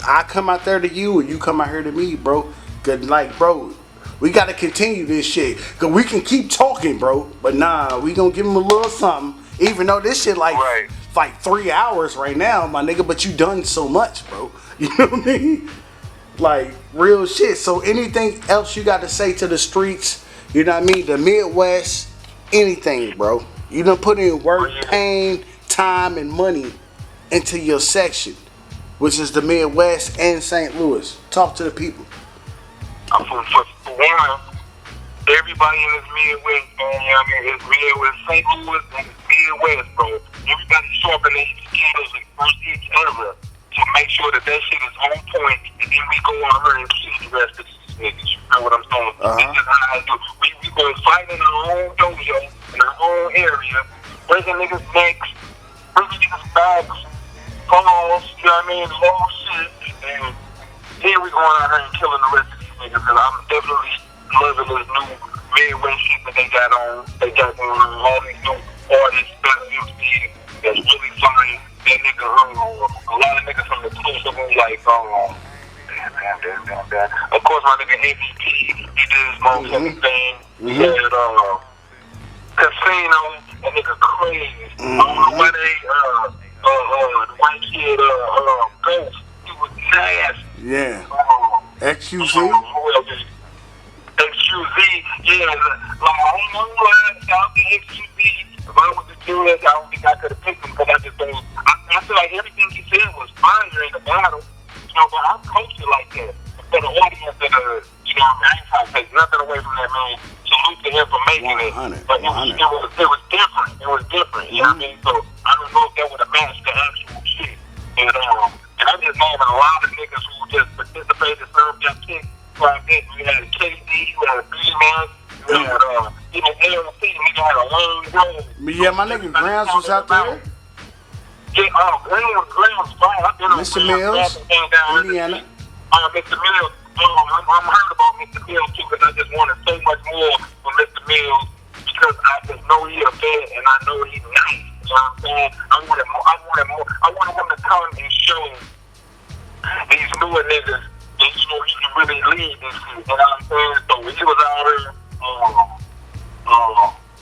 I come out there to you, or you come out here to me, bro. Cause, like, bro, we gotta continue this shit. Cause we can keep talking, bro. But nah, we gonna give him a little something. Even though this shit like 3 hours right now, my nigga. But you done so much, bro. You know what I mean? Like, real shit. So anything else you got to say to the streets, you know what I mean? The Midwest, anything, bro. You done put in work, pain, time, and money into your section, which is the Midwest and St. Louis. Talk to the people. For one, everybody in this Midwest, man, you know what I mean? It's Midwest, St. Louis, and it's Midwest, bro. Everybody sharpening their skills and first each other to make sure that shit is on point, and then we go on her and kill the rest of these niggas. You know what I'm saying? This is how I do. We go fight in our own dojo, in our own area, breaking niggas' necks, breaking niggas' backs, falls, you know what I mean? Low shit, and then we going out here and killing the rest of these niggas, and I'm definitely loving this new Midwest shit that they got on. They got going on all these new artists, MCs, that's really flying. That nigga, a lot of niggas from the Crucible, like, damn. Of course, my nigga MVP, he did his motherfucking thing. He had, Casino, that nigga crazy. I don't know why the white kid, Ghost, he was nasty. Yeah. XQZ? XQZ, yeah. Like, I don't know why, I think XQZ, if I was to do this, I don't think I could have picked him, because I just don't. I feel like everything he said was fire in the battle, you know, but I coached it like that. For the audience that, you know, I ain't trying to take nothing away from that man. Salute to him for making it. But it was different. It was different, you know what I mean? So I don't know if that would have matched the actual shit. And I'm just naming a lot of niggas who just participated, served their kick. So I think we had a KD, we had a B-Man, we had even AOC, nigga had a long road. Yeah, my nigga Grams was out there. Yeah, Graham fine. I've been Mr. Mills, Indiana. Mr. Mills. I'm heard about Mr. Mills too, because I just wanted so much more from Mr. Mills, because I just know he's a vet and I know he's nice. You know what I'm saying? I wanted more. I wanted him to come and show these newer niggas that, you know, he can really lead this shit. You know what I'm saying? So he was out here.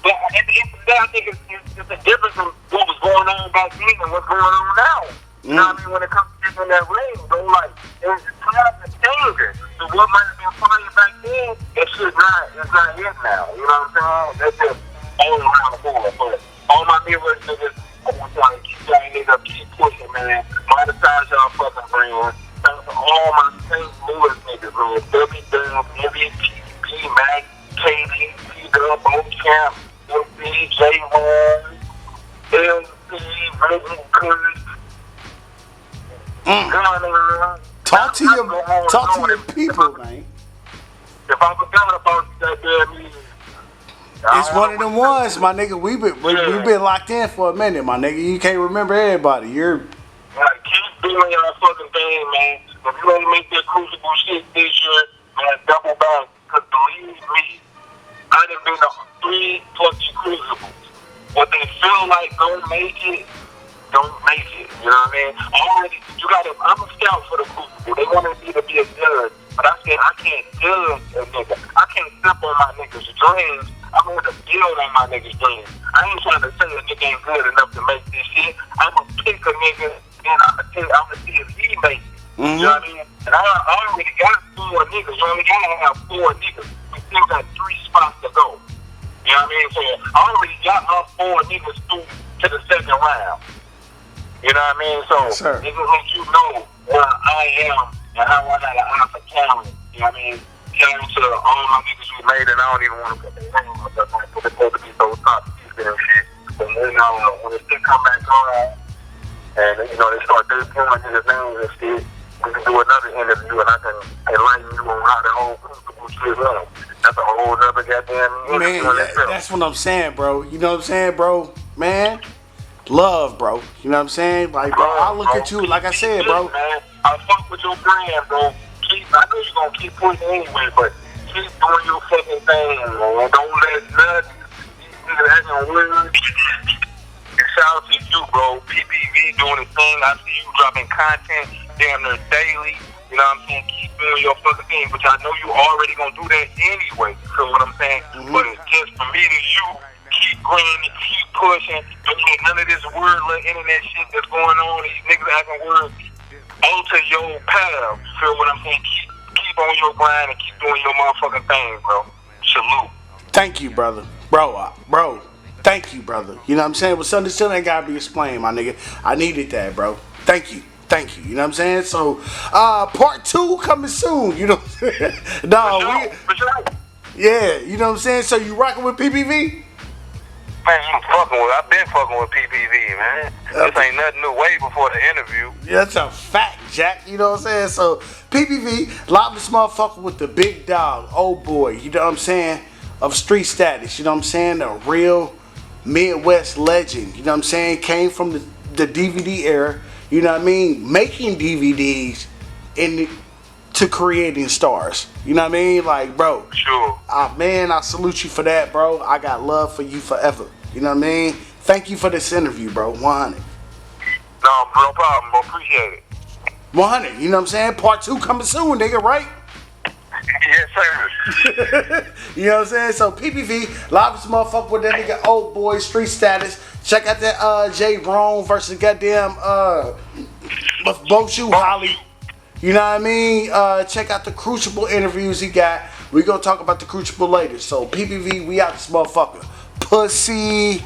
But at the end of the day, I think it's a difference in what was going on back then and what's going on now. You know what I mean? When it comes to getting in that ring, bro, like, times are changing. So what might have been fire back then, it's not it now. You know what I'm saying? That's just all around the board. But all my Midwest niggas, I want y'all to keep y'all niggas, keep pushing, man. Monetize y'all fucking brand. Thanks to all my St. Louis niggas, man. W-Dub, MVP, B-Mac, KD, P-Dub, Bo-Champ, MC, J-1, LC, Reggie Curry. Talk to your people, man. If I forgot about that damn music, it's one of them ones, my nigga. We've been locked in for a minute, my nigga. You can't remember everybody. You're like, keep doing your fucking thing, man. If you don't make that Crucible shit this year, man, double back. Cause believe me, I done been to 3 fucking Crucibles. What they feel like don't make it. You know what I mean? I'm a scout for the Crucible. They wanted me to be a judge. But I said, I can't judge a nigga. I can't step on my nigga's dreams. I'm here to build on my niggas' dreams. I ain't trying to say a nigga ain't good enough to make this shit. I'm gonna pick a nigga and I'm gonna see if he makes it. You know what I mean? And I already got 4 niggas. You only gotta have 4 niggas. We still got 3 spots to go. You know what I mean? So I already got my 4 niggas through to the 2nd round. You know what I mean? So niggas let you know where I am and how I got an eye for talent. You know what I mean? Shout out to all my niggas who made it. I don't even want to put their name on that one because they're supposed to be so top secret and shit. But then when the shit come back on and they start doing niggas' names and shit, we can do another interview and I can enlighten you on how the whole principle shit runs. That's a whole other goddamn interview. Man, that's what I'm saying, bro. You know what I'm saying, bro? Man, love, bro. You know what I'm saying? Like, bro, I look at you, like I said, bro. Man, I fuck with your brand, bro. I know you're gonna keep pushing anyway, but keep doing your fucking thing, man. Don't let nothing acting weird. And shout out to you, bro. PPV doing his thing. I see you dropping content damn near daily. You know what I'm saying? Keep doing your fucking thing, which I know you already gonna do that anyway. You feel what I'm saying? But it's just for me to you, keep grinding, keep pushing. Don't let none of this weird little internet shit that's going on. These niggas acting weird. Alter your path. You feel what I'm saying? Keep on your grind and keep doing your motherfucking thing, bro. Salute. Thank you, brother. Bro. Thank you, brother. You know what I'm saying? Well, something still ain't gotta be explained, my nigga. I needed that, bro. Thank you. You know what I'm saying? So, part 2 coming soon. You know what I'm saying? Yeah, you know what I'm saying? So, you rocking with PPV? Man, I've been fucking with PPV, man. This ain't nothing new way before the interview. Yeah, that's a fact, Jack. You know what I'm saying? So, PPV, live this motherfucker with the big dog, old boy, you know what I'm saying? Of street status, you know what I'm saying? A real Midwest legend, you know what I'm saying? Came from the DVD era, you know what I mean? Making DVDs to creating stars, you know what I mean? Like, bro. Sure. Man, I salute you for that, bro. I got love for you forever. You know what I mean? Thank you for this interview, bro. 100. No problem, bro. Appreciate it. 100. You know what I'm saying? Part 2 coming soon, nigga, right? Yes, sir. You know what I'm saying? So, PPV, live this motherfucker with that nigga old boy, street status. Check out that J. Rome versus goddamn Boshu Holly. You know what I mean? Check out the Crucible interviews he got. We gonna talk about the Crucible later. So, PPV, we out this motherfucker. Pussy.